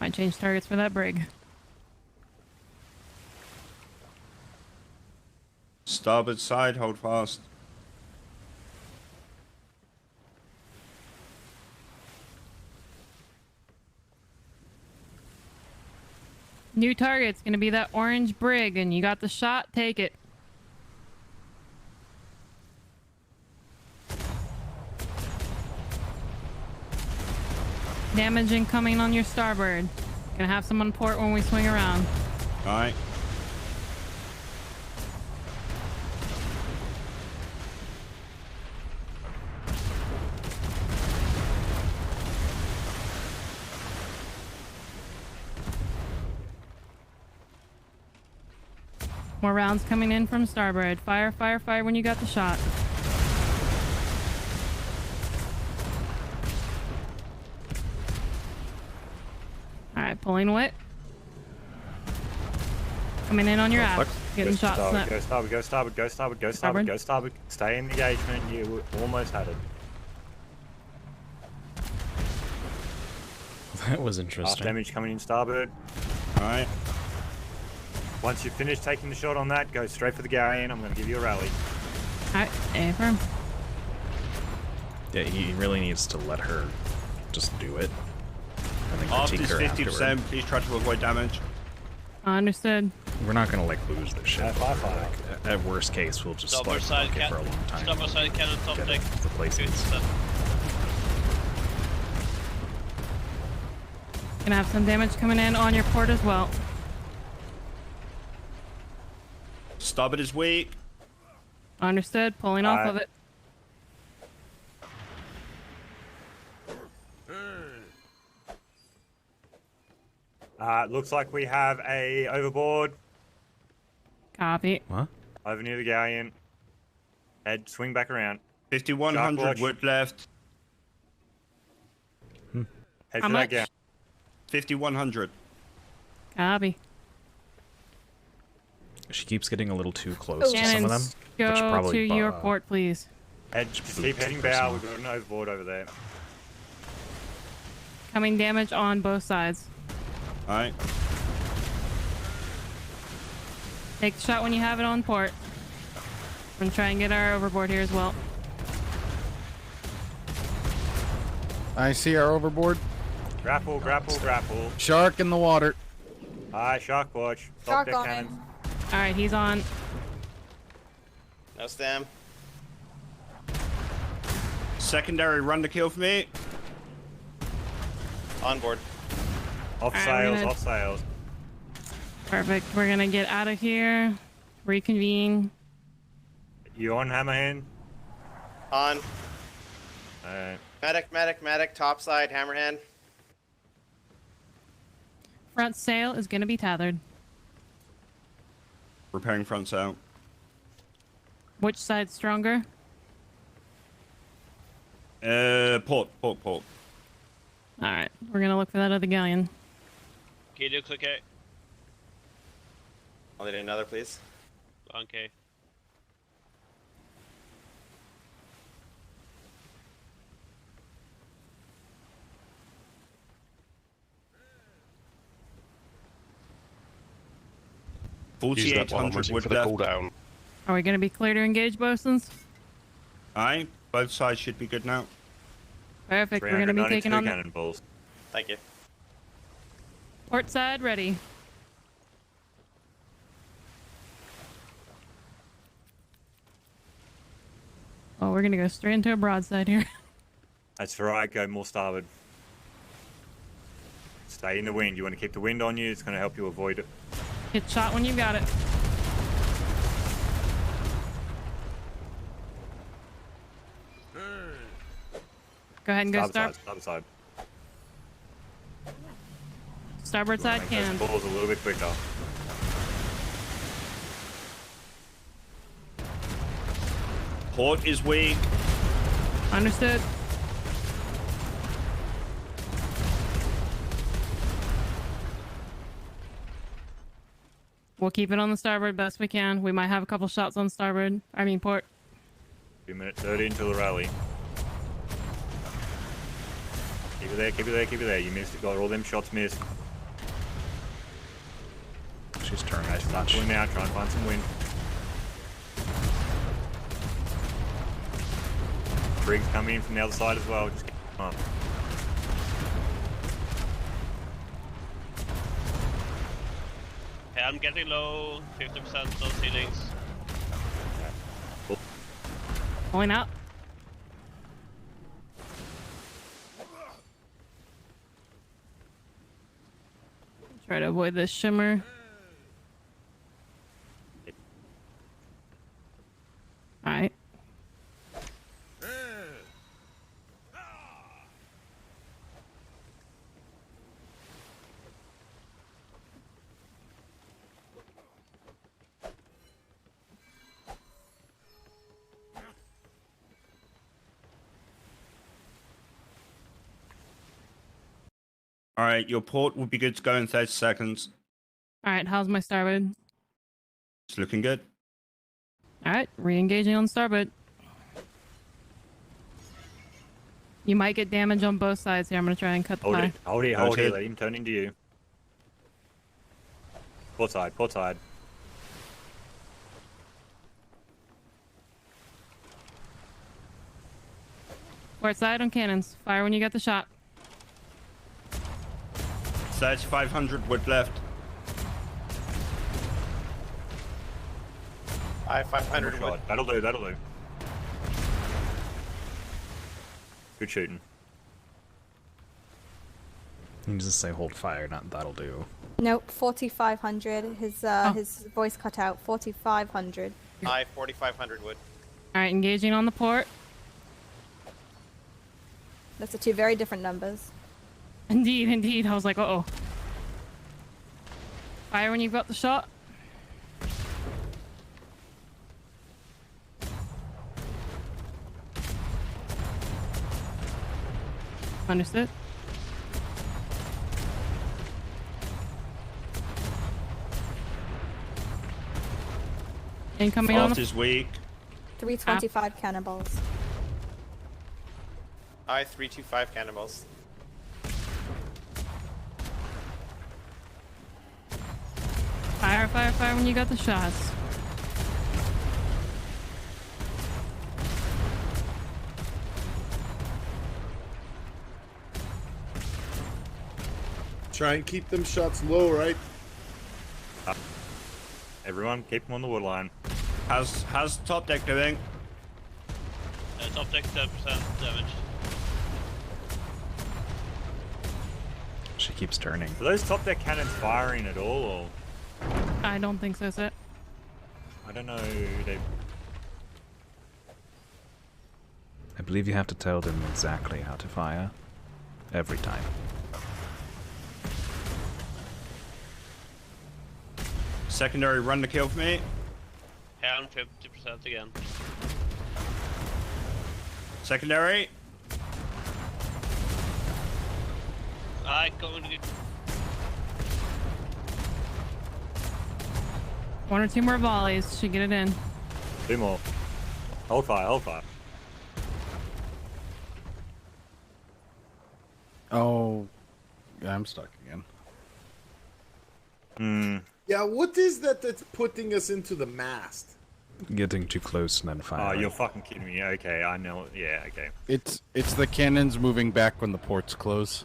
Speaker 7: Might change targets for that brig.
Speaker 8: Starboard side, hold fast.
Speaker 7: New target's gonna be that orange brig, and you got the shot, take it. Damage incoming on your starboard. Gonna have some on port when we swing around.
Speaker 8: Alright.
Speaker 7: More rounds coming in from starboard. Fire, fire, fire when you got the shot. Alright, pulling wet. Coming in on your aft. Getting shots.
Speaker 3: Go starboard, go starboard, go starboard, go starboard, go starboard. Stay in engagement. You almost had it.
Speaker 1: That was
Speaker 3: Half
Speaker 1: interesting.
Speaker 3: damage coming in starboard.
Speaker 8: Alright.
Speaker 3: Once you've finished taking the shot on that, go straight for the galleon. I'm going to give you a rally.
Speaker 7: Alright, affirm.
Speaker 1: Yeah, he really needs to let her just do it. And then
Speaker 8: After
Speaker 1: critique her
Speaker 8: 50%,
Speaker 1: afterward.
Speaker 8: please try to avoid damage.
Speaker 7: Understood.
Speaker 1: We're not gonna like lose this shit.
Speaker 3: Fire.
Speaker 1: Like, at worst case, we'll just
Speaker 6: Starboard
Speaker 1: like
Speaker 6: side
Speaker 1: block it for a long time.
Speaker 6: Starboard side cannon top
Speaker 1: Get
Speaker 6: deck.
Speaker 1: replacements.
Speaker 7: Gonna have some damage coming in on your port as well.
Speaker 8: Starboard is weak.
Speaker 7: Understood. Pulling off of it.
Speaker 3: Looks like we have a overboard.
Speaker 7: Copy.
Speaker 1: What?
Speaker 3: Over near the galleon. Head, swing back around.
Speaker 8: 5100 wood left.
Speaker 3: Head
Speaker 7: How
Speaker 3: for
Speaker 7: much?
Speaker 3: that galleon.
Speaker 8: 5100.
Speaker 7: Copy.
Speaker 1: She keeps getting a little too close to some of them.
Speaker 7: Cannons,
Speaker 1: which
Speaker 7: go
Speaker 1: probably
Speaker 7: to your port, please.
Speaker 3: Head, just keep heading bow. We've got an overboard over there.
Speaker 7: Coming damage on both sides.
Speaker 8: Alright.
Speaker 7: Take the shot when you have it on port. I'm gonna try and get our overboard here as well.
Speaker 11: I see our overboard.
Speaker 3: Grapple, grapple, grapple.
Speaker 11: Shark in the water.
Speaker 3: Alright, shark watch.
Speaker 4: Shark
Speaker 3: Top deck
Speaker 4: on
Speaker 3: cannon.
Speaker 4: him.
Speaker 7: Alright, he's on.
Speaker 13: No stem.
Speaker 8: Secondary run to kill for me.
Speaker 13: On board.
Speaker 3: Off
Speaker 7: Alright,
Speaker 3: sails,
Speaker 7: we're gonna-
Speaker 3: off sails.
Speaker 7: Perfect. We're gonna get out of here. Reconvene.
Speaker 3: You on, Hammerhand?
Speaker 13: On.
Speaker 3: Alright.
Speaker 13: Medic, topside, hammerhand.
Speaker 7: Front sail is gonna be tethered.
Speaker 8: Repairing front sail.
Speaker 7: Which side's stronger?
Speaker 8: Port.
Speaker 7: Alright, we're gonna look for that other galleon.
Speaker 6: Can you do click A?
Speaker 13: I'll need another, please.
Speaker 6: Okay.
Speaker 14: Use that while I'm
Speaker 8: 4800
Speaker 14: waiting
Speaker 8: wood
Speaker 14: for the
Speaker 8: left.
Speaker 14: cooldown.
Speaker 7: Are we gonna be clear to engage, bosuns?
Speaker 8: Aye, both sides should be good now.
Speaker 7: Perfect. We're gonna be taking on the
Speaker 3: cannonballs.
Speaker 13: Thank you.
Speaker 7: port side. Ready. Oh, we're gonna go straight into a broadside here.
Speaker 3: That's right, go more starboard. Stay in the wind. You want to keep the wind on you, it's going to help you avoid it.
Speaker 7: Hit shot when you got it. Go ahead and go
Speaker 3: Starboard side.
Speaker 7: starboard side
Speaker 3: Make
Speaker 7: cannon.
Speaker 3: those balls a little bit quicker.
Speaker 8: Port is weak.
Speaker 7: Understood. We'll keep it on the starboard best we can. We might have a couple shots on starboard. I mean port.
Speaker 3: 2 minutes 30 until the rally. Keep it there, keep it there, keep it there. You missed it, got all them shots missed.
Speaker 1: She's turning
Speaker 3: Okay,
Speaker 1: too
Speaker 3: start
Speaker 1: much.
Speaker 3: pulling out, try and find some wind. Brig's coming in from the other side as well, just get on.
Speaker 6: Okay, I'm getting low, 50% those ceilings.
Speaker 7: Pulling out. Try to avoid this shimmer. Alright.
Speaker 8: All right, your port will be good to go in 30 seconds.
Speaker 7: Alright, how's my starboard?
Speaker 8: It's looking good.
Speaker 7: Alright, re-engaging on starboard. You might get damage on both sides here. I'm gonna try and cut the
Speaker 3: Hold
Speaker 7: pie.
Speaker 3: it, hold it,
Speaker 8: Go
Speaker 3: hold it,
Speaker 8: ahead.
Speaker 3: let him turn into you. Port side, port side.
Speaker 7: Port side on cannons. Fire when you get the shot.
Speaker 8: 3,500 wood left.
Speaker 13: 500 wood.
Speaker 3: Shot. That'll do, that'll do. Good shooting.
Speaker 1: You can just say hold fire, not that'll do.
Speaker 4: Nope, 4,500. His voice cut out. 4,500.
Speaker 13: 4,500 wood.
Speaker 7: Alright, engaging on the port.
Speaker 4: Those are two very different numbers.
Speaker 7: Indeed, indeed. I was like, uh-oh. Fire when you've got the shot. Understood. Incoming on
Speaker 8: Fast
Speaker 7: the...
Speaker 8: is weak.
Speaker 4: 325 cannonballs.
Speaker 13: 325 cannonballs.
Speaker 7: Fire, fire, fire when you got the shots.
Speaker 2: Try and keep them shots low, right?
Speaker 3: Everyone, keep them on the wood line.
Speaker 8: How's top deck doing?
Speaker 6: Top deck 10% damage.
Speaker 1: She keeps turning.
Speaker 3: Are those top deck cannons firing at all, or?
Speaker 7: I don't think so, sir.
Speaker 3: I don't know, they...
Speaker 1: I believe you have to tell them exactly how to fire. Every time.
Speaker 8: Secondary run to kill for me.
Speaker 6: Down 50% again.
Speaker 8: Secondary.
Speaker 6: I going to get...
Speaker 7: One or two more volleys should get it in.
Speaker 3: 2 more. Hold fire, hold fire.
Speaker 11: Oh, yeah, I'm stuck again.
Speaker 3: Hmm.
Speaker 2: Yeah, what is that that's putting us into the mast?
Speaker 1: Getting too close and then
Speaker 3: Oh,
Speaker 1: firing.
Speaker 3: you're fucking kidding me. Okay, I know. Yeah, okay.
Speaker 11: It's the cannons moving back when the ports close.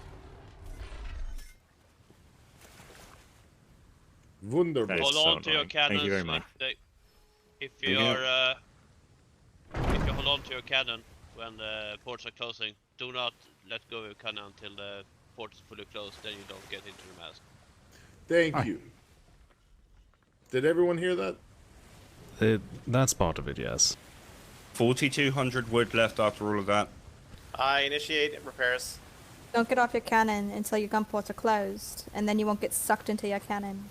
Speaker 2: Wunderbar.
Speaker 3: That is
Speaker 6: Hold
Speaker 3: so
Speaker 6: on to your
Speaker 3: annoying.
Speaker 6: cannons.
Speaker 3: Thank you very much.
Speaker 6: If you are, if you hold on to your cannon when the ports are closing, do not let go of your cannon until the port is fully closed. Then you don't get into the mast.
Speaker 2: Thank you. Did everyone hear that?
Speaker 1: That's part of it, yes.
Speaker 8: 4,200 wood left after all of that.
Speaker 13: I initiate repairs.
Speaker 4: Don't get off your cannon until your gun ports are closed, and then you won't get sucked into your cannon.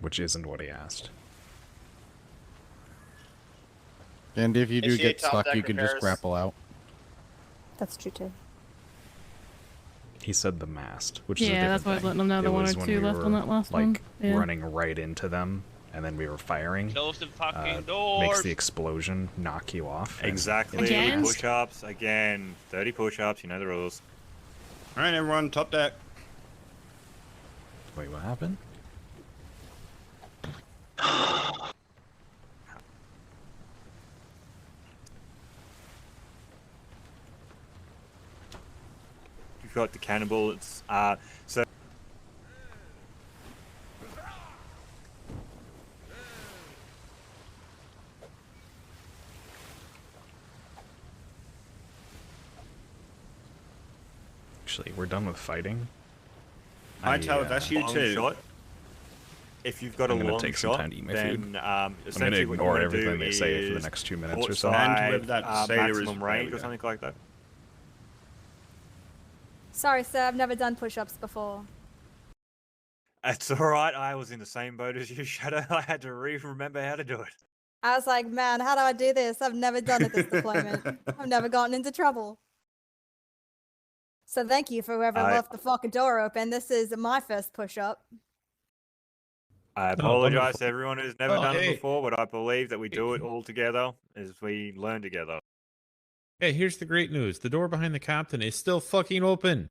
Speaker 1: Which isn't what he asked.
Speaker 11: And if you do
Speaker 13: Initiate
Speaker 11: get
Speaker 13: top
Speaker 11: stuck,
Speaker 13: deck
Speaker 11: you can just
Speaker 13: repairs.
Speaker 11: grapple out.
Speaker 4: That's true too.
Speaker 1: He said the mast, which is a
Speaker 7: Yeah,
Speaker 1: different
Speaker 7: that's why I was
Speaker 1: thing.
Speaker 7: letting them know the
Speaker 1: It
Speaker 7: one
Speaker 1: was
Speaker 7: or
Speaker 1: when
Speaker 7: two
Speaker 1: we
Speaker 7: left on
Speaker 1: were,
Speaker 7: that last
Speaker 1: like,
Speaker 7: one. Yeah.
Speaker 1: running right into them, and then we were firing.
Speaker 6: Close the fucking
Speaker 1: Makes
Speaker 6: doors.
Speaker 1: the explosion knock you off. and
Speaker 3: Exactly.
Speaker 7: Again?
Speaker 3: Push-ups, again. 30 push-ups, you know the rules.
Speaker 8: All right, everyone, top deck.
Speaker 1: Wait, what happened?
Speaker 3: You've got the cannibal. It's so.
Speaker 1: Actually, we're done with fighting.
Speaker 8: Hightower, that's you
Speaker 3: long
Speaker 8: too.
Speaker 3: Shot. If you've got
Speaker 1: I'm
Speaker 3: a
Speaker 1: gonna
Speaker 3: long
Speaker 1: take some
Speaker 3: shot,
Speaker 1: time to eat my
Speaker 3: then
Speaker 1: food. I'm gonna
Speaker 3: essentially what you
Speaker 1: ignore
Speaker 3: wanna
Speaker 1: everything
Speaker 3: do
Speaker 1: they say for the
Speaker 3: is
Speaker 1: next 2 minutes or so.
Speaker 8: And
Speaker 3: portside,
Speaker 8: whoever that sailor is,
Speaker 3: maximum
Speaker 8: there
Speaker 3: range
Speaker 8: we
Speaker 3: or
Speaker 8: go.
Speaker 3: something like that.
Speaker 4: Sorry, sir. I've never done push-ups before.
Speaker 3: That's all right. I was in the same boat as you, Shadow. I had to remember how to do it.
Speaker 4: I was like, man, how do I do this? I've never done it this deployment. I've never gotten into trouble. So thank you for whoever left the fucking door open. This is my first push-up.
Speaker 3: I apologize to
Speaker 12: wonderful.
Speaker 3: everyone who's never
Speaker 12: Oh,
Speaker 3: done it
Speaker 12: hey.
Speaker 3: before, but I believe that we do it all together as we learn together.
Speaker 12: Hey, here's the great news. The door behind the captain is still fucking open.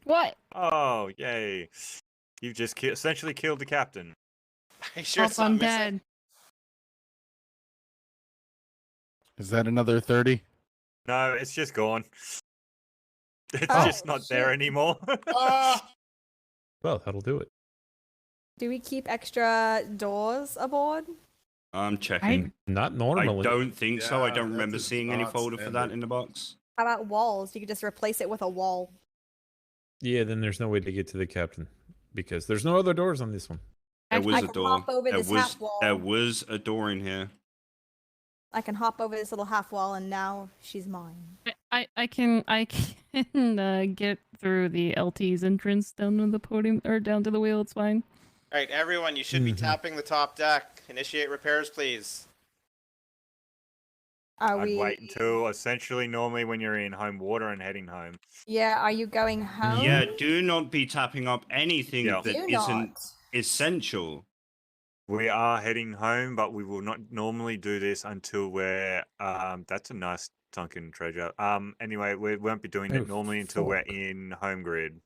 Speaker 7: What?
Speaker 3: Oh, yay. You've just essentially killed the captain.
Speaker 13: Are you sure it's not
Speaker 7: I'm
Speaker 13: missing?
Speaker 7: dead.
Speaker 11: Is that another 30?
Speaker 3: No, it's just gone. It's
Speaker 4: Oh,
Speaker 3: just not there
Speaker 4: shit.
Speaker 3: anymore.
Speaker 12: Well, that'll do it.
Speaker 4: Do we keep extra doors aboard?
Speaker 8: I'm checking.
Speaker 12: Not
Speaker 8: I
Speaker 12: normally.
Speaker 8: don't think so. I
Speaker 2: Yeah,
Speaker 8: don't
Speaker 2: that
Speaker 8: remember
Speaker 2: is
Speaker 8: seeing any
Speaker 2: not
Speaker 8: folder for that
Speaker 2: standard.
Speaker 8: in the box.
Speaker 4: How about walls? You could just replace it with a wall.
Speaker 12: Yeah, then there's no way to get to the captain because there's no other doors on this one.
Speaker 8: There was
Speaker 4: I
Speaker 8: a
Speaker 4: can
Speaker 8: door.
Speaker 4: hop over this half wall.
Speaker 8: There was a door in here.
Speaker 4: I can hop over this little half wall, and now she's mine.
Speaker 7: I can get through the LT's entrance down to the podium or down to the wheel. It's fine.
Speaker 13: All right, everyone, you should be tapping the top deck. Initiate repairs, please.
Speaker 4: Are
Speaker 3: I'd
Speaker 4: we?
Speaker 3: wait until essentially normally when you're in home water and heading home.
Speaker 4: Yeah. Are you going home?
Speaker 8: Yeah, do not be tapping up anything
Speaker 3: Yeah.
Speaker 8: that
Speaker 4: Do
Speaker 8: isn't
Speaker 4: not.
Speaker 8: essential.
Speaker 3: We are heading home, but we will not normally do this until we're that's a nice sunken treasure. Anyway, we won't be doing it normally until we're in home grid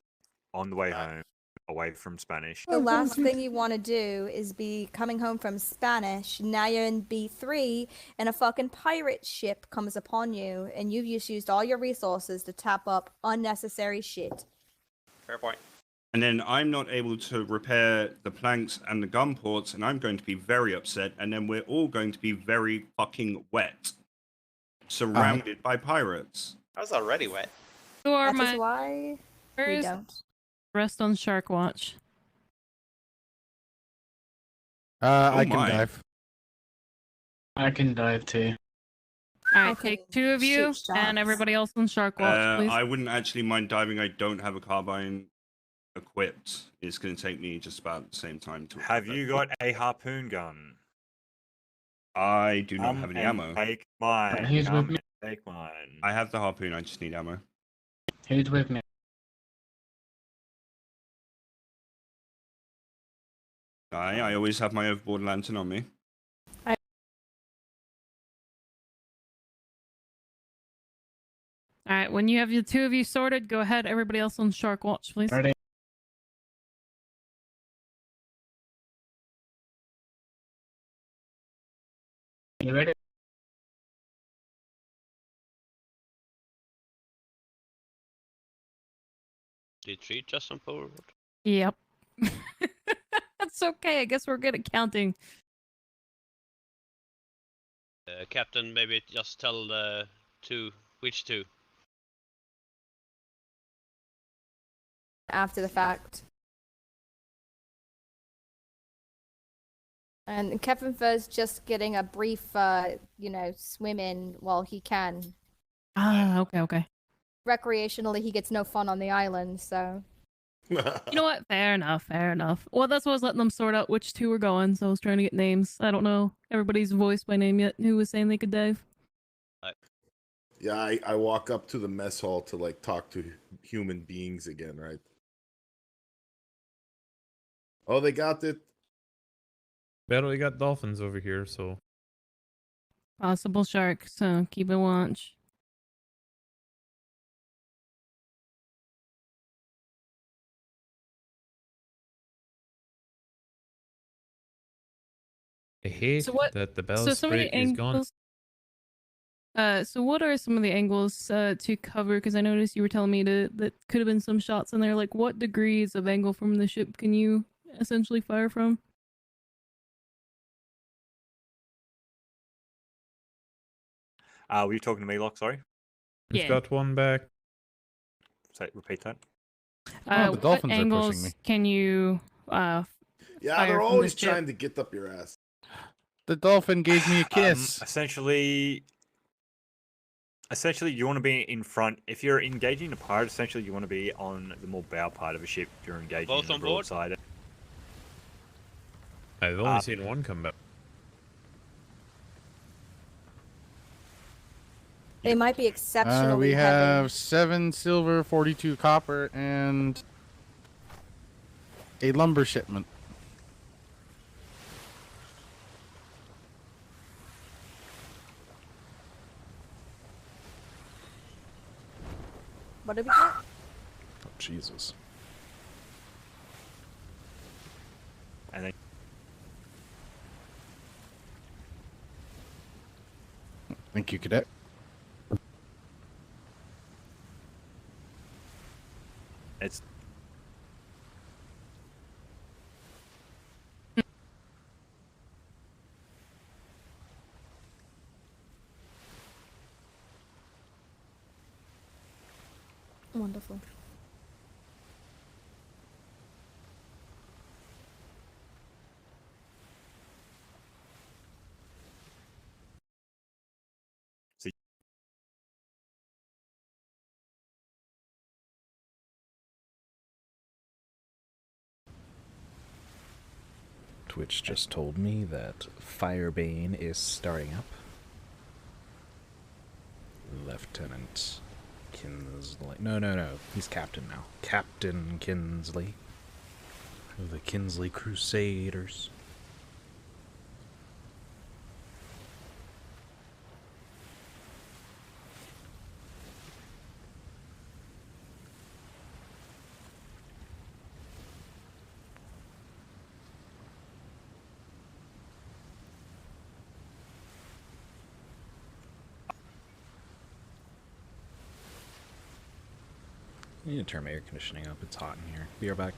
Speaker 3: on the way home, away from Spanish.
Speaker 4: The last thing you want to do is be coming home from Spanish. Now you're in B3, and a fucking pirate ship comes upon you, and you've just used all your resources to tap up unnecessary shit.
Speaker 13: Fair point.
Speaker 8: And then I'm not able to repair the planks and the gun ports, and I'm going to be very upset. And then we're all going to be very fucking wet, surrounded by pirates.
Speaker 13: I was already wet.
Speaker 7: Who are
Speaker 4: That
Speaker 7: my
Speaker 4: is why we
Speaker 7: Where's
Speaker 4: don't.
Speaker 7: rest on Shark Watch?
Speaker 11: I can
Speaker 8: my.
Speaker 11: dive.
Speaker 15: I can dive too.
Speaker 7: Alright,
Speaker 4: Okay,
Speaker 7: take 2 of you
Speaker 4: shoot shots.
Speaker 7: and everybody else on Shark Watch, please.
Speaker 8: I wouldn't actually mind diving. I don't have a carbine equipped. It's going to take me just about the same time to.
Speaker 3: Have you got a harpoon gun?
Speaker 8: I do not
Speaker 3: Come
Speaker 8: have any
Speaker 3: and
Speaker 8: ammo.
Speaker 3: Take mine.
Speaker 15: Who's
Speaker 3: Come
Speaker 15: with me?
Speaker 3: and take mine.
Speaker 8: I have the harpoon. I just need ammo.
Speaker 15: Who's with me?
Speaker 8: I always have my overboard lantern on me.
Speaker 7: Alright, when you have the 2 of you sorted, go ahead. Everybody else on Shark Watch, please.
Speaker 15: Ready? You ready?
Speaker 6: D3 just on forward.
Speaker 7: Yep. That's okay. I guess we're good at counting.
Speaker 6: Captain, maybe just tell the 2 which 2.
Speaker 4: After the fact. And Kevin Fur's just getting a brief, swim in while he can.
Speaker 7: Ah, okay.
Speaker 4: Recreationally, he gets no fun on the island, so.
Speaker 7: You know what? Fair enough. Well, that's why I was letting them sort out which 2 were going, so I was trying to get names. I don't know everybody's voice by name yet. Who was saying they could dive?
Speaker 2: Yeah, I walk up to the mess hall to like talk to human beings again, right? Oh, they got it.
Speaker 12: Better we got dolphins over here, so
Speaker 7: Possible shark, so keep a watch.
Speaker 12: I hate
Speaker 7: So what?
Speaker 12: that the
Speaker 7: So some of
Speaker 12: bowsprit
Speaker 7: the
Speaker 12: is gone.
Speaker 7: angles. So what are some of the angles to cover? Because I noticed you were telling me that could have been some shots in there. Like, what degrees of angle from the ship can you essentially fire from?
Speaker 3: Were you talking to me, Locke? Sorry.
Speaker 12: We've
Speaker 7: Yeah.
Speaker 12: got one back.
Speaker 3: Say, repeat that.
Speaker 11: Oh, the
Speaker 7: What
Speaker 11: dolphins are pushing
Speaker 7: angles
Speaker 11: me.
Speaker 7: can you
Speaker 2: Yeah,
Speaker 7: fire
Speaker 2: they're
Speaker 7: from
Speaker 2: always
Speaker 7: the ship?
Speaker 2: trying to get up your ass.
Speaker 11: The dolphin gave me a kiss.
Speaker 3: Essentially, you want to be in front. If you're engaging a pirate, essentially you want to be on the more bow part of a ship. If you're engaging
Speaker 6: Both
Speaker 3: in the
Speaker 6: on board?
Speaker 3: broadside.
Speaker 12: I've only seen one come back.
Speaker 4: They might be exceptionally
Speaker 11: We have
Speaker 4: heavy.
Speaker 11: 7 silver, 42 copper, and a lumber shipment.
Speaker 4: What did we get?
Speaker 1: Oh, Jesus.
Speaker 3: And then
Speaker 11: Thank you, cadet.
Speaker 3: it's
Speaker 4: Wonderful.
Speaker 1: Twitch just told me that Firebane is starting up. Lieutenant Kinsley. No. He's captain now. Captain Kinsley of the Kinsley Crusaders. I need to turn my air conditioning up. It's hot in here. Be right back.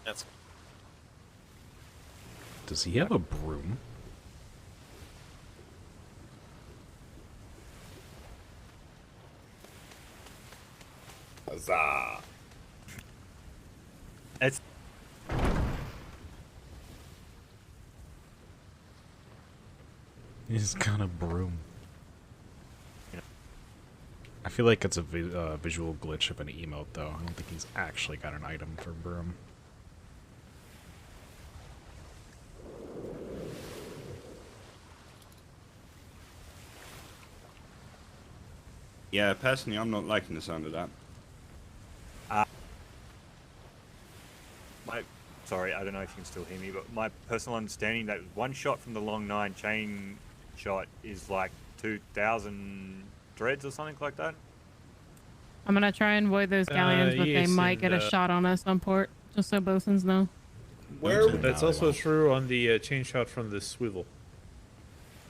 Speaker 13: That's
Speaker 1: Does he have a broom?
Speaker 2: Huzzah!
Speaker 3: it's
Speaker 1: He's got a broom. I feel like it's a visual glitch of an emote, though. I don't think he's actually got an item for broom.
Speaker 8: Yeah, personally, I'm not liking the sound of that.
Speaker 3: Sorry, I don't know if you can still hear me, but my personal understanding that one shot from the long 9 chain shot is like 2,000 threads or something like that.
Speaker 7: I'm gonna try and avoid those galleons, but they
Speaker 12: yes,
Speaker 7: might get a shot on us on port, just so bosuns know.
Speaker 2: Where
Speaker 12: That's also true on the chain shot from the swivel.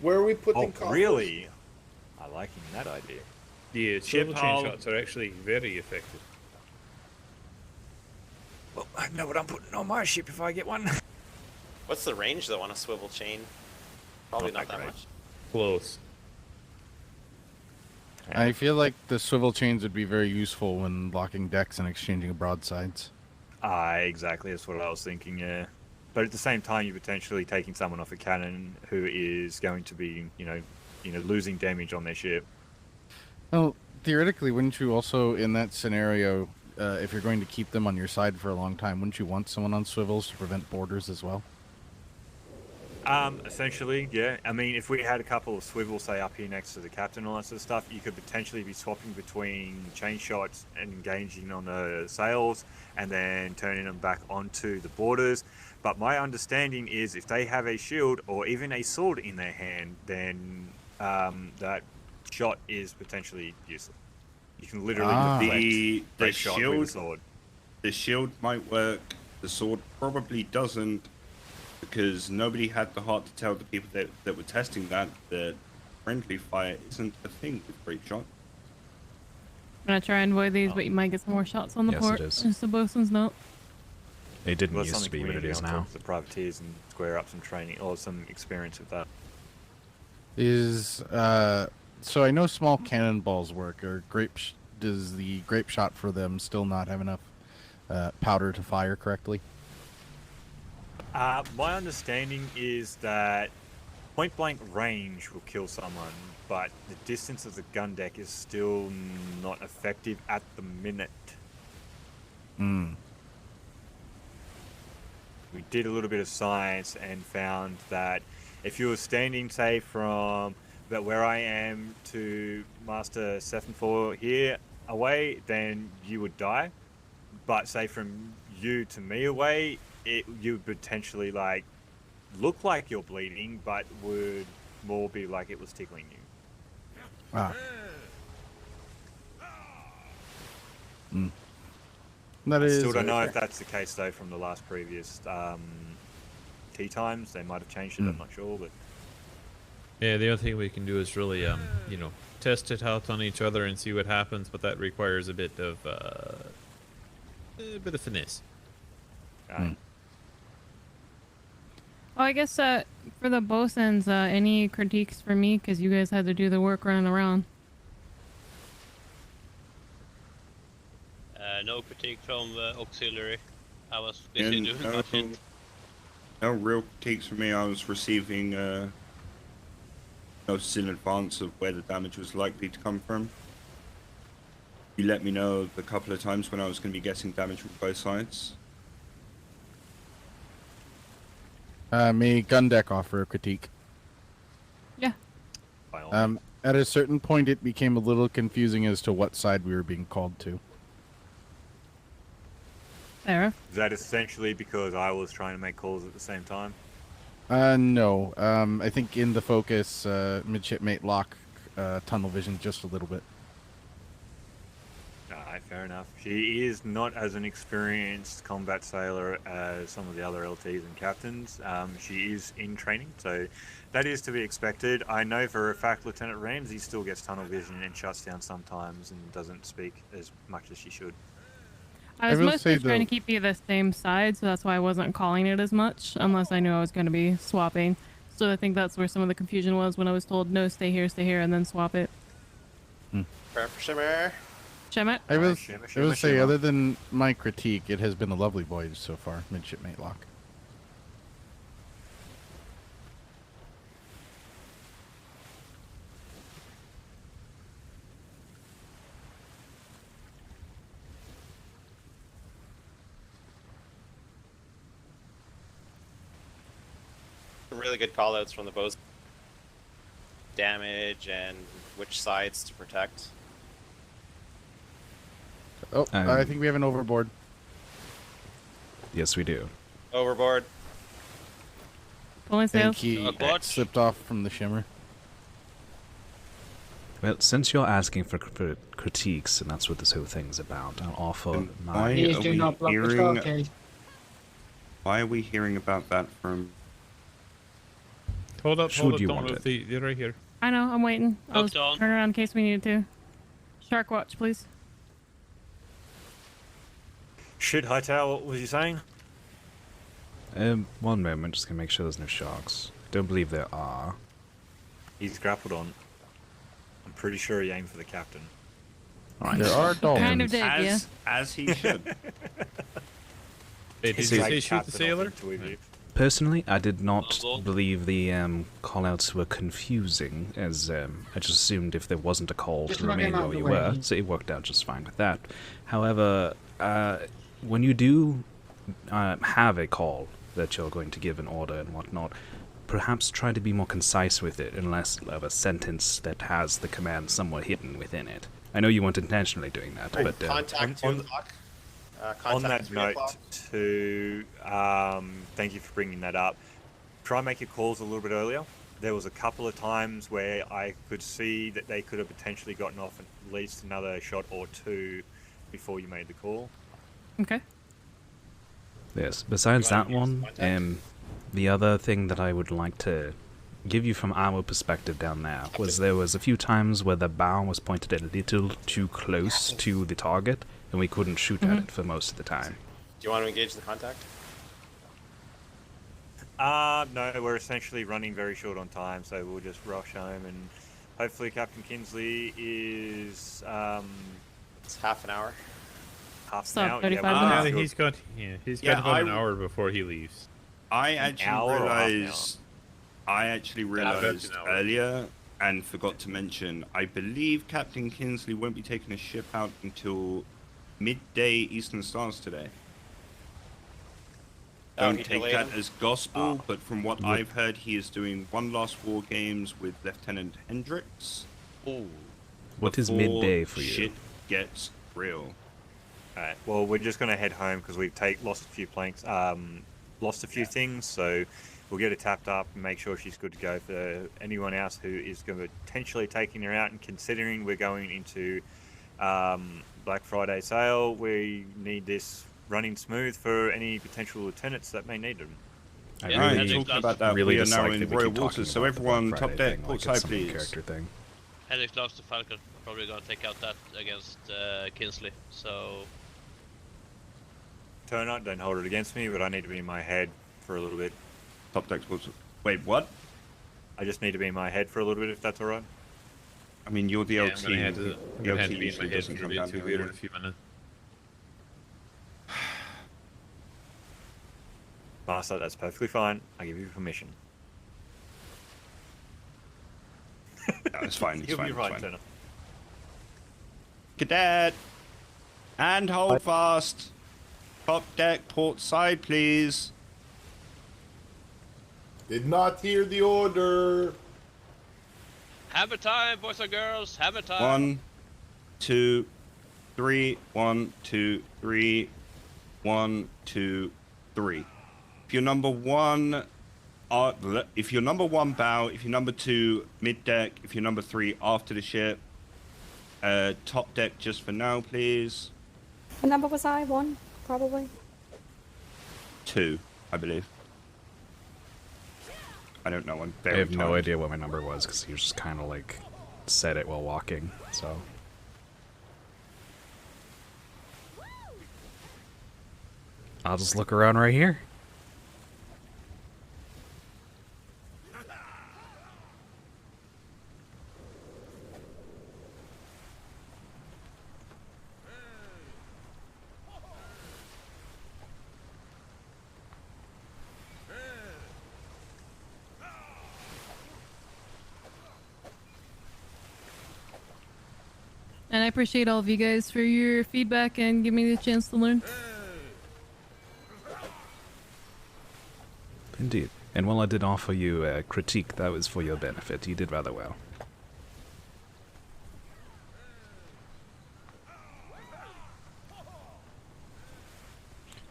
Speaker 2: where are we putting coffers?
Speaker 3: Really? I liking that idea.
Speaker 12: Yeah,
Speaker 3: Ship
Speaker 12: swivel chain
Speaker 3: hull.
Speaker 12: shots are actually very effective.
Speaker 3: Well, I know what I'm putting on my ship if I get one.
Speaker 13: What's the range though on a swivel chain? Probably not that
Speaker 3: great.
Speaker 13: much.
Speaker 12: Close.
Speaker 11: I feel like the swivel chains would be very useful when locking decks and exchanging broadsides.
Speaker 3: Exactly. That's what I was thinking. Yeah, but at the same time, you're potentially taking someone off a cannon who is going to be, losing damage on their ship.
Speaker 11: Well, theoretically, wouldn't you also, in that scenario, if you're going to keep them on your side for a long time, wouldn't you want someone on swivels to prevent boarders as well?
Speaker 3: Essentially, yeah. I mean, if we had a couple of swivels, say, up here next to the captain and all that sort of stuff, you could potentially be swapping between chain shots and engaging on the sails and then turning them back onto the boarders. But my understanding is if they have a shield or even a sword in their hand, then that shot is potentially useless. You can literally deflect
Speaker 8: the
Speaker 3: that shot with a sword.
Speaker 8: The shield might work. The sword probably doesn't, because nobody had the heart to tell the people that were testing that friendly fire isn't a thing with great shot.
Speaker 7: I'm gonna try and avoid these, but you might get some more shots on the
Speaker 1: Yes,
Speaker 7: port.
Speaker 1: it is.
Speaker 7: Just the bosun's note.
Speaker 1: It didn't
Speaker 3: Well,
Speaker 1: used to
Speaker 3: something
Speaker 1: be,
Speaker 3: we
Speaker 1: but
Speaker 3: need
Speaker 1: it
Speaker 3: to
Speaker 1: is
Speaker 3: go and
Speaker 1: now.
Speaker 3: talk to the privateers and square up some training or some experience with that.
Speaker 11: So I know small cannonballs work. Or does the grape shot for them still not have enough powder to fire correctly?
Speaker 3: My understanding is that point blank range will kill someone, but the distance of the gun deck is still not effective at the minute. We did a little bit of science and found that if you were standing, say, from about where I am to Master 7-4 here away, then you would die. But say from you to me away, you would potentially look like you're bleeding, but would more be like it was tickling you.
Speaker 11: That
Speaker 3: I
Speaker 11: is.
Speaker 3: still don't know if that's the case though from the last previous tea times. They might have changed it. I'm not sure, but
Speaker 12: Yeah, the other thing we can do is really, test it out on each other and see what happens, but that requires a bit of finesse.
Speaker 7: Oh, I guess for the bosuns, any critiques for me? Because you guys had to do the work running around.
Speaker 6: No critique from auxiliary. I was busy doing my shit.
Speaker 8: No real critiques from me. I was receiving notice in advance of where the damage was likely to come from. You let me know the couple of times when I was going to be getting damage from both sides.
Speaker 11: May gun deck offer a critique?
Speaker 7: Yeah.
Speaker 11: At a certain point, it became a little confusing as to what side we were being called to.
Speaker 7: Fair.
Speaker 3: is that essentially because I was trying to make calls at the same time?
Speaker 11: No. I think in the focus, midshipmate lock tunnel vision just a little bit.
Speaker 3: Alright, fair enough. She is not as an experienced combat sailor as some of the other LTs and captains. She is in training, so that is to be expected. I know for a fact Lieutenant Ramsey still gets tunnel vision and shuts down sometimes and doesn't speak as much as she should.
Speaker 7: I was
Speaker 11: will
Speaker 7: mostly
Speaker 11: say,
Speaker 7: trying to
Speaker 11: though-
Speaker 7: keep you the same side, so that's why I wasn't calling it as much, unless I knew I was going to be swapping. So I think that's where some of the confusion was when I was told, no, stay here, and then swap it.
Speaker 13: Shimmer.
Speaker 7: Shemmet?
Speaker 11: I will
Speaker 3: Shimmer,
Speaker 11: say, other than my critique, it has been a lovely voyage so far, midshipmate lock.
Speaker 13: Really good callouts from the bows. Damage and which sides to protect.
Speaker 11: Oh, I think we have an overboard.
Speaker 1: Yes, we do.
Speaker 13: Overboard.
Speaker 7: Pulling
Speaker 11: And
Speaker 7: sails.
Speaker 11: he slipped off from the shimmer.
Speaker 1: Well, since you're asking for critiques, and that's what this whole thing's about, I'll offer my...
Speaker 15: Please do not block the staircase.
Speaker 8: Why are we hearing about that from...
Speaker 12: Hold up,
Speaker 1: Should you
Speaker 12: don't
Speaker 1: want
Speaker 12: move.
Speaker 1: it?
Speaker 12: They're right here.
Speaker 7: I know. I'm waiting. I'll
Speaker 6: Hooked
Speaker 7: just
Speaker 6: on.
Speaker 7: turn around in case we need to. Shark watch, please.
Speaker 3: Shit, Hightower, what was you saying?
Speaker 1: One moment, just gonna make sure there's no sharks. Don't believe there are.
Speaker 3: He's grappled on. I'm pretty sure he aimed for the captain.
Speaker 1: Alright.
Speaker 11: There are dolphins.
Speaker 7: Kind of did, yeah.
Speaker 8: As he should.
Speaker 12: Hey, did you
Speaker 3: See,
Speaker 12: say shoot the
Speaker 3: captain
Speaker 12: sailor?
Speaker 3: off into you.
Speaker 1: Personally, I did not
Speaker 6: Well,
Speaker 1: believe the callouts were confusing, as I just assumed if there wasn't a call
Speaker 15: Just
Speaker 1: to
Speaker 15: knock
Speaker 1: remain
Speaker 15: him out
Speaker 1: where
Speaker 15: the
Speaker 1: you
Speaker 15: way.
Speaker 1: were, so it worked out just fine with that. However, when you do have a call that you're going to give an order and whatnot, perhaps try to be more concise with it and less of a sentence that has the command somewhat hidden within it. I know you weren't intentionally doing that, but
Speaker 13: Contact 2 o'clock.
Speaker 3: On
Speaker 13: Contact
Speaker 3: that
Speaker 13: 3
Speaker 3: note,
Speaker 13: o'clock.
Speaker 3: to thank you for bringing that up. Try and make your calls a little bit earlier. There was a couple of times where I could see that they could have potentially gotten off at least another shot or two before you made the call.
Speaker 7: Okay.
Speaker 1: yes, besides
Speaker 13: You wanna
Speaker 1: that
Speaker 13: use
Speaker 1: one,
Speaker 13: contact?
Speaker 1: the other thing that I would like to give you from our perspective down there was there was a few times where the bow was pointed a little too close to the target, and we couldn't shoot at it for most of the time.
Speaker 13: Do you want to engage the contact?
Speaker 3: No, we're essentially running very short on time, so we'll just rush home and hopefully Captain Kinsley is
Speaker 13: It's half an hour.
Speaker 3: half
Speaker 7: Stop,
Speaker 3: an hour.
Speaker 7: 35
Speaker 3: we'll
Speaker 7: minutes.
Speaker 3: make sure-
Speaker 12: He's got
Speaker 8: Yeah,
Speaker 12: about an
Speaker 8: I-
Speaker 12: hour before he leaves.
Speaker 8: I actually
Speaker 3: hour or half an
Speaker 8: realized. I actually
Speaker 12: about
Speaker 8: realized
Speaker 12: an hour.
Speaker 8: earlier and forgot to mention. I believe Captain Kinsley won't be taking a ship out until midday Eastern Stars today.
Speaker 13: Oh,
Speaker 8: Don't
Speaker 13: he
Speaker 8: take
Speaker 13: delayed
Speaker 8: that
Speaker 13: him?
Speaker 8: as gospel,
Speaker 3: Ah.
Speaker 8: but from what I've heard, he is doing one last war games with Lieutenant Hendricks.
Speaker 3: Ooh.
Speaker 1: What is
Speaker 8: before
Speaker 1: midday for you?
Speaker 8: Shit gets real.
Speaker 3: Alright, well, we're just going to head home because we've lost a few planks, lost a few things, so we'll get her tapped up and make sure she's good to go. For anyone else who is going to potentially taking her out, and considering we're going into Black Friday sale, we need this running smooth for any potential lieutenants that may need them.
Speaker 1: I
Speaker 6: Yeah,
Speaker 8: Alright,
Speaker 6: Hendricks
Speaker 1: really,
Speaker 8: talking about that,
Speaker 1: really
Speaker 8: we are now
Speaker 1: dislike
Speaker 8: in
Speaker 1: that we
Speaker 8: Royal
Speaker 1: keep talking
Speaker 8: Waters, so
Speaker 1: about the Black
Speaker 8: everyone, top
Speaker 1: Friday
Speaker 8: deck,
Speaker 1: thing like
Speaker 8: port
Speaker 1: it's
Speaker 8: side,
Speaker 1: some new
Speaker 8: please.
Speaker 1: character thing.
Speaker 6: Hendrix lost the Falcon. Probably gonna take out that against Kinsley. So
Speaker 3: Turner, don't hold it against me, but I need to be in my head for a little bit.
Speaker 8: Top deck, sports. Wait, what?
Speaker 3: I just need to be in my head for a little bit, if that's alright.
Speaker 8: I mean, you're the
Speaker 12: Yeah,
Speaker 8: LT.
Speaker 12: I'm gonna have to,
Speaker 8: The
Speaker 12: I'm gonna have
Speaker 8: LT
Speaker 12: to be in my
Speaker 8: usually
Speaker 12: head
Speaker 8: doesn't
Speaker 12: for a
Speaker 8: come
Speaker 12: bit
Speaker 8: down
Speaker 12: too
Speaker 8: here
Speaker 12: here in a
Speaker 8: anyway.
Speaker 12: few minutes.
Speaker 3: Master, that's perfectly fine. I give you permission.
Speaker 8: No, it's fine. It's
Speaker 3: You'll
Speaker 8: fine.
Speaker 3: be
Speaker 8: It's
Speaker 3: right,
Speaker 8: fine.
Speaker 3: Turner.
Speaker 8: Cadet, and hold fast. Top deck, port side, please.
Speaker 2: Did not hear the order.
Speaker 6: hammer time, boys and girls. Hammer time.
Speaker 8: 1, 2, 3. 1, 2, 3. 1, 2, 3. If you're number one, if you're number one, bow. If you're number two, mid deck. If you're number three, after the ship. Top deck just for now, please.
Speaker 4: What number was I? 1, probably.
Speaker 8: 2, I believe. I don't know. I'm
Speaker 1: I
Speaker 8: very
Speaker 1: have no
Speaker 8: tired.
Speaker 1: idea what my number was because he just kind of like said it while walking. So I'll just look around right here.
Speaker 7: And I appreciate all of you guys for your feedback and giving me the chance to learn.
Speaker 1: Indeed. And while I did offer you a critique, that was for your benefit. You did rather well.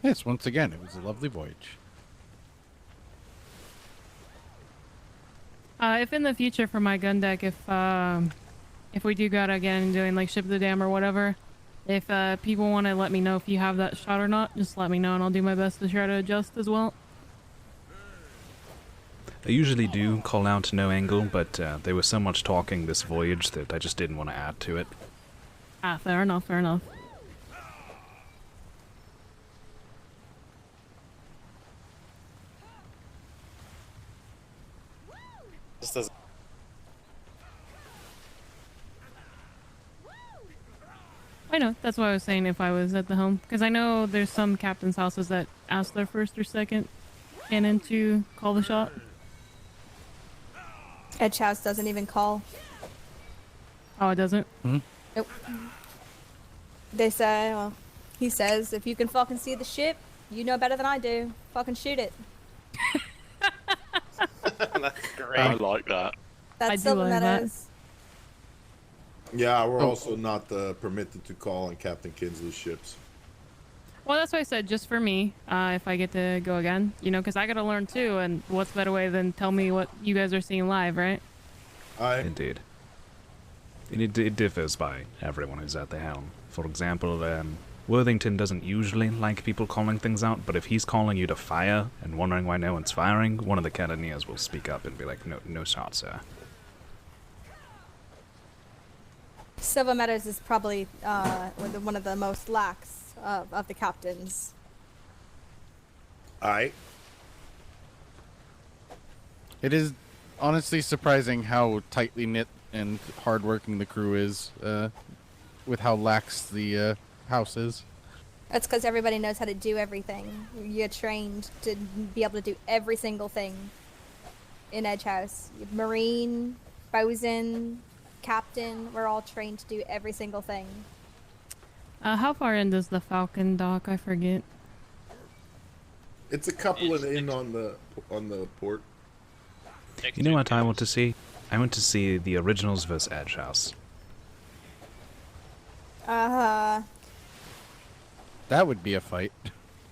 Speaker 11: Yes, once again, it was a lovely voyage.
Speaker 7: If in the future for my gun deck, if we do go out again and doing like ship the dam or whatever, if people want to let me know if you have that shot or not, just let me know and I'll do my best to try to adjust as well.
Speaker 1: I usually do call out to no angle, but there was so much talking this voyage that I just didn't want to add to it.
Speaker 7: Ah, fair enough, fair enough.
Speaker 13: Just as
Speaker 7: I know, that's why I was saying if I was at the helm. Because I know there's some captain's houses that ask their first or second cannon to call the shot.
Speaker 4: Edge House doesn't even call.
Speaker 7: Oh, it doesn't?
Speaker 4: Nope. They say, well, he says, if you can fucking see the ship, you know better than I do. Fucking shoot it.
Speaker 13: that's great.
Speaker 6: I like that.
Speaker 4: That's
Speaker 7: I do
Speaker 4: Silver
Speaker 7: like that.
Speaker 4: Meadows.
Speaker 2: Yeah, we're also not permitted to call on Captain Kinsley's ships.
Speaker 7: Well, that's why I said just for me, if I get to go again. You know, because I got to learn too, and what's better way than tell me what you guys are seeing live, right?
Speaker 1: Indeed. It differs by everyone who's at the helm. For example, Worthington doesn't usually like people calling things out, but if he's calling you to fire and wondering why no one's firing, one of the cannoneers will speak up and be like, no shot, sir.
Speaker 4: Silver Meadows is probably one of the most lax of the captains.
Speaker 2: Alright.
Speaker 11: It is honestly surprising how tightly knit and hardworking the crew is, with how lax the house is.
Speaker 4: That's because everybody knows how to do everything. You're trained to be able to do every single thing in Edge House. Marine, bosun, captain, we're all trained to do every single thing.
Speaker 7: How far in does the Falcon dock? I forget.
Speaker 2: It's a couple in on the port.
Speaker 1: You know what I want to see? I want to see the originals vs. Edge House.
Speaker 11: That would be a fight.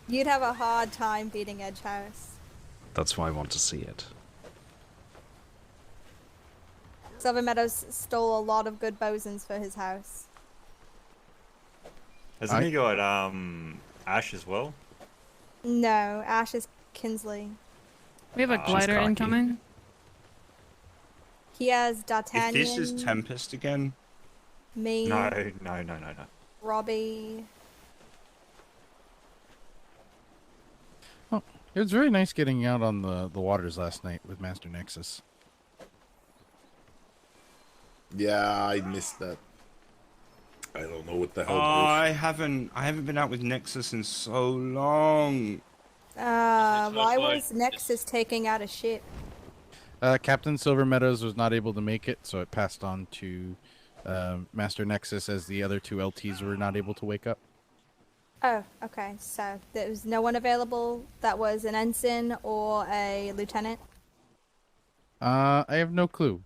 Speaker 4: You'd have a hard time beating Edge House.
Speaker 1: That's why I want to see it.
Speaker 4: Silver Meadows stole a lot of good bosuns for his house.
Speaker 3: Hasn't he got Ash as well?
Speaker 4: No, Ash is Kinsley.
Speaker 7: We have a glider incoming.
Speaker 4: He has D'Artagnan.
Speaker 8: If this is Tempest again?
Speaker 4: Me.
Speaker 3: No.
Speaker 4: Robbie.
Speaker 11: Oh, it was very nice getting out on the waters last night with Master Nexus.
Speaker 2: Yeah, I missed that. I don't know what the hell.
Speaker 8: I haven't been out with Nexus in so long.
Speaker 4: Why was Nexus taking out a ship?
Speaker 11: Captain Silver Meadows was not able to make it, so it passed on to Master Nexus as the other two LTs were not able to wake up.
Speaker 4: Oh, okay. So there was no one available that was an ensign or a lieutenant?
Speaker 11: I have no clue.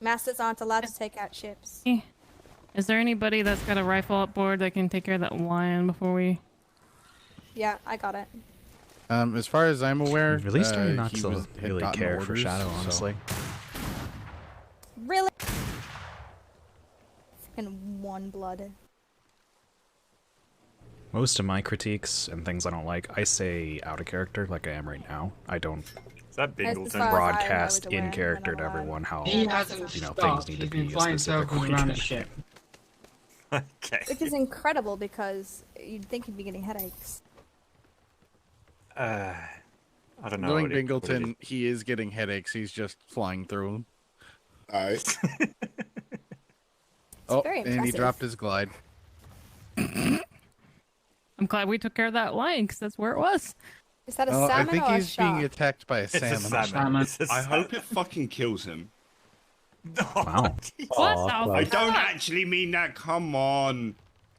Speaker 4: Masters aren't allowed to take out ships.
Speaker 7: Is there anybody that's got a rifle up board that can take care of that lion before we...
Speaker 4: Yeah, I got it.
Speaker 11: As far as I'm aware,
Speaker 1: I'm really starting not
Speaker 11: he
Speaker 1: to really
Speaker 11: gotten
Speaker 1: care for
Speaker 11: orders,
Speaker 1: Shadow,
Speaker 11: so-
Speaker 1: honestly.
Speaker 4: Really? Fucking one blood.
Speaker 1: Most of my critiques and things I don't like, I say out of character, like I am right now. I don't
Speaker 3: Is that Bingleton?
Speaker 1: broadcast in character to everyone how
Speaker 15: He hasn't
Speaker 1: things
Speaker 15: stopped.
Speaker 1: need
Speaker 15: He's
Speaker 1: to
Speaker 15: been
Speaker 1: be a
Speaker 15: flying
Speaker 1: specific
Speaker 15: circles
Speaker 1: way.
Speaker 15: around the ship.
Speaker 3: Okay.
Speaker 4: Which is incredible because you'd think you'd be getting headaches.
Speaker 3: I don't know.
Speaker 11: Knowing
Speaker 3: what it
Speaker 11: Bingleton, he is getting headaches. He's just flying through them.
Speaker 2: Alright.
Speaker 11: Oh,
Speaker 4: very
Speaker 11: and he
Speaker 4: impressive.
Speaker 11: dropped his glide.
Speaker 7: I'm glad we took care of that lion, because that's where it was.
Speaker 4: Is that a
Speaker 11: I
Speaker 4: salmon
Speaker 11: think
Speaker 4: or a
Speaker 11: he's being
Speaker 4: shark?
Speaker 11: attacked by a
Speaker 3: It's a
Speaker 11: salmon.
Speaker 3: salmon. It's a
Speaker 8: I
Speaker 3: salmon.
Speaker 8: hope it fucking kills him.
Speaker 1: Wow.
Speaker 7: What
Speaker 9: Aw,
Speaker 7: the
Speaker 8: I
Speaker 7: fuck?
Speaker 8: don't actually mean that. Come on.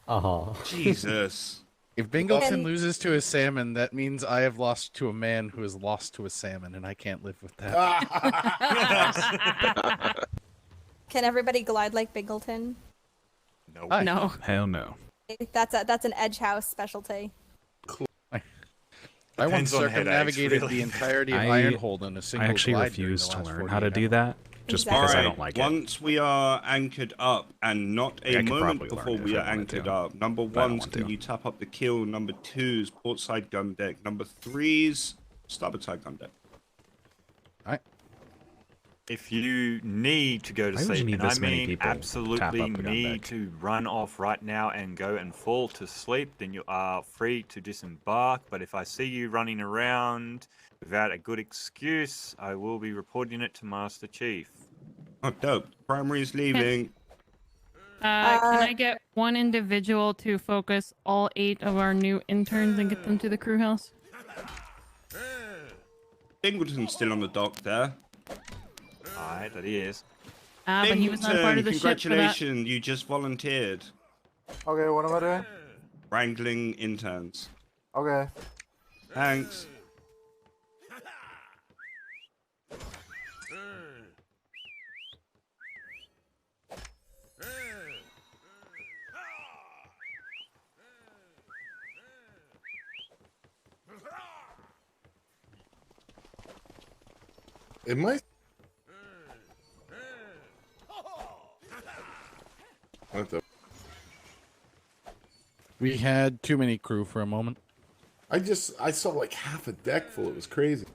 Speaker 9: Uh-huh.
Speaker 8: Jesus.
Speaker 11: If Bingleton
Speaker 4: Can-
Speaker 11: loses to a salmon, that means I have lost to a man who has lost to a salmon, and I can't live with that.
Speaker 4: Can everybody glide like Bingleton?
Speaker 3: No.
Speaker 11: Hi.
Speaker 7: No.
Speaker 1: Hell no.
Speaker 4: That's an Edge House specialty.
Speaker 11: I once
Speaker 3: Depends on headaches,
Speaker 11: circumnavigated
Speaker 3: really.
Speaker 11: the entirety of
Speaker 1: I-
Speaker 11: Ironhold in a single
Speaker 1: I actually
Speaker 11: glide during
Speaker 1: refuse
Speaker 11: the
Speaker 1: to
Speaker 11: last
Speaker 1: learn
Speaker 11: 48
Speaker 1: how to do
Speaker 11: hours.
Speaker 1: that, just
Speaker 4: Exactly.
Speaker 1: because I
Speaker 8: Alright,
Speaker 1: don't like it.
Speaker 8: once we are anchored up, and not a
Speaker 1: I could
Speaker 8: moment
Speaker 1: probably learn
Speaker 8: before
Speaker 1: it
Speaker 8: we
Speaker 1: if
Speaker 8: are
Speaker 1: I wanted
Speaker 8: anchored
Speaker 1: to,
Speaker 8: up. Number
Speaker 1: but I don't
Speaker 8: one's
Speaker 1: want
Speaker 8: can
Speaker 1: to.
Speaker 8: you tap up the kill? Number two's port side gun deck. Number three's starboard side gun deck.
Speaker 11: Alright.
Speaker 3: if you need to go to
Speaker 1: Why would you
Speaker 3: sleep,
Speaker 1: need
Speaker 3: and I
Speaker 1: this many
Speaker 3: mean
Speaker 1: people tap
Speaker 3: absolutely
Speaker 1: up the gun
Speaker 3: need
Speaker 1: deck?
Speaker 3: to run off right now and go and fall to sleep, then you are free to disembark. But if I see you running around without a good excuse, I will be reporting it to Master Chief.
Speaker 8: Oh, dope. Primary's leaving.
Speaker 7: Can I get one individual to focus all 8 of our new interns and get them to the crew house?
Speaker 8: Dingleton's still on the dock there.
Speaker 3: Alright, that he is.
Speaker 7: But he was not a part of the ship for that.
Speaker 8: Congratulations, you just volunteered.
Speaker 10: Okay, what am I doing?
Speaker 8: Wrangling interns.
Speaker 10: Okay.
Speaker 8: Thanks.
Speaker 2: It might. What the?
Speaker 11: We had too many crew for a moment.
Speaker 2: I saw like half a deck full. It was crazy.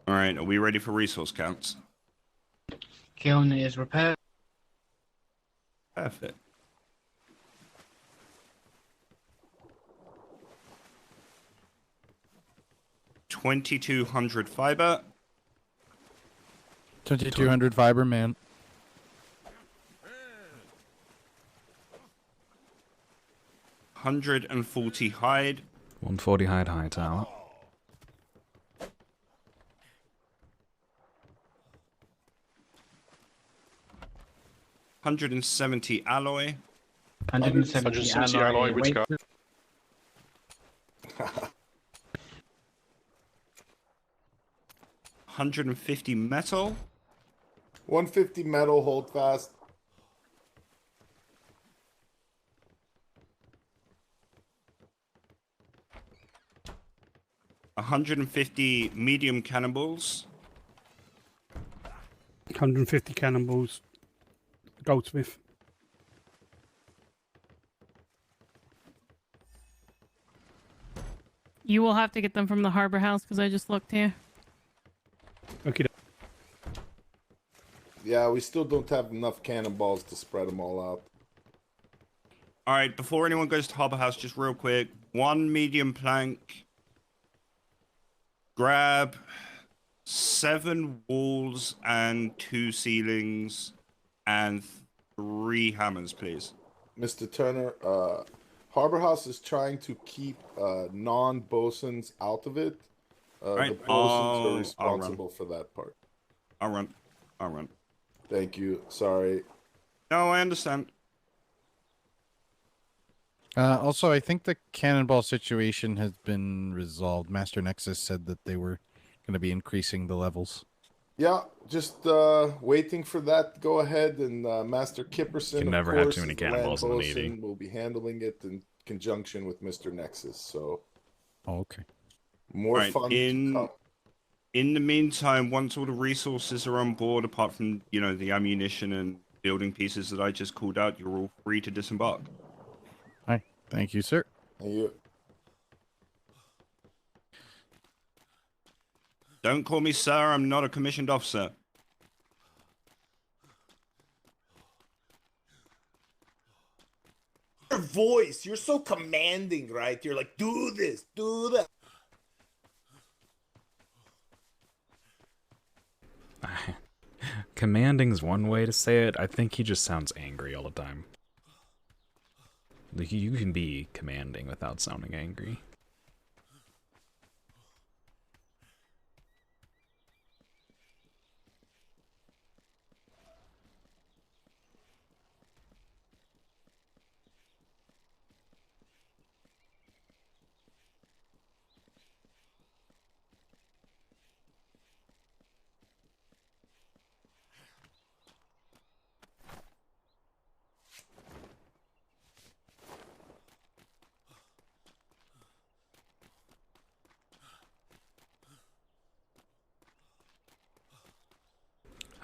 Speaker 8: All right, are we ready for resource counts?
Speaker 15: Kiln is repaired.
Speaker 8: Perfect. $2,200 fiber.
Speaker 11: 2,200 fiber, man.
Speaker 8: $140 hide.
Speaker 1: 140 hide Hightower.
Speaker 8: $170 alloy.
Speaker 15: 170 alloy.
Speaker 9: which guy?
Speaker 8: $150 metal.
Speaker 2: 150 metal. Hold fast.
Speaker 8: $150 medium cannonballs.
Speaker 16: 150 cannonballs. Goldsmith.
Speaker 7: You will have to get them from the harbor house because I just looked here.
Speaker 16: Okay.
Speaker 2: Yeah, we still don't have enough cannonballs to spread them all out.
Speaker 8: All right, before anyone goes to Harbor House, just real quick, 1 medium plank. Grab 7 walls and 2 ceilings and 3 hammers, please.
Speaker 2: Mr. Turner, Harbor House is trying to keep non-bosuns out of it.
Speaker 8: Right,
Speaker 2: The bosuns
Speaker 8: I'll
Speaker 2: are responsible for that part.
Speaker 8: I'll run.
Speaker 2: Thank you. Sorry.
Speaker 8: No, I understand.
Speaker 11: Also, I think the cannonball situation has been resolved. Master Nexus said that they were going to be increasing the levels.
Speaker 2: Yeah, just waiting for that to go ahead, and Master Kipperson,
Speaker 1: Can never
Speaker 2: of
Speaker 1: have
Speaker 2: course,
Speaker 1: too many
Speaker 2: as the land
Speaker 1: cannonballs in the Navy.
Speaker 2: bosun, will be handling it in conjunction with Mr. Nexus. So,
Speaker 11: Oh, okay.
Speaker 2: more
Speaker 8: Right,
Speaker 2: fun to come.
Speaker 8: In the meantime, once all the resources are on board, apart from, the ammunition and building pieces that I just called out, you're all free to disembark.
Speaker 11: Hi. Thank you, sir.
Speaker 2: And you,
Speaker 8: Don't call me sir, I'm not a commissioned officer.
Speaker 2: your voice, you're so commanding, right? You're like, do this, do that.
Speaker 1: Commanding's one way to say it. I think he just sounds angry all the time. Like, you can be commanding without sounding angry.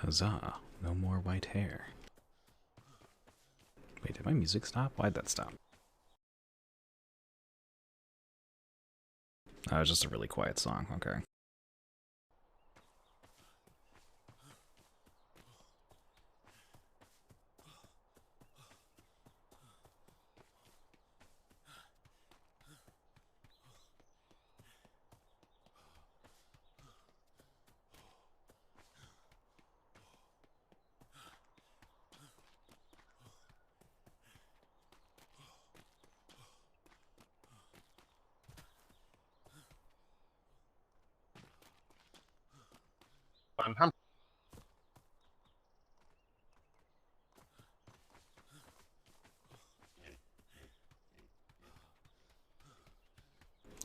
Speaker 1: Huzzah, no more white hair. Wait, did my music stop? Why'd that stop? Oh, it was just a really quiet song, okay.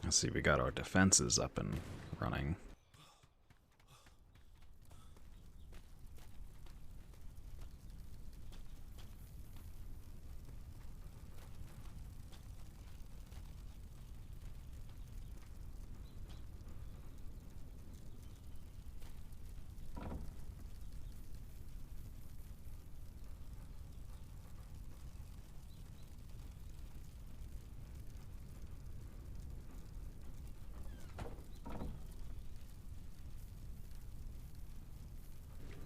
Speaker 1: Let's see, we got our defenses up and running.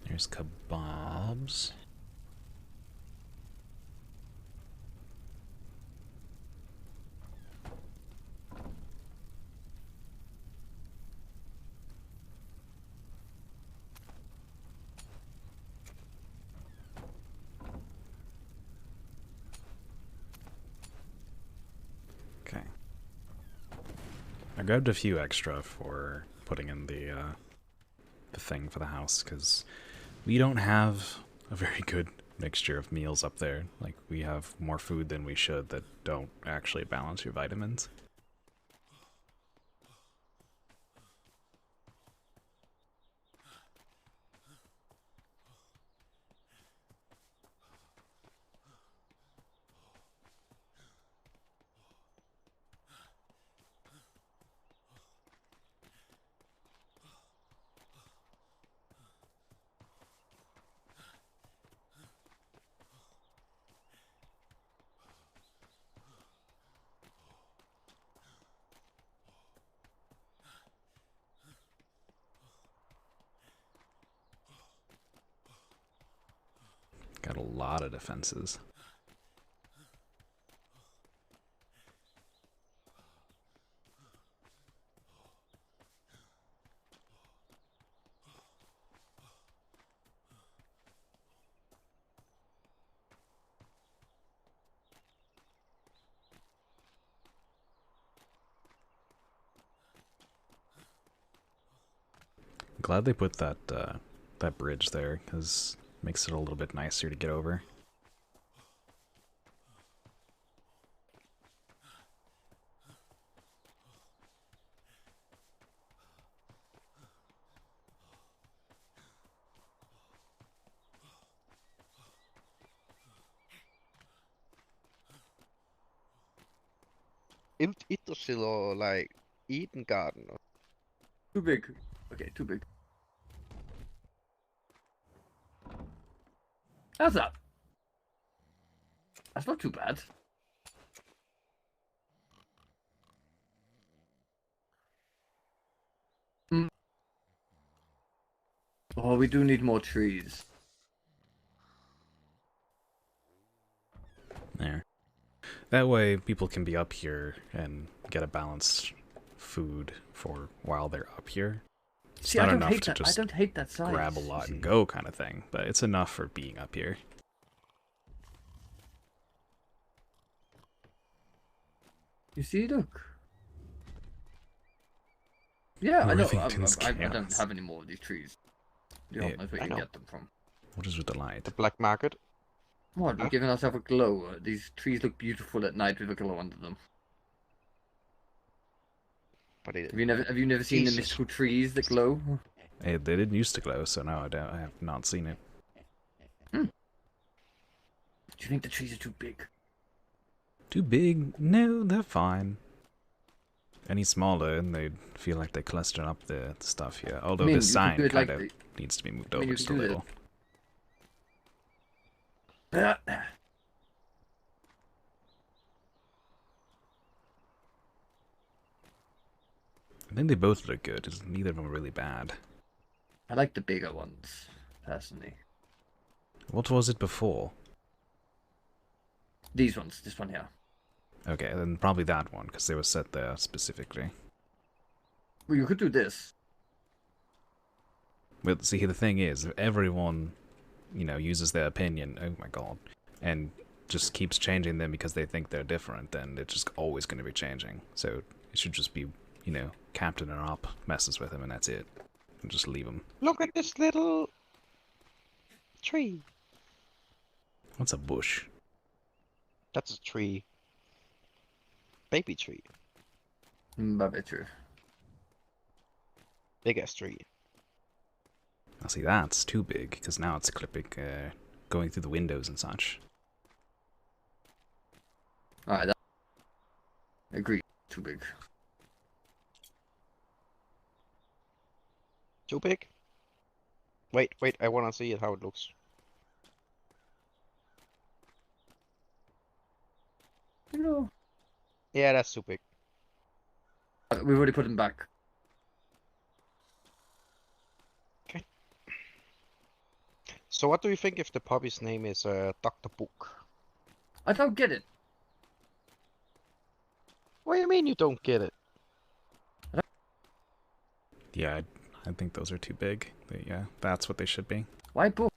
Speaker 1: There's kebabs. Okay. I grabbed a few extra for putting in the thing for the house, because we don't have a very good mixture of meals up there. Like, we have more food than we should that don't actually balance your vitamins. Got a lot of defenses. Glad they put that that bridge there, because it makes it a little bit nicer to get over.
Speaker 17: Yggdrasil or like Eden Garden? Or...
Speaker 18: Too big. Okay, too big. How's that? That's not too bad. Oh, we do need more trees.
Speaker 1: There. That way people can be up here and get a balanced food for while they're up here. It's
Speaker 18: See,
Speaker 1: not
Speaker 18: I don't
Speaker 1: enough
Speaker 18: hate
Speaker 1: to
Speaker 18: that.
Speaker 1: just
Speaker 18: I don't hate that size.
Speaker 1: grab a lot and go kind of thing, but it's enough for being up here.
Speaker 18: You see, look. Yeah, I know.
Speaker 1: Worthington's
Speaker 18: I don't
Speaker 1: chaos.
Speaker 18: have any more of these trees. You don't know where you get them from.
Speaker 1: What is with the light?
Speaker 17: The black market.
Speaker 18: What? We're
Speaker 17: Huh?
Speaker 18: giving ourselves a glow. These trees look beautiful at night with a glow under them.
Speaker 17: But
Speaker 18: Have you never seen the mystical trees that glow?
Speaker 1: They didn't used to glow, so no, I have not seen it.
Speaker 18: Do you think the trees are too big?
Speaker 1: Too big? No, they're fine. Any smaller and they'd feel like they cluster up the stuff here. Although
Speaker 18: I mean,
Speaker 1: this
Speaker 18: you could
Speaker 1: sign
Speaker 18: do it
Speaker 1: kind
Speaker 18: like
Speaker 1: of needs to be moved
Speaker 18: I mean,
Speaker 1: over
Speaker 18: you
Speaker 1: just
Speaker 18: could
Speaker 1: a
Speaker 18: do
Speaker 1: little. I think they both look good. Neither of them are really bad.
Speaker 18: I like the bigger ones, personally.
Speaker 1: What was it before?
Speaker 18: These ones, this one here.
Speaker 1: Okay, then probably that one, because they were set there specifically.
Speaker 18: Well, you could do this.
Speaker 1: But see, the thing is, if everyone, uses their opinion, oh my god, and just keeps changing them because they think they're different, then it's just always going to be changing. So it should just be, Captain or Op messes with him, and that's it. And just leave him.
Speaker 17: Look at this little tree.
Speaker 1: What's a bush?
Speaker 17: That's a tree. Baby tree.
Speaker 18: Baby tree.
Speaker 17: Big ass tree.
Speaker 1: I see, that's too big, because now it's clipping, going through the windows and such.
Speaker 18: Alright, agree. Too big.
Speaker 17: Too big? Wait, I wanna see it, how it looks. Yeah, that's too big.
Speaker 18: We've already put them back.
Speaker 17: Okay. So what do you think if the puppy's name is Dr. Book?
Speaker 18: I don't get it.
Speaker 17: What do you mean you don't get it?
Speaker 1: Yeah, I think those are too big. Yeah, that's what they should be.
Speaker 18: Why book?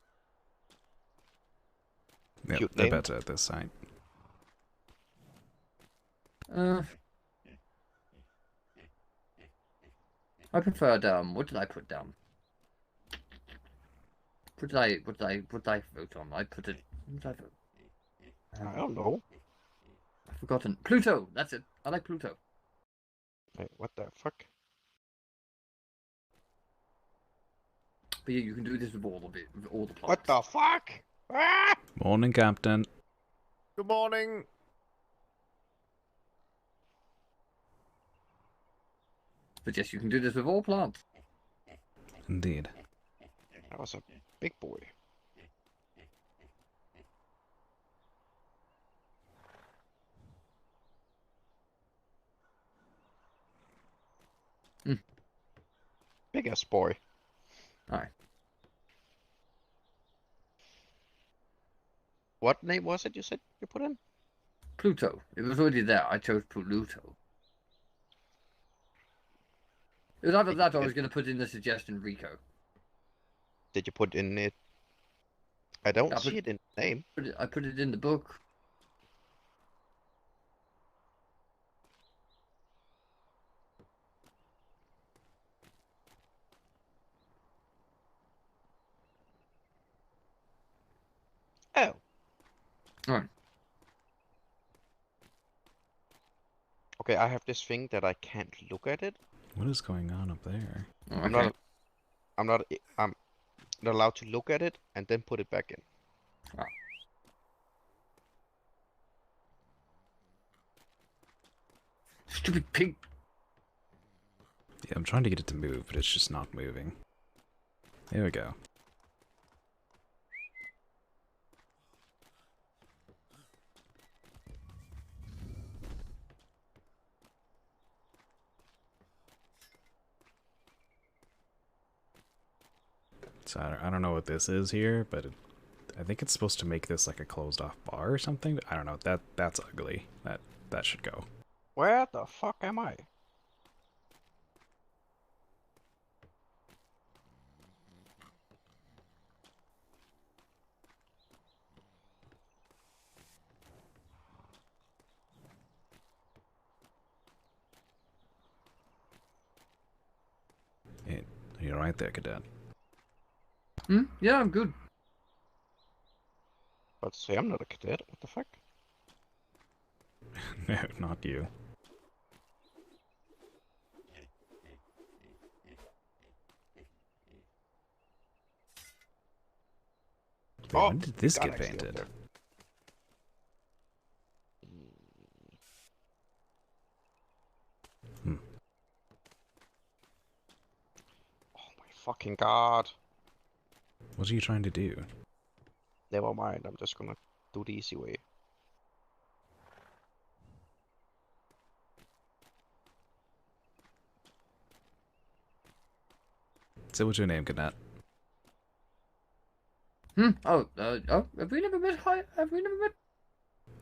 Speaker 1: Yeah,
Speaker 17: Cute
Speaker 1: they're
Speaker 17: name.
Speaker 1: better at this site.
Speaker 18: I prefer what did I put down? What did I vote on? I put it. What did I vote?
Speaker 17: I don't know.
Speaker 18: I've forgotten. Pluto. That's it. I like Pluto.
Speaker 17: Wait, what the fuck?
Speaker 18: But yeah, you can do this with all of it, with all the plots.
Speaker 17: What the fuck? Ah!
Speaker 1: Morning, Captain.
Speaker 2: Good morning.
Speaker 18: But yes, you can do this with all plants.
Speaker 1: Indeed.
Speaker 17: That was a big boy. Big ass boy.
Speaker 18: Alright.
Speaker 17: What name was it you said you put in?
Speaker 18: Pluto. It was already there. I chose Pluto. It was either that or I was going to put in the suggestion Rico.
Speaker 17: Did you put in it? I don't see it in the name.
Speaker 18: I put it in the book.
Speaker 17: Oh.
Speaker 18: Alright.
Speaker 17: Okay, I have this thing that I can't look at it.
Speaker 1: What is going on up there?
Speaker 17: I'm not allowed to look at it and then put it back in.
Speaker 18: Ah. Stupid pig.
Speaker 1: Yeah, I'm trying to get it to move, but it's just not moving. There we go. So I don't know what this is here, but I think it's supposed to make this like a closed off bar or something. I don't know. That's ugly. That should go.
Speaker 17: Where the fuck am I?
Speaker 1: You're right there, Cadet.
Speaker 18: Yeah, I'm good.
Speaker 17: But say I'm not a cadet. What the fuck?
Speaker 1: No, not you. Wait, when did this get painted?
Speaker 17: Oh my fucking god.
Speaker 1: What are you trying to do?
Speaker 17: Never mind, I'm just gonna do the easy way.
Speaker 1: So what's your name, Cadet?
Speaker 18: Oh, have we never met? Have we never met?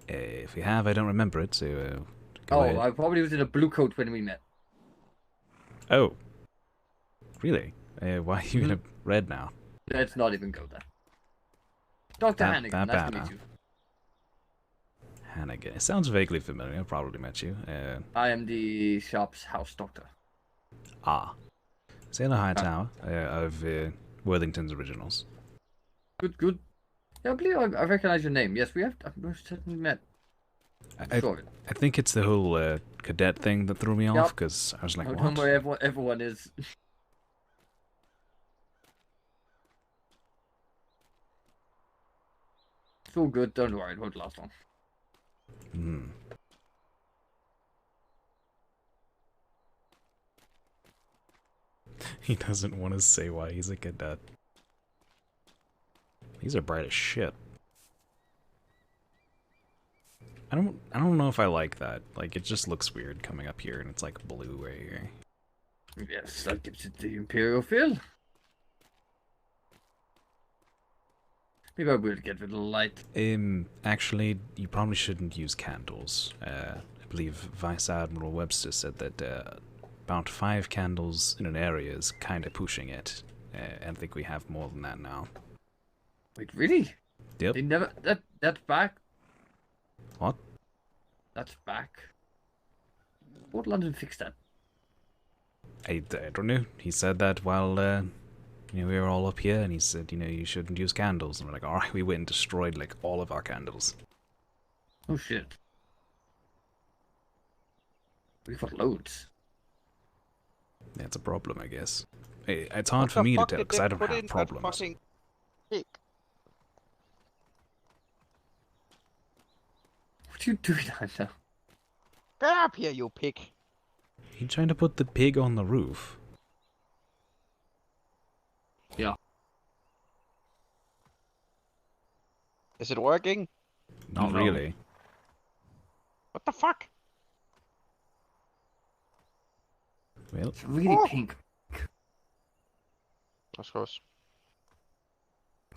Speaker 1: If we have, I don't remember it, so go
Speaker 18: Oh,
Speaker 1: ahead.
Speaker 18: I probably was in a blue coat when we met.
Speaker 1: Oh. Really? Why are you in a red now?
Speaker 18: Let's not even go there. Dr. Hannigan,
Speaker 1: that
Speaker 18: nice
Speaker 1: bad,
Speaker 18: to meet
Speaker 1: huh?
Speaker 18: you.
Speaker 1: Hannigan. It sounds vaguely familiar. I've probably met you.
Speaker 18: I am the shop's house doctor.
Speaker 1: Sailor Hightower of Worthington's Originals.
Speaker 18: Good, good. Yeah, I believe I recognize your name. Yes, we have most certainly met.
Speaker 1: I think it's the whole cadet thing that threw me
Speaker 18: Yep.
Speaker 1: off, because I was like,
Speaker 18: Oh,
Speaker 1: what?
Speaker 18: don't worry, everyone is. It's all good, don't worry, it won't last long.
Speaker 1: He doesn't want to say why he's a cadet. These are bright as shit. I don't know if I like that. Like, it just looks weird coming up here and it's like blue right here.
Speaker 18: Yes, that gives it the Imperial feel. Maybe I will get rid of the light.
Speaker 1: Actually, you probably shouldn't use candles. I believe Vice Admiral Webster said that about 5 candles in an area is kind of pushing it. I think we have more than that now.
Speaker 18: Wait, really?
Speaker 1: Yep.
Speaker 18: They never. That's back.
Speaker 1: What?
Speaker 18: That's back. What London fixed that?
Speaker 1: I don't know. He said that while we were all up here, and he said, you shouldn't use candles. And we're like, all right, we went and destroyed like all of our candles.
Speaker 18: Oh shit. We've got loads.
Speaker 1: That's a problem, I guess. It's hard for me to tell because I don't have problems.
Speaker 18: What are you doing, Hunter?
Speaker 17: Get up here, you pig!
Speaker 1: You trying to put the pig on the roof?
Speaker 18: Yeah.
Speaker 17: Is it working?
Speaker 1: Not really.
Speaker 17: What the fuck?
Speaker 1: Well,
Speaker 18: it's really pink.
Speaker 17: That's gross.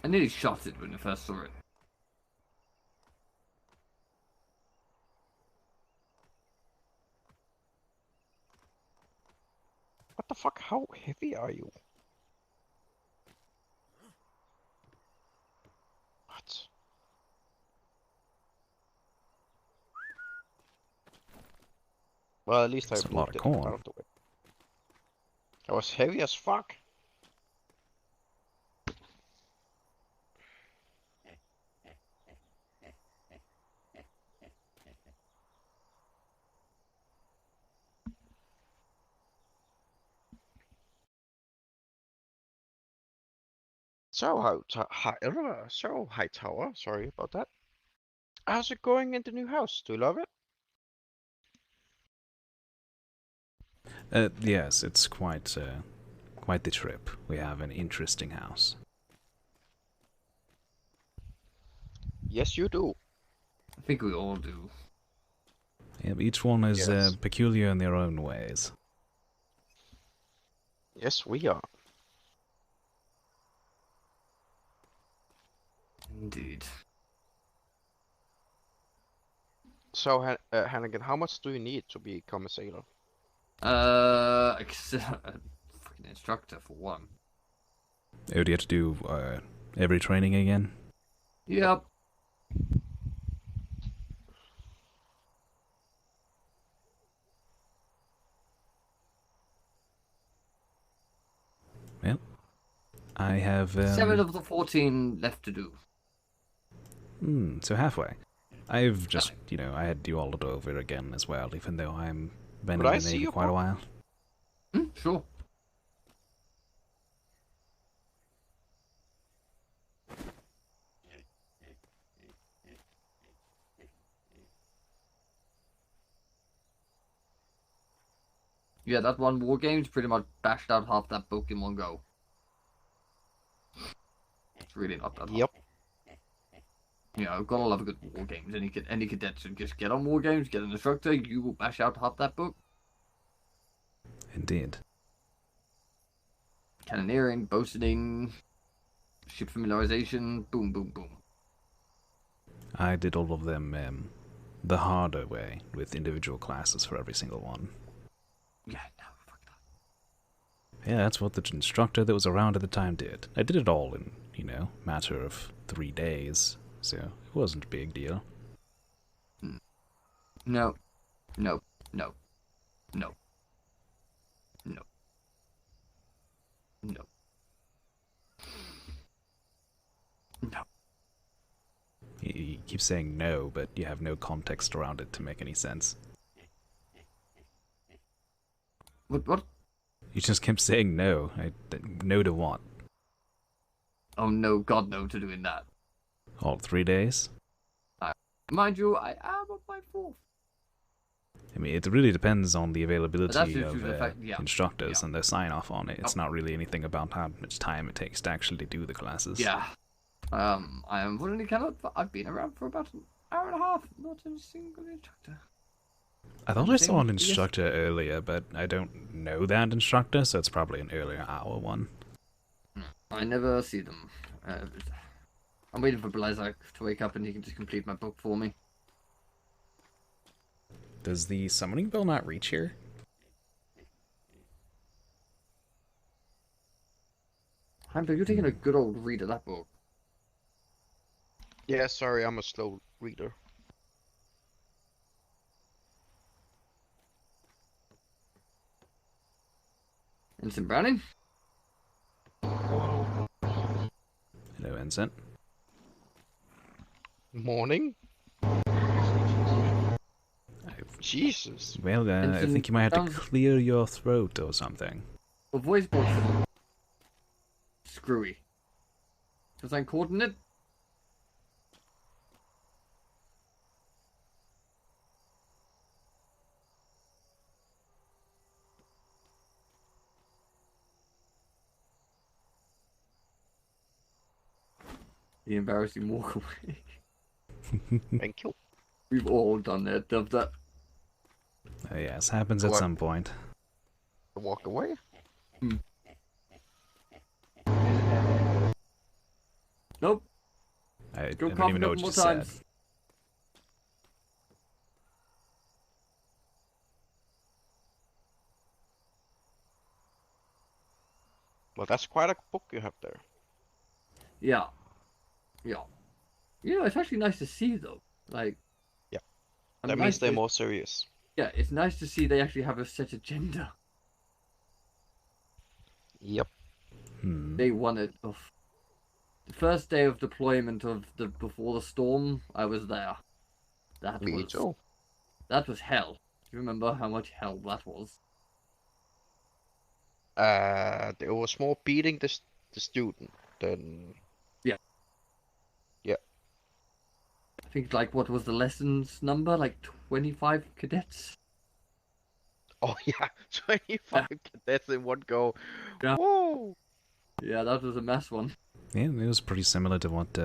Speaker 18: I nearly shot it when I first saw it.
Speaker 17: What the fuck? How heavy are you? What? Well, at least I
Speaker 1: That's a lot
Speaker 17: moved
Speaker 1: of
Speaker 17: it
Speaker 1: corn.
Speaker 17: out of the way. That was heavy as fuck. So, Hightower, sorry about that. How's it going in the new house? Do you love it?
Speaker 1: Yes, it's quite the trip. We have an interesting house.
Speaker 17: Yes, you do.
Speaker 18: I think we all do.
Speaker 1: Yeah, but each one is
Speaker 17: Yes.
Speaker 1: peculiar in their own ways.
Speaker 17: Yes, we are.
Speaker 18: Indeed.
Speaker 17: So, Hannigan, how much do you need to become a sailor?
Speaker 18: A fucking instructor for one.
Speaker 1: Oh, do you have to do every training again?
Speaker 18: Yep.
Speaker 1: Well, I have
Speaker 18: 7 of the 14 left to do.
Speaker 1: So halfway. I've just, I had to do all it over again as well, even though I'm been in
Speaker 17: Would I
Speaker 1: the
Speaker 17: see
Speaker 1: Navy
Speaker 17: you,
Speaker 1: quite a
Speaker 17: Paul?
Speaker 1: while.
Speaker 18: Sure. Yeah, that one war game's pretty much bashed out half that Pokemon Go. It's really not that hard.
Speaker 17: Yep.
Speaker 18: You know, gotta love a good war games. Any cadet should just get on war games, get an instructor. You will bash out half that book.
Speaker 1: Indeed.
Speaker 18: Cannoneering, boating, ship familiarization, boom, boom, boom.
Speaker 1: I did all of them the harder way, with individual classes for every single one.
Speaker 18: Yeah, no.
Speaker 1: Yeah, that's what the instructor that was around at the time did. I did it all in, matter of 3 days, so it wasn't a big deal.
Speaker 18: No. No. No. No. No. No. No.
Speaker 1: You keep saying no, but you have no context around it to make any sense.
Speaker 18: What?
Speaker 1: You just kept saying no. No to what?
Speaker 18: Oh no, God no to doing that.
Speaker 1: All 3 days?
Speaker 18: Mind you, I am on my 4th.
Speaker 1: I mean, it really depends on the availability
Speaker 18: due
Speaker 1: of
Speaker 18: to the fact- yeah.
Speaker 1: instructors and their sign-off on it. It's not really anything about how much time it takes to actually do the classes.
Speaker 18: Yeah. I unfortunately cannot. I've been around for about an hour and a half. Not a single instructor.
Speaker 1: I thought I saw an instructor earlier, but I don't know that instructor, so it's probably an earlier hour one.
Speaker 18: I never see them. I'm waiting for Blazak to wake up and he can just complete my book for me.
Speaker 1: Does the summoning bell not reach here?
Speaker 18: Hamper, you're taking a good old read of that book.
Speaker 17: Yeah, sorry, I'm a slow reader.
Speaker 18: Ensign Browning?
Speaker 1: Hello, Ensign.
Speaker 17: Morning? Jesus.
Speaker 1: Well, I think you might have to clear your throat or something.
Speaker 18: The voice box is screwy. Because I'm coordinate. The embarrassing walk away.
Speaker 17: Thank you.
Speaker 18: We've all done that, done that.
Speaker 1: Oh, yes, happens at some point.
Speaker 17: Walk away?
Speaker 18: Nope.
Speaker 1: I
Speaker 18: Go
Speaker 1: don't even know what you said.
Speaker 17: Well, that's quite a book you have there.
Speaker 18: Yeah. Yeah. You know, it's actually nice to see, though. Like...
Speaker 17: Yeah. That means they're more serious.
Speaker 18: Yeah, it's nice to see they actually have a set agenda.
Speaker 17: Yep.
Speaker 18: They wanted... The first day of deployment of the Before the Storm, I was there.
Speaker 17: Me too.
Speaker 18: That was hell. Do you remember how much hell that was?
Speaker 17: There was more beating the student than...
Speaker 18: Yeah.
Speaker 17: Yeah.
Speaker 18: I think, like, what was the lessons number? Like, 25 cadets?
Speaker 17: Oh, yeah. 25 cadets in one go.
Speaker 18: Yeah.
Speaker 17: Whoa!
Speaker 18: Yeah, that was a mess one.
Speaker 1: Yeah, it was pretty similar to what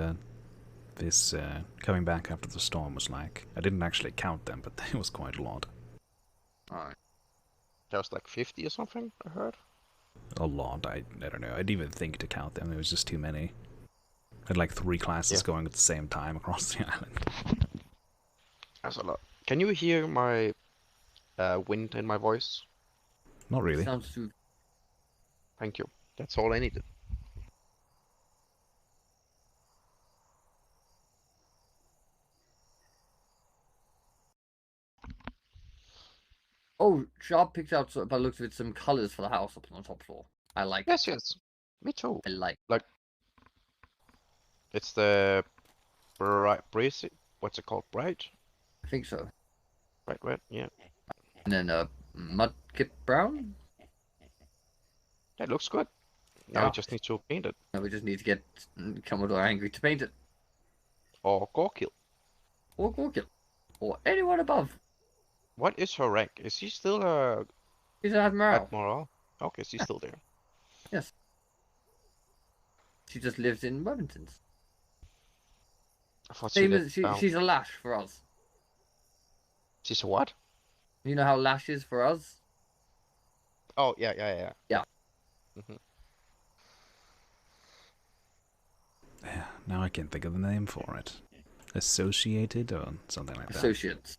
Speaker 1: this coming back after the storm was like. I didn't actually count them, but it was quite a lot.
Speaker 18: Alright.
Speaker 17: That was like 50 or something, I heard.
Speaker 1: A lot, I don't know. I didn't even think to count them, there was just too many. I had like 3 classes going at the same time across the island.
Speaker 17: That's a lot. Can you hear my wind in my voice?
Speaker 1: Not really.
Speaker 18: Sounds too...
Speaker 17: Thank you. That's all I needed.
Speaker 18: Oh, Sharp picked out, by the looks of it, some colours for the house up on the top floor. I like
Speaker 17: Yes, yes. Me too.
Speaker 18: I like
Speaker 17: it's the breeze. What's it called? Bright?
Speaker 18: I think so.
Speaker 17: Bright red, yeah.
Speaker 18: And then Mudkip Brown?
Speaker 17: That looks good. Now we just need to paint it.
Speaker 18: Now we just need to get Commodore Angry to paint it.
Speaker 17: Or Gorkil.
Speaker 18: Or Gorkil. Or anyone above.
Speaker 17: What is her rank? Is she still a...
Speaker 18: She's an Admiral.
Speaker 17: Admiral? Okay, she's still there.
Speaker 18: Yes. She just lives in Wellingtons.
Speaker 17: I thought
Speaker 18: Same
Speaker 17: lived
Speaker 18: as
Speaker 17: down.
Speaker 18: she's a lash for us.
Speaker 17: She's a what?
Speaker 18: You know how lash is for us?
Speaker 17: Oh, yeah.
Speaker 18: Yeah.
Speaker 17: Hmm.
Speaker 1: Yeah, now I can't think of the name for it. Associated or something like that.
Speaker 18: Associates.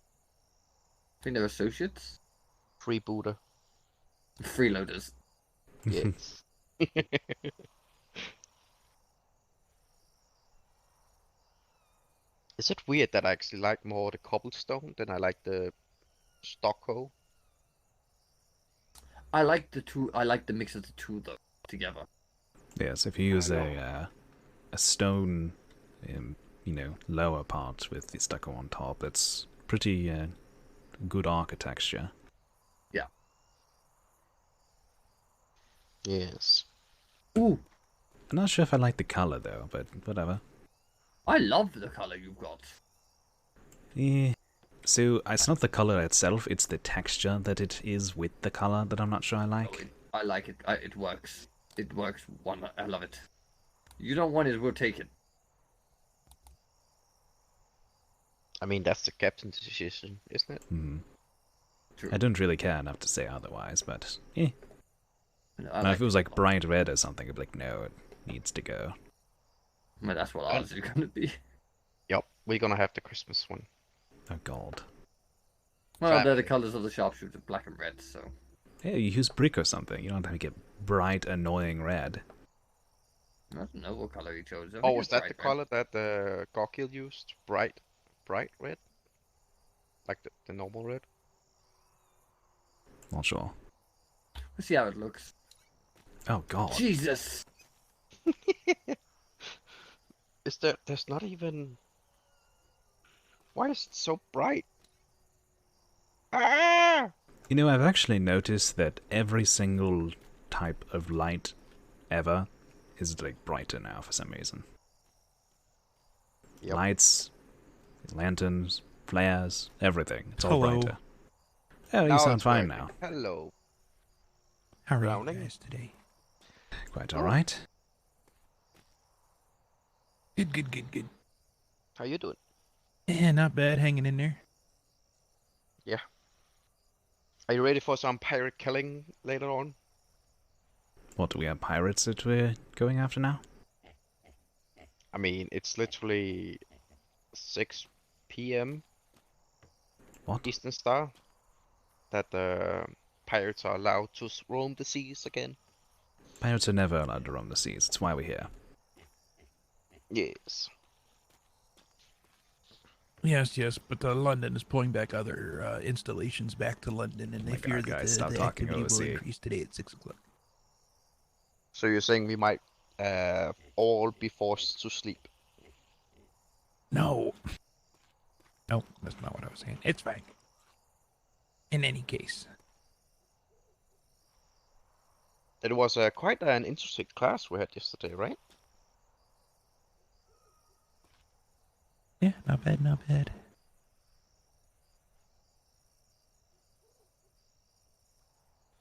Speaker 18: I think they're associates.
Speaker 17: Freebooter.
Speaker 18: Freeloaders.
Speaker 17: Yes. Is it weird that I actually like more the cobblestone than I like the stucco?
Speaker 18: I like the two. I like the mix of the two though together.
Speaker 1: Yes, if you use a stone, lower part with the stucco on top, it's pretty good architecture.
Speaker 18: Yeah.
Speaker 17: Yes.
Speaker 18: Ooh.
Speaker 1: I'm not sure if I like the color though, but whatever.
Speaker 18: I love the color you've got.
Speaker 1: Yeah. So it's not the color itself; it's the texture that it is with the color that I'm not sure I like.
Speaker 18: I like it. It works. It works. I love it. You don't want it, we'll take it.
Speaker 17: I mean, that's the captain's decision, isn't it?
Speaker 1: Hmm.
Speaker 18: True.
Speaker 1: I don't really care enough to say otherwise, but eh.
Speaker 18: No,
Speaker 1: Now, if it was like bright red or something, I'd be like, no, it needs to go.
Speaker 18: Well, that's what ours is going to be.
Speaker 17: Yep, we're gonna have the Christmas one.
Speaker 1: Oh god.
Speaker 18: Well, they're the colors of the sharpshooter, black and red, so.
Speaker 1: Yeah, you use brick or something. You don't have to get bright, annoying red.
Speaker 18: I don't know what color he chose.
Speaker 17: Oh, was that the color that the Gokil used? Bright red? Like the normal red?
Speaker 1: Not sure.
Speaker 18: Let's see how it looks.
Speaker 1: Oh god.
Speaker 18: Jesus!
Speaker 17: There's not even... Why is it so bright? Ah!
Speaker 1: You know, I've actually noticed that every single type of light ever is like brighter now for some reason.
Speaker 17: Yep.
Speaker 1: Lights, lanterns, flares, everything. It's all
Speaker 16: Hello.
Speaker 1: brighter. Oh, you
Speaker 17: Now
Speaker 1: sound
Speaker 17: it's
Speaker 1: fine
Speaker 17: working.
Speaker 1: now.
Speaker 17: Hello.
Speaker 16: How are
Speaker 17: Browning?
Speaker 16: you guys today?
Speaker 1: Quite alright.
Speaker 16: Good.
Speaker 17: How you doing?
Speaker 16: Yeah, not bad. Hanging in there.
Speaker 17: Yeah. Are you ready for some pirate killing later on?
Speaker 1: What, do we have pirates that we're going after now?
Speaker 17: I mean, it's literally 6 p.m.
Speaker 1: What?
Speaker 17: Eastern Star that the pirates are allowed to roam the seas again.
Speaker 1: Pirates are never allowed to roam the seas. That's why we're here.
Speaker 17: Yes.
Speaker 16: Yes, but London is pulling back other installations back to London, and they fear
Speaker 1: God,
Speaker 16: that
Speaker 1: guys, stop
Speaker 16: the
Speaker 1: talking
Speaker 16: activity will
Speaker 1: overseas.
Speaker 16: increase today at 6 o'clock.
Speaker 17: So you're saying we might all be forced to sleep?
Speaker 16: No, that's not what I was saying. It's fine. In any case.
Speaker 17: It was quite an interesting class we had yesterday, right?
Speaker 16: Yeah, not bad.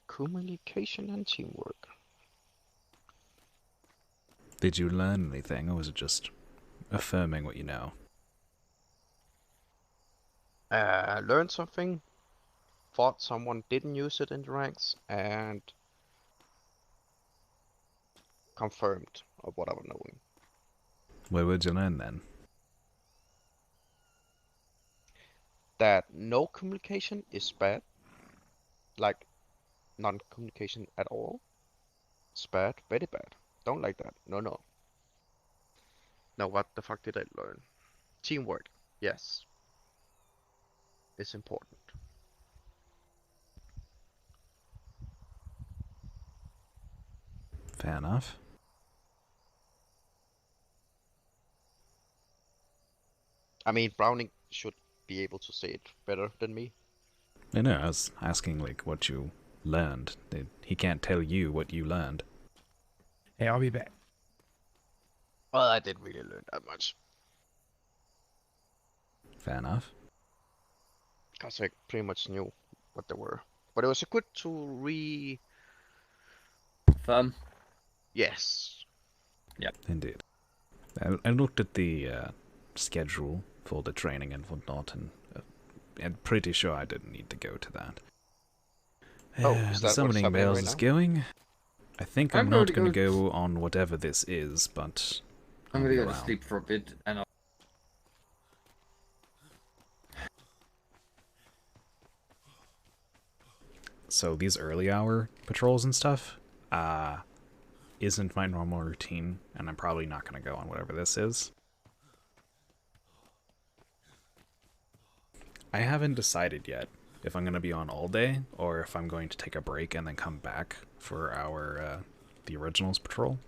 Speaker 17: Communication and teamwork.
Speaker 1: Did you learn anything, or was it just affirming what you know?
Speaker 17: Learned something, thought someone didn't use it in the ranks, and confirmed of what I was knowing.
Speaker 1: What would you learn then?
Speaker 17: That no communication is bad. Like, non-communication at all. It's bad, very bad. Don't like that. No. Now what the fuck did I learn? Teamwork, yes. It's important.
Speaker 1: Fair enough.
Speaker 17: I mean, Browning should be able to say it better than me.
Speaker 1: I know, I was asking, like, what you learned. He can't tell you what you learned.
Speaker 16: Hey, I'll be back.
Speaker 17: Well, I didn't really learn that much.
Speaker 1: Fair enough.
Speaker 17: Because I pretty much knew what they were. But it was good to
Speaker 18: Firm.
Speaker 17: Yes.
Speaker 18: Yep.
Speaker 1: Indeed. I looked at the schedule for the training and whatnot, and I'm pretty sure I didn't need to go to that.
Speaker 17: Oh, is
Speaker 1: The
Speaker 17: that what's
Speaker 1: summoning
Speaker 17: happening
Speaker 1: bells
Speaker 17: right
Speaker 1: is
Speaker 17: now?
Speaker 1: going. I think
Speaker 18: I'm
Speaker 1: I'm
Speaker 18: going
Speaker 1: not
Speaker 18: to
Speaker 1: going to
Speaker 18: go
Speaker 1: go on whatever this is, but
Speaker 18: I'm
Speaker 1: I'll
Speaker 18: gonna
Speaker 1: be
Speaker 18: go to
Speaker 1: around.
Speaker 18: sleep for a bit, and I'll...
Speaker 1: So these early hour patrols and stuff isn't my normal routine, and I'm probably not going to go on whatever this is. I haven't decided yet if I'm going to be on all day or if I'm going to take a break and then come back for our the originals patrol.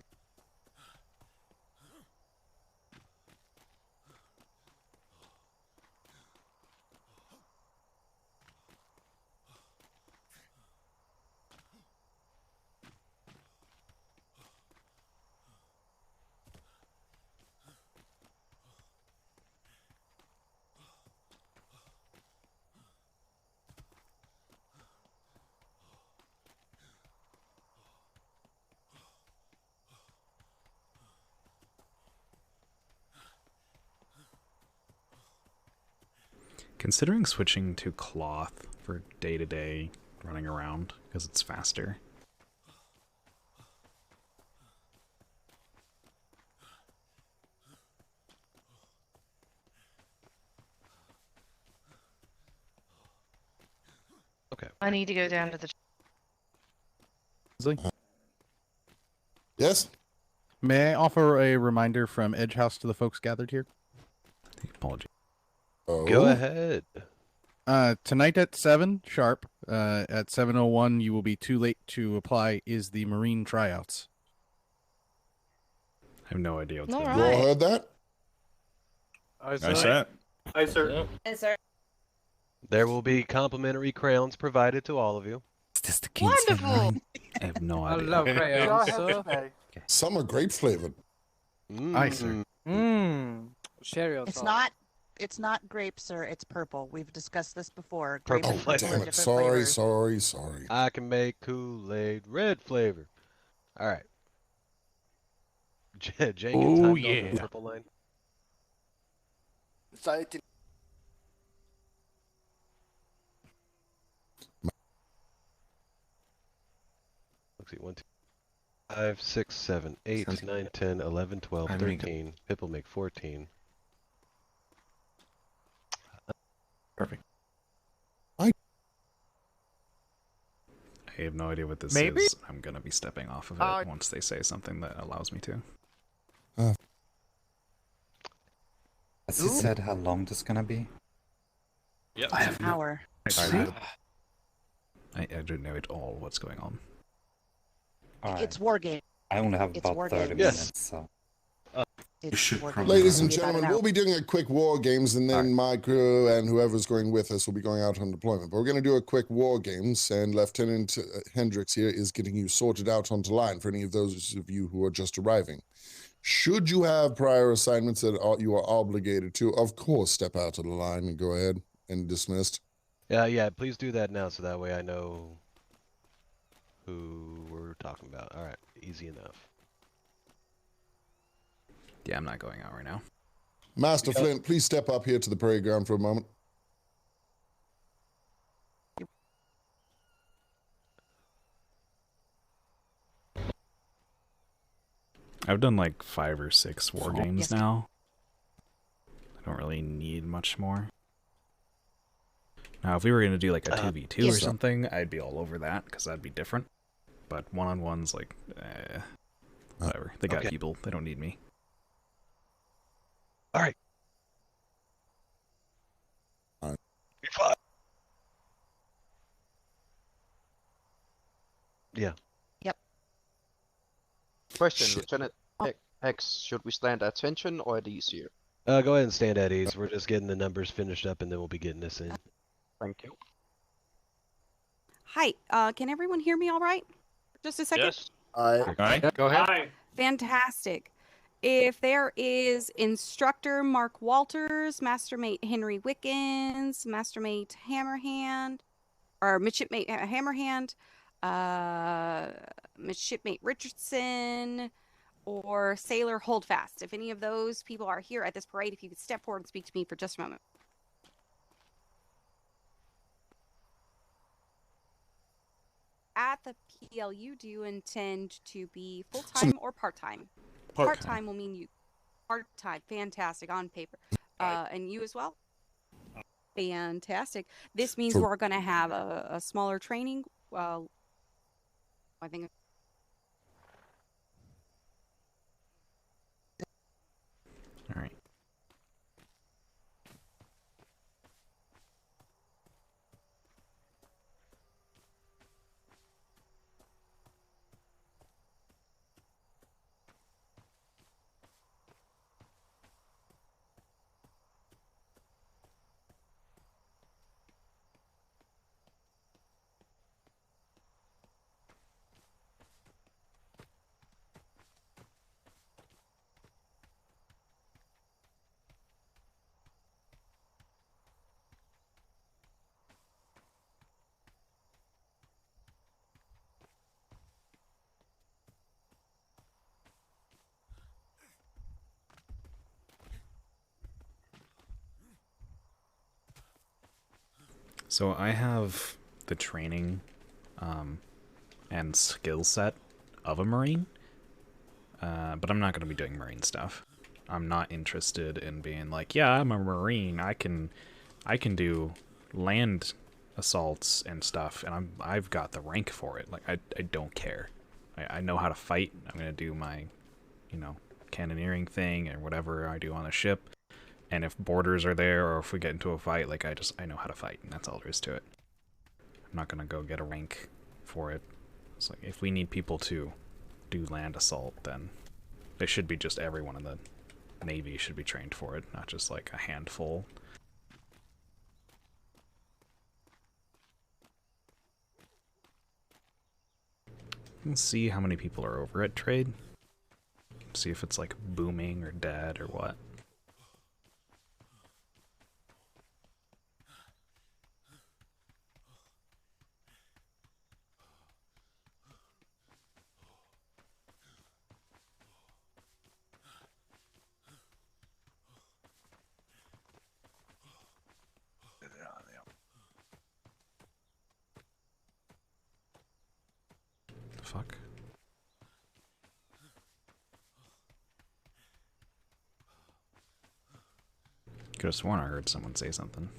Speaker 1: Considering switching to cloth for day-to-day running around, because it's faster.
Speaker 19: Okay. I need to go down to the...
Speaker 2: Yes?
Speaker 11: May I offer a reminder from Edge House to the folks gathered here?
Speaker 1: Apology.
Speaker 19: Go ahead.
Speaker 11: Tonight at 7 sharp, at 7:01, you will be too late to apply, is the Marine tryouts.
Speaker 1: I have no idea what's
Speaker 19: All
Speaker 1: going
Speaker 2: You all
Speaker 19: right.
Speaker 2: heard that?
Speaker 8: Nice that.
Speaker 5: Hi, sir.
Speaker 4: Yes, sir.
Speaker 19: There will be complimentary crayons provided to all of you.
Speaker 1: Is this the
Speaker 19: Wonderful.
Speaker 1: I have no
Speaker 10: I
Speaker 1: idea.
Speaker 10: love crayons, sir.
Speaker 2: Some are grape flavored.
Speaker 11: Aye, sir.
Speaker 10: Share your
Speaker 20: It's
Speaker 10: thoughts.
Speaker 20: it's not grape, sir. It's purple. We've discussed this before.
Speaker 19: Purple
Speaker 20: Grape and
Speaker 19: flavor.
Speaker 20: purple are
Speaker 2: Damn it.
Speaker 20: different
Speaker 2: Sorry,
Speaker 20: flavors.
Speaker 2: sorry.
Speaker 19: I can make Kool-Aid red flavor. All right. Jenkins,
Speaker 16: Oh,
Speaker 19: on
Speaker 16: yeah.
Speaker 19: the purple line.
Speaker 10: Exciting.
Speaker 19: Let's see, 1, 2, 5, 6, 7, 8, 9, 10, 11, 12,
Speaker 1: I'm gonna go-
Speaker 19: 13. Pip will make 14.
Speaker 1: Perfect.
Speaker 2: I
Speaker 1: have no idea what this
Speaker 16: Maybe?
Speaker 1: is. I'm gonna be stepping off of it once they say something that allows me to.
Speaker 21: Has he said how long this is gonna be?
Speaker 6: Yep.
Speaker 21: I have
Speaker 20: An hour.
Speaker 1: I don't know at all what's going on.
Speaker 20: It's war game.
Speaker 21: I only have
Speaker 20: It's
Speaker 21: about
Speaker 20: war
Speaker 21: 30
Speaker 20: games.
Speaker 21: minutes, so.
Speaker 20: It's war games.
Speaker 2: Ladies and
Speaker 20: It'll be about
Speaker 2: gentlemen,
Speaker 20: an
Speaker 2: we'll
Speaker 20: hour.
Speaker 2: be doing a quick war games, and then my crew and whoever's going with us will be going out on deployment. But we're going to do a quick war games, and Lieutenant Hendricks here is getting you sorted out onto line for any of those of you who are just arriving. Should you have prior assignments that you are obligated to, of course, step out of the line and go ahead and dismissed.
Speaker 19: Yeah, please do that now so that way I know who we're talking about. All right, easy enough.
Speaker 1: Yeah, I'm not going out right now.
Speaker 2: Master Flint, please step up here to the parade ground for a moment.
Speaker 1: I've done like 5 or 6 war games
Speaker 20: Yes.
Speaker 1: now. I don't really need much more. Now, if we were going to do like a 2v2
Speaker 20: yes,
Speaker 1: or
Speaker 20: sir.
Speaker 1: something, I'd be all over that because that'd be different. But one-on-one's like, whatever. They got
Speaker 19: Okay.
Speaker 1: people. They don't need me.
Speaker 19: All right. Be fine. Yeah.
Speaker 20: Yep.
Speaker 17: Question,
Speaker 2: Shit.
Speaker 17: Lieutenant Hex, should we stand at attention or at ease here?
Speaker 19: Go ahead and stand at ease. We're just getting the numbers finished up and then we'll be getting this in.
Speaker 17: Thank you.
Speaker 22: Hi, can everyone hear me all right? Just a second.
Speaker 6: Yes.
Speaker 8: Go ahead.
Speaker 22: Fantastic. If there is Instructor Mark Walters, Mastermate Henry Wickens, Mastermate Hammerhand, or Midshipmate Hammerhand, Midshipmate Richardson, or Sailor Holdfast. If any of those people are here at this parade, if you could step forward and speak to me for just a moment. At the PLU, do you intend to be full-time or part-time? Part-time will mean you. Part-time, fantastic, on paper. And you as well? Fantastic. This means we're going to have a smaller training. Well, I think.
Speaker 1: All right. So I have the training and skill set of a Marine, but I'm not going to be doing Marine stuff. I'm not interested in being like, yeah, I'm a Marine. I can do land assaults and stuff, and I've got the rank for it. Like I don't care. I know how to fight. I'm going to do my, cannoneering thing or whatever I do on a ship. And if borders are there, or if we get into a fight, like I know how to fight, and that's all there is to it. I'm not gonna go get a rank for it. It's like, if we need people to do land assault, then it should be just everyone in the Navy should be trained for it, not just like a handful. Let's see how many people are over at trade. See if it's like booming or dead or what. Fuck. Could have sworn I heard someone say something.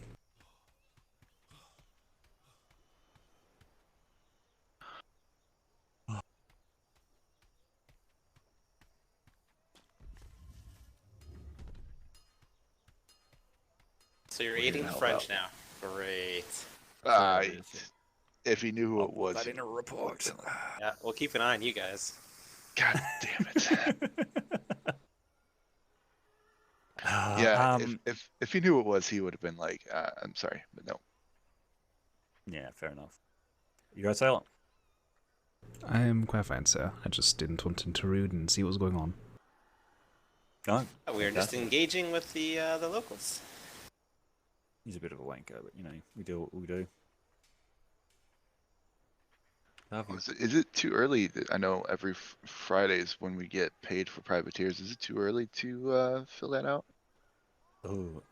Speaker 13: So you're eating French now. Great.
Speaker 12: If he knew who it was.
Speaker 13: That in a report. Yeah, we'll keep an eye on you guys.
Speaker 12: God damn it. Yeah, if he knew who it was, he would have been like, I'm sorry, but no.
Speaker 3: Yeah, fair enough. You guys silent?
Speaker 1: I am quite fine, sir. I just didn't want to intrude and see what was going on.
Speaker 3: Oh,
Speaker 13: We are just engaging with the locals.
Speaker 3: He's a bit of a wanker, but we do what we do.
Speaker 12: Is it too early? I know every Fridays when we get paid for privateers, is it too early to fill that out?
Speaker 3: Oh,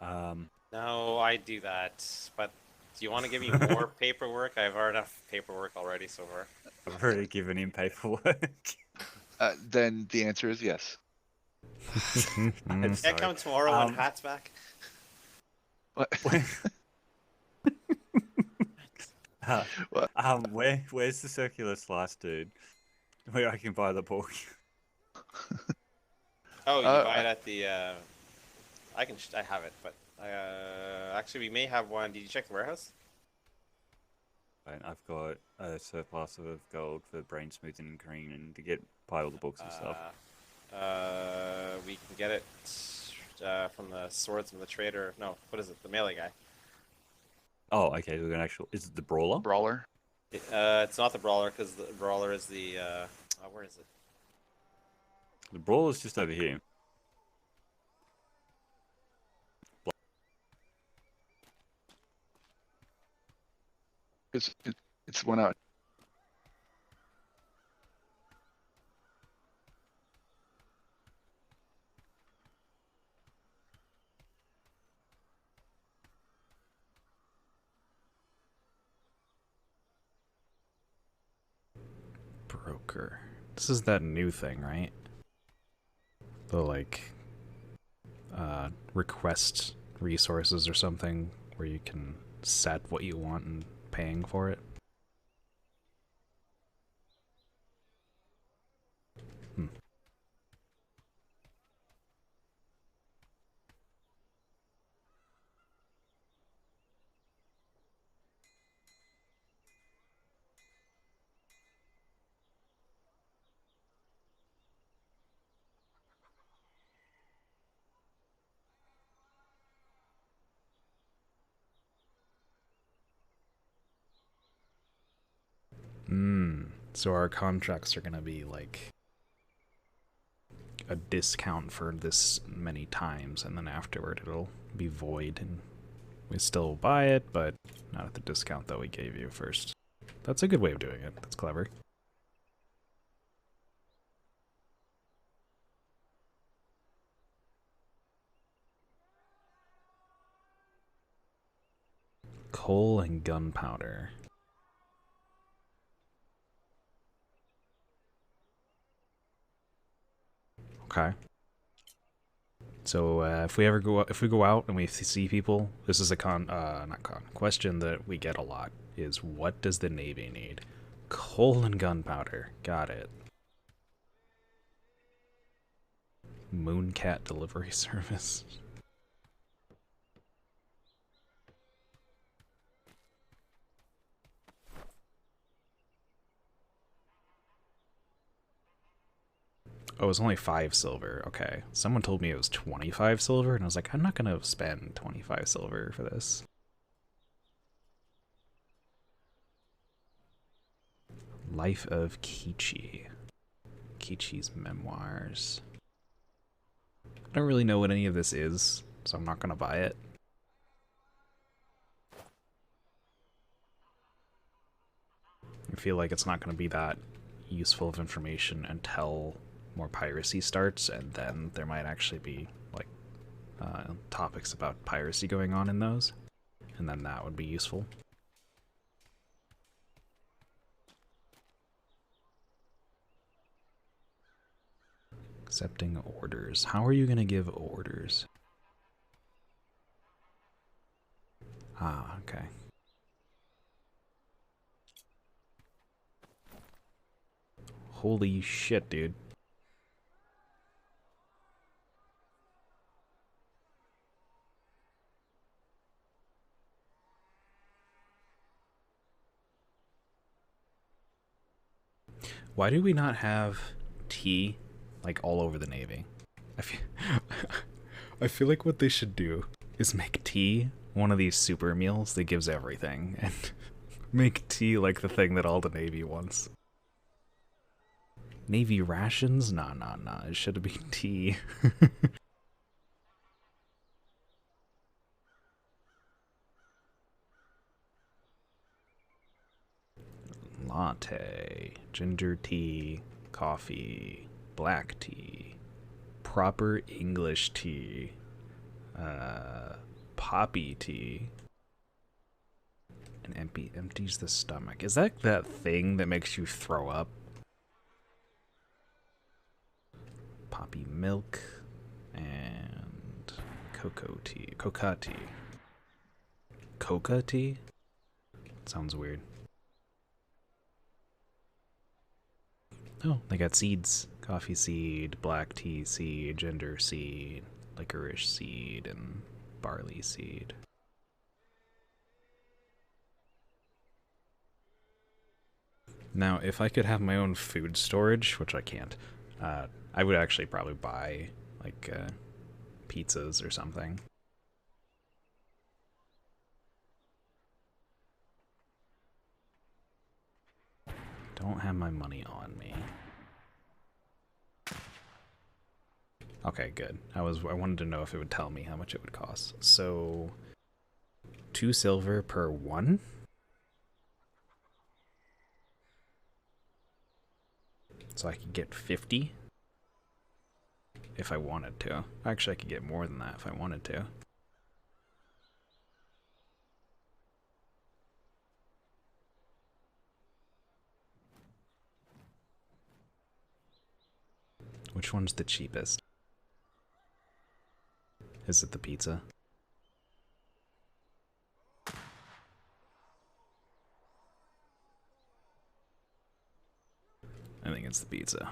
Speaker 13: No, I do that, but do you want to give me more paperwork? I have enough paperwork already so far.
Speaker 3: I've already given him paperwork.
Speaker 12: Then the answer is yes.
Speaker 13: Can I come tomorrow when Hat's back?
Speaker 12: What?
Speaker 3: Where's the circular slice, dude? Where I can buy the book.
Speaker 13: Oh, you buy it at the. I have it, but actually we may have one. Did you check the warehouse?
Speaker 3: Right, I've got a surplus of gold for brain smoothing and green, and to buy all the books and stuff.
Speaker 13: We can get it from the swordsman, the trader. No, what is it? The melee guy.
Speaker 3: Oh, okay. We're gonna is it the brawler?
Speaker 12: Brawler.
Speaker 13: It's not the brawler because the brawler is the. Where is it?
Speaker 3: The brawler's just over here.
Speaker 12: It's one out.
Speaker 1: broker. This is that new thing, right? The like request resources or something where you can set what you want and paying for it. So our contracts are gonna be like a discount for this many times, and then afterward it'll be void, and we still buy it, but not at the discount that we gave you first. That's a good way of doing it. That's clever. Coal and gunpowder. Okay. So if we go out and we see people, this is a question that we get a lot is, what does the Navy need? Coal and gunpowder. Got it. Mooncat delivery service. Oh, it was only 5 silver. Okay. Someone told me it was 25 silver, and I was like, I'm not going to spend 25 silver for this. Life of Kichi. Kichi's memoirs. I don't really know what any of this is, so I'm not going to buy it. I feel like it's not going to be that useful of information until more piracy starts, and then there might actually be like topics about piracy going on in those, and then that would be useful. Accepting orders. How are you going to give orders? Ah, okay. Holy shit, dude. Why do we not have tea like all over the Navy? I feel like what they should do is make tea one of these super meals that gives everything, and make tea like the thing that all the Navy wants. Navy rations? Nah. It should be tea. Latte, ginger tea, coffee, black tea, proper English tea, poppy tea, and empties the stomach. Is that thing that makes you throw up? Poppy milk and cocoa tea. Coca tea. Coca tea? Sounds weird. Oh, they got seeds. Coffee seed, black tea seed, ginger seed, licorice seed, and barley seed. Now, if I could have my own food storage, which I can't, I would actually probably buy, like, pizzas or something. Don't have my money on me. Okay, good. I wanted to know if it would tell me how much it would cost. So 2 silver per 1? So I could get 50 if I wanted to. Actually, I could get more than that if I wanted to. Which one's the cheapest? Is it the pizza? I think it's the pizza.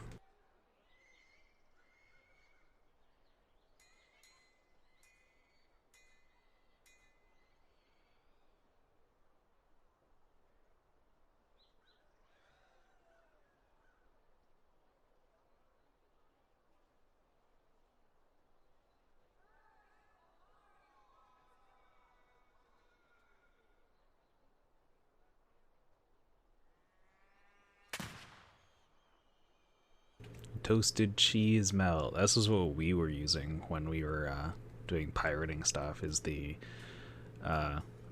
Speaker 1: Toasted cheese melt. This is what we were using when we were doing pirating stuff, is the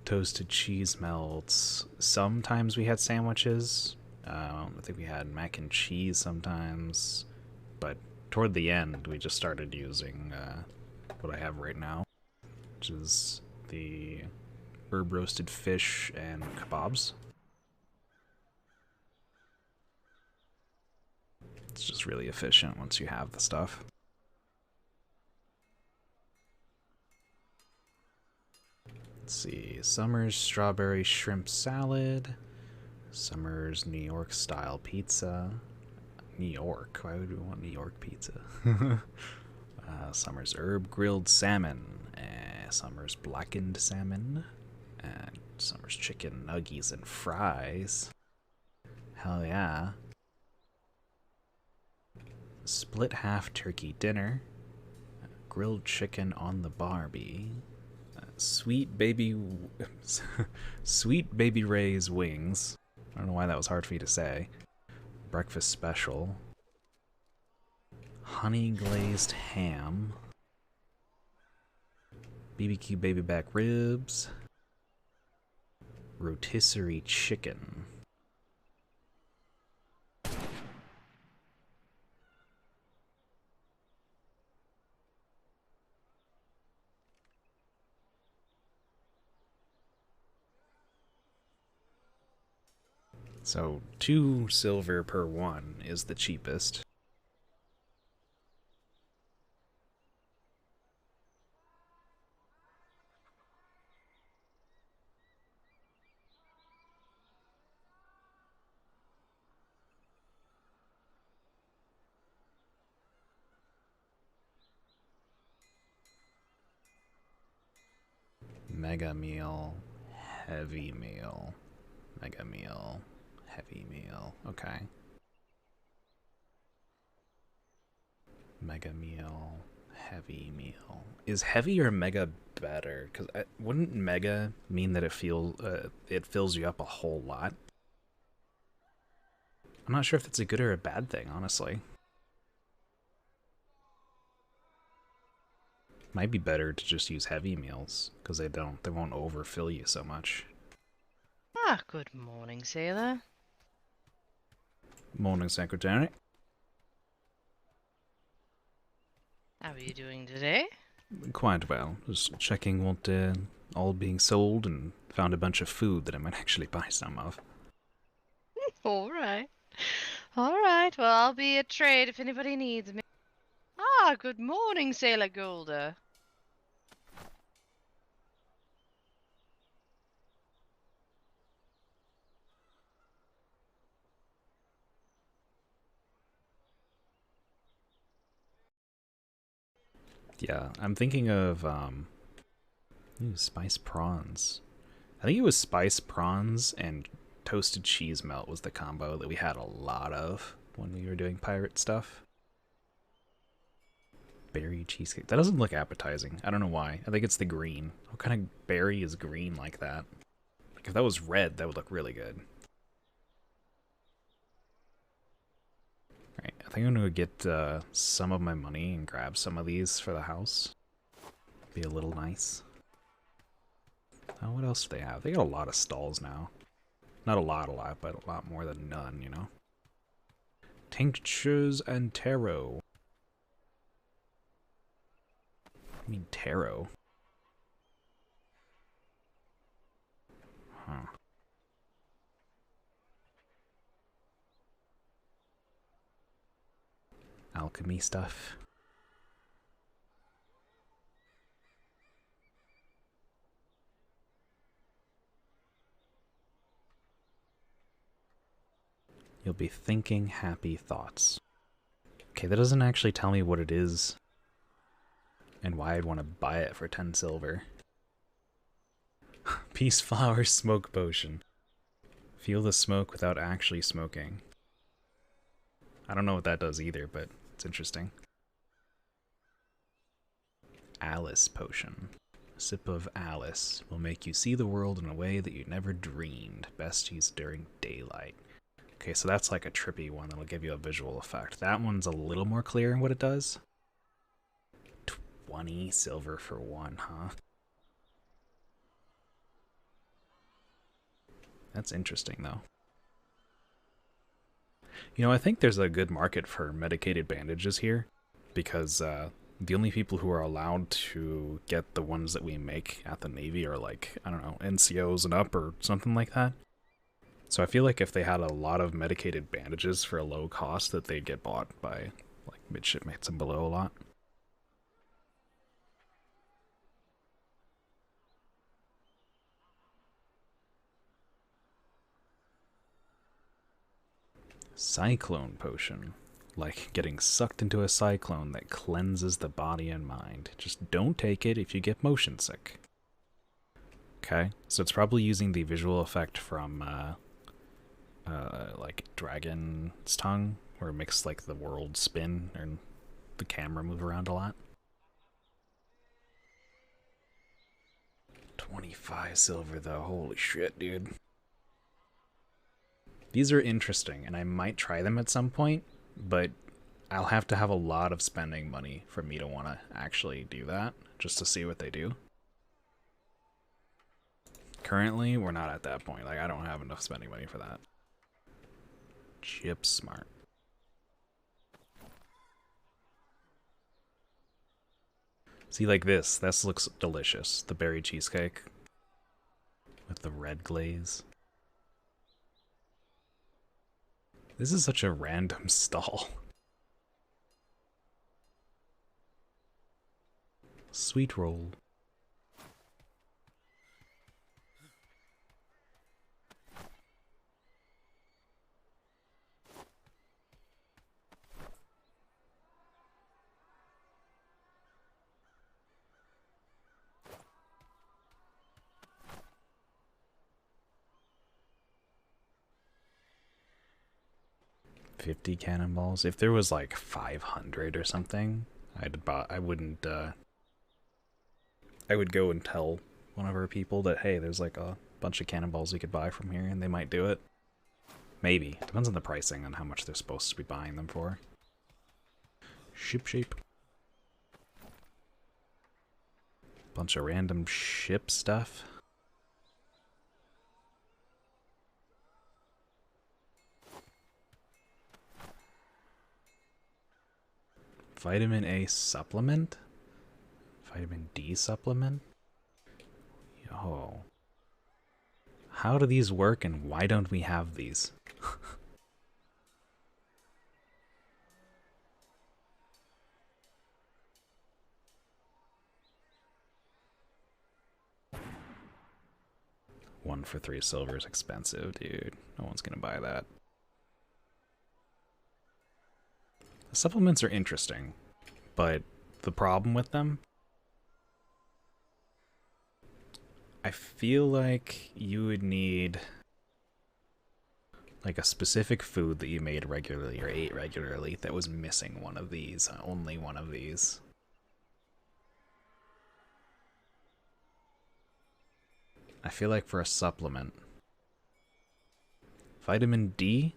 Speaker 1: toasted cheese melts. Sometimes we had sandwiches. I think we had mac and cheese sometimes. But toward the end, we just started using what I have right now, which is the herb roasted fish and kebabs. It's just really efficient once you have the stuff. Let's see, Summer's strawberry shrimp salad, Summer's New York style pizza. New York? Why would we want New York pizza? Summer's herb grilled salmon, Summer's blackened salmon, and Summer's chicken nuggies and fries. Hell yeah. Split half turkey dinner, grilled chicken on the Barbie, sweet baby Ray's wings. I don't know why that was hard for you to say. Breakfast special, honey glazed ham, BBQ baby back ribs, rotisserie chicken. So 2 silver per one is the cheapest. Mega meal, heavy meal, mega meal, heavy meal. Okay. Mega meal, heavy meal. Is heavy or mega better? Because wouldn't mega mean that it fills you up a whole lot? I'm not sure if that's a good or a bad thing, honestly. Might be better to just use heavy meals because they won't overfill you so much.
Speaker 14: Ah, good morning, sailor.
Speaker 1: Morning, secretary.
Speaker 14: How are you doing today?
Speaker 1: Quite well. Just checking what all being sold and found a bunch of food that I might actually buy some of.
Speaker 14: All right. All right. Well, I'll be at trade if anybody needs me. Ah, good morning, Sailor Golder.
Speaker 1: Yeah, I'm thinking of spiced prawns. I think it was spiced prawns and toasted cheese melt was the combo that we had a lot of when we were doing pirate stuff. Berry cheesecake. That doesn't look appetizing. I don't know why. I think it's the green. What kind of berry is green like that? Like if that was red, that would look really good. Alright, I think I'm gonna get some of my money and grab some of these for the house. Be a little nice. Oh, what else do they have? They got a lot of stalls now. Not a lot, but a lot more than none, you know? Tinctures and taro. I mean taro. Huh. alchemy stuff. You'll be thinking happy thoughts. Okay, that doesn't actually tell me what it is and why I'd want to buy it for 10 silver. Peace flower smoke potion. Feel the smoke without actually smoking. I don't know what that does either, but it's interesting. Alice potion. A sip of Alice will make you see the world in a way that you never dreamed. Best used during daylight. Okay, so that's like a trippy one that'll give you a visual effect. That one's a little more clear in what it does. 20 silver for one, huh? That's interesting, though. You know, I think there's a good market for medicated bandages here, because the only people who are allowed to get the ones that we make at the Navy are like, I don't know, NCOs and up or something like that. So I feel like if they had a lot of medicated bandages for a low cost, that they'd get bought by like midshipmates and below a lot. Cyclone potion. Like getting sucked into a cyclone that cleanses the body and mind. Just don't take it if you get motion sick. Okay, so it's probably using the visual effect from like Dragon's Tongue, where it makes like the world spin and the camera move around a lot. 25 silver though, holy shit, dude. These are interesting, and I might try them at some point, but I'll have to have a lot of spending money for me to want to actually do that, just to see what they do. Currently, we're not at that point. Like, I don't have enough spending money for that. Chip smart. See, like this. This looks delicious. The berry cheesecake with the red glaze. This is such a random stall. Sweet roll. $50 cannonballs. If there was like 500 or something, I wouldn't. I would go and tell one of our people that, hey, there's like a bunch of cannonballs you could buy from here, and they might do it. Maybe. Depends on the pricing on how much they're supposed to be buying them for. Ship shape. Bunch of random ship stuff. Vitamin A supplement? Vitamin D supplement? Yo. How do these work and why don't we have these? One for 3 silver is expensive, dude. No one's gonna buy that. The supplements are interesting, but the problem with them, I feel like you would need like a specific food that you made regularly or ate regularly that was missing one of these, only one of these. I feel like for a supplement, vitamin D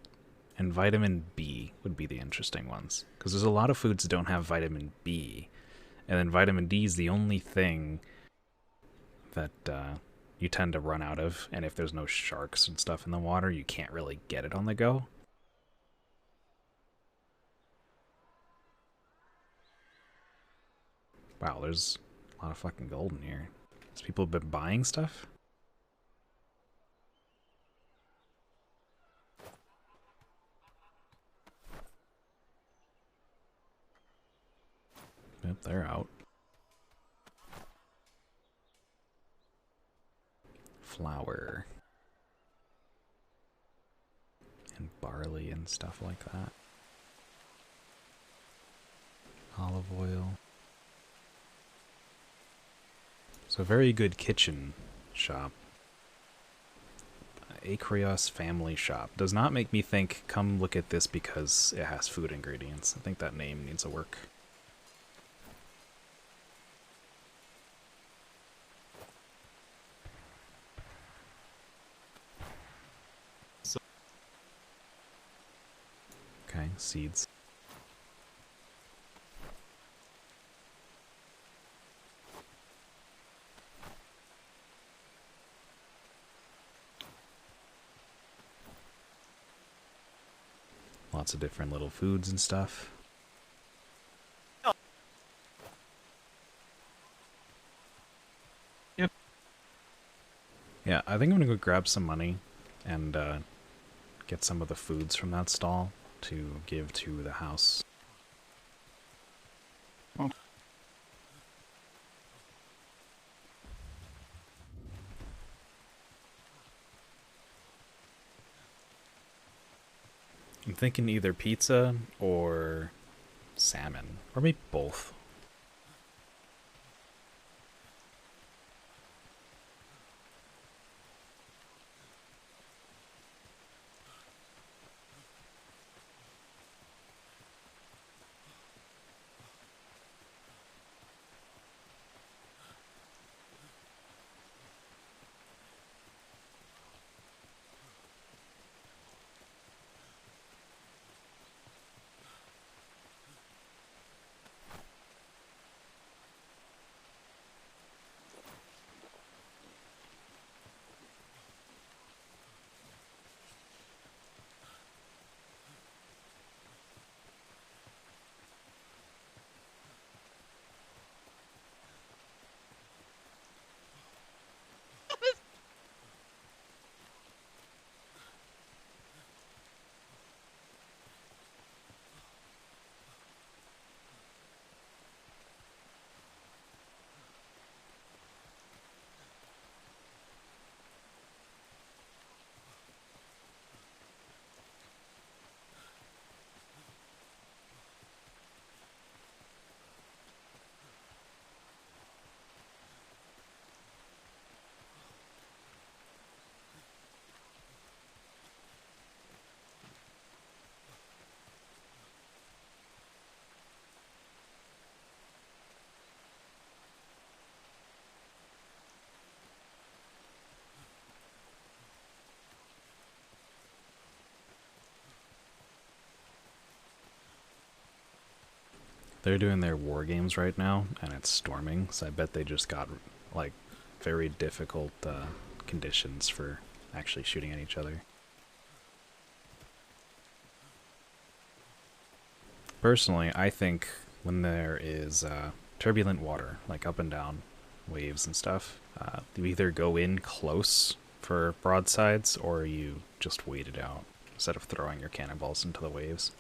Speaker 1: and vitamin B would be the interesting ones, because there's a lot of foods that don't have vitamin B, and then vitamin D is the only thing that you tend to run out of, and if there's no sharks and stuff in the water, you can't really get it on the go. Wow, there's a lot of fucking gold in here. Has people been buying stuff? Yep, they're out. Flour. And barley and stuff like that. Olive oil. So very good kitchen shop. Acreos Family Shop. Does not make me think, come look at this because it has food ingredients. I think that name needs a work. Okay, seeds. Lots of different little foods and stuff.
Speaker 16: Yep.
Speaker 1: Yeah, I think I'm gonna go grab some money and get some of the foods from that stall to give to the house. I'm thinking either pizza or salmon, or maybe both. They're doing their war games right now, and it's storming, so I bet they just got, like, very difficult conditions for actually shooting at each other. Personally, I think when there is turbulent water, like up and down waves and stuff, you either go in close for broadsides, or you just wait it out instead of throwing your cannonballs into the waves.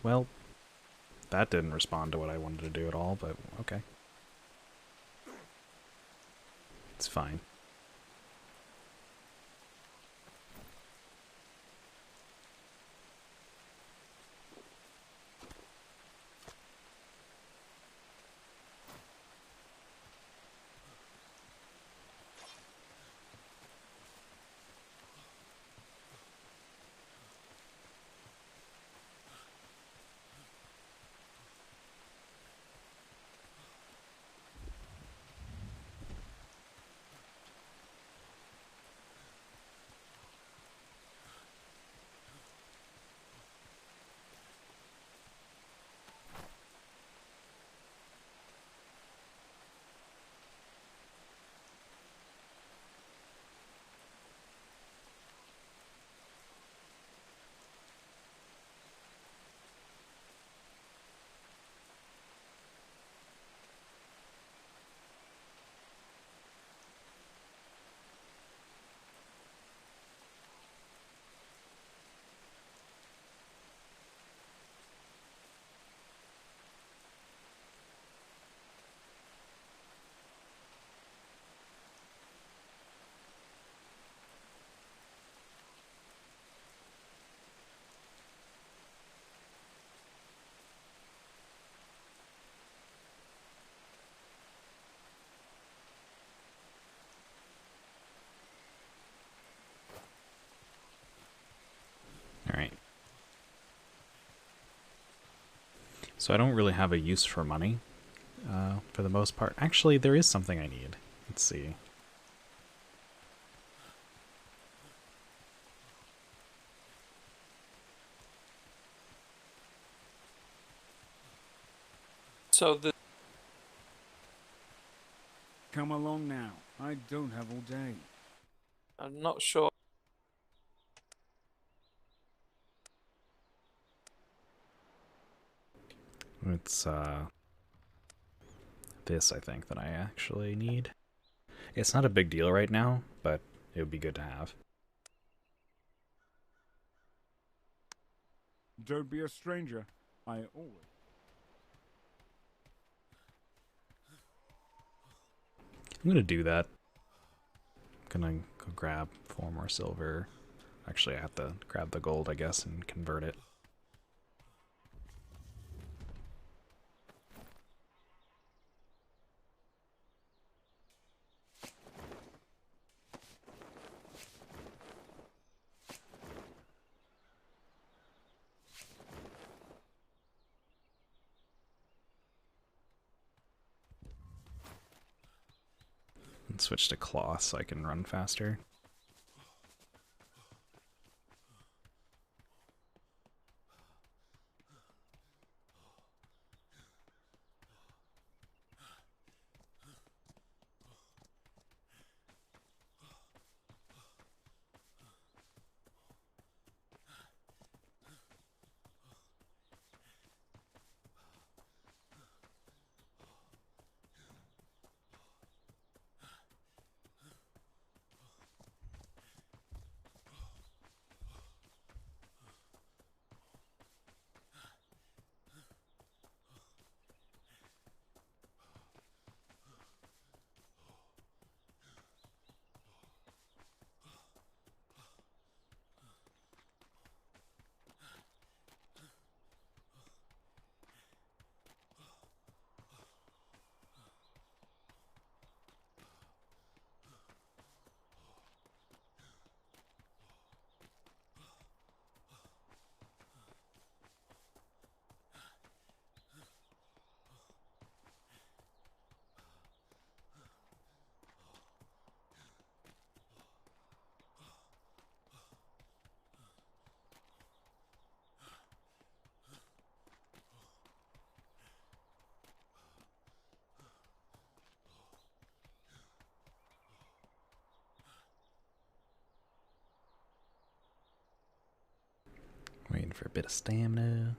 Speaker 1: Well, that didn't respond to what I wanted to do at all, but okay. It's fine. Alright. So I don't really have a use for money, for the most part. Actually, there is something I need. Let's see.
Speaker 10: So the
Speaker 9: Come along now. I don't have all day.
Speaker 10: I'm not sure.
Speaker 1: It's, this, I think, that I actually need. It's not a big deal right now, but it would be good to have.
Speaker 9: Don't be a stranger. I always...
Speaker 1: I'm gonna do that. I'm gonna go grab 4 more silver. Actually, I have to grab the gold, I guess, and convert it. And switch to cloth so I can run faster. Waiting for a bit of stamina.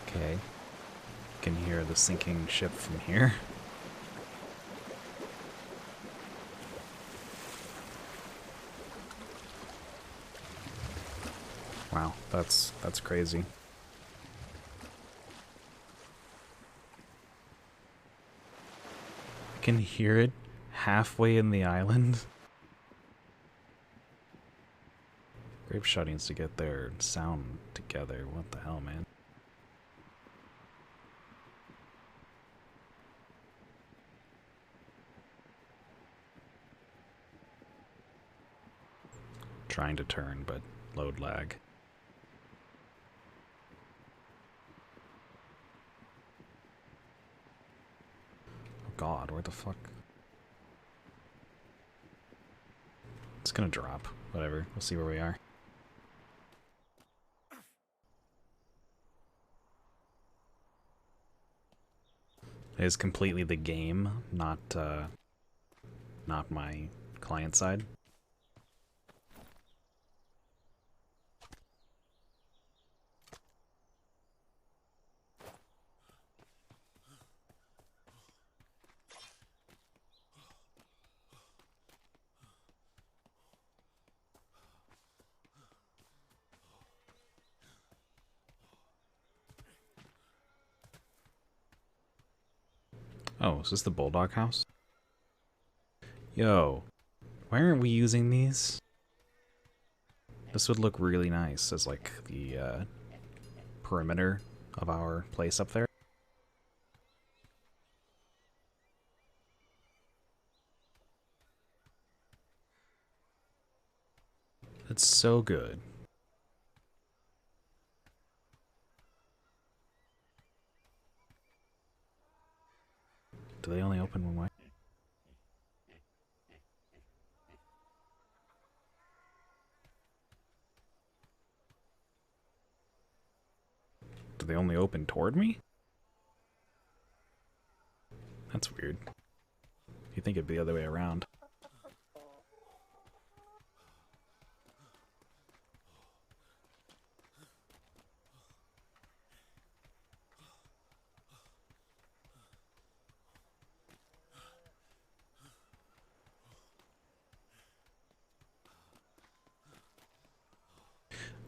Speaker 1: Okay. Can hear the sinking ship from here. Wow, that's crazy. I can hear it halfway in the island. Grape Shot needs to get their sound together. What the hell, man? Trying to turn, but load lag. Oh god, where the fuck? It's gonna drop. Whatever, we'll see where we are. It is completely the game, not my client side. Oh, is this the Bulldog house? Yo, why aren't we using these? This would look really nice as like the perimeter of our place up there. It's so good. Do they only open one way? Do they only open toward me? That's weird. You think it'd be the other way around.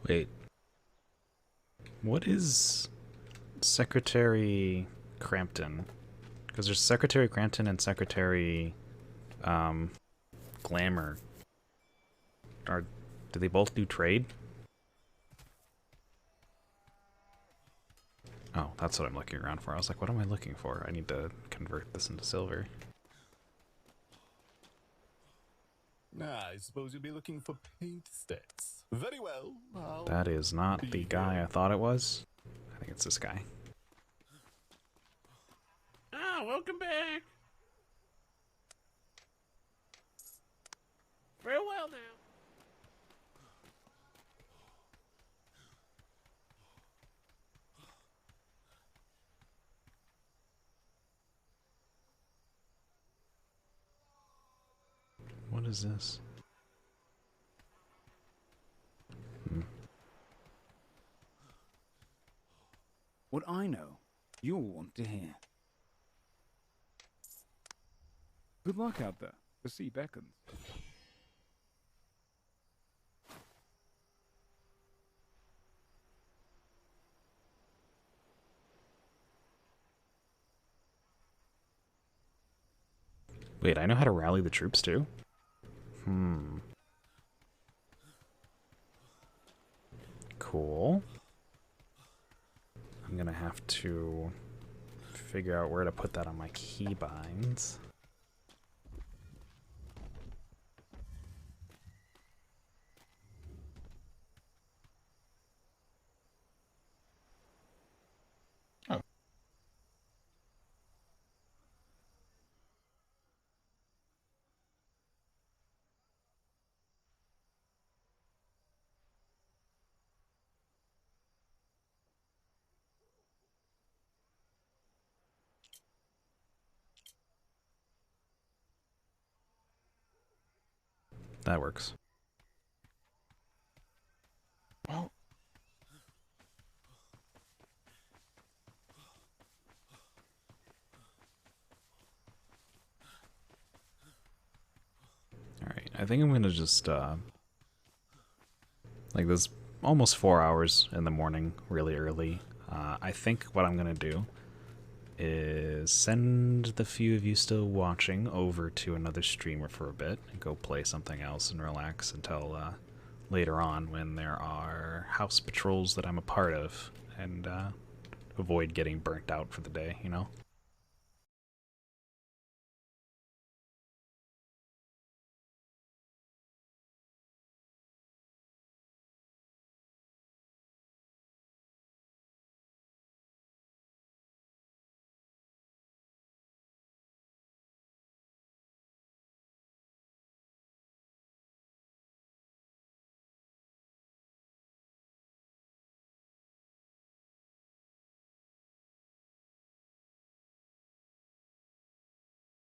Speaker 1: Wait. What is Secretary Crampton? Because there's Secretary Crampton and Secretary Glamour. Do they both do trade? Oh, that's what I'm looking around for. I was like, what am I looking for? I need to convert this into silver.
Speaker 7: I suppose you'll be looking for paint stats. Very well.
Speaker 1: That is not the guy I thought it was. I think it's this guy.
Speaker 7: Ah, welcome back. Farewell now.
Speaker 1: What is this?
Speaker 9: What I know, you'll want to hear. Good luck out there. The sea beckons.
Speaker 1: Wait, I know how to rally the troops too? Cool. I'm gonna have to figure out where to put that on my keybinds. That works.
Speaker 12: Well,
Speaker 1: I think I'm gonna just like this almost 4 hours in the morning, really early. I think what I'm gonna do is send the few of you still watching over to another streamer for a bit and go play something else and relax until later on when there are house patrols that I'm a part of, and avoid getting burnt out for the day, you know?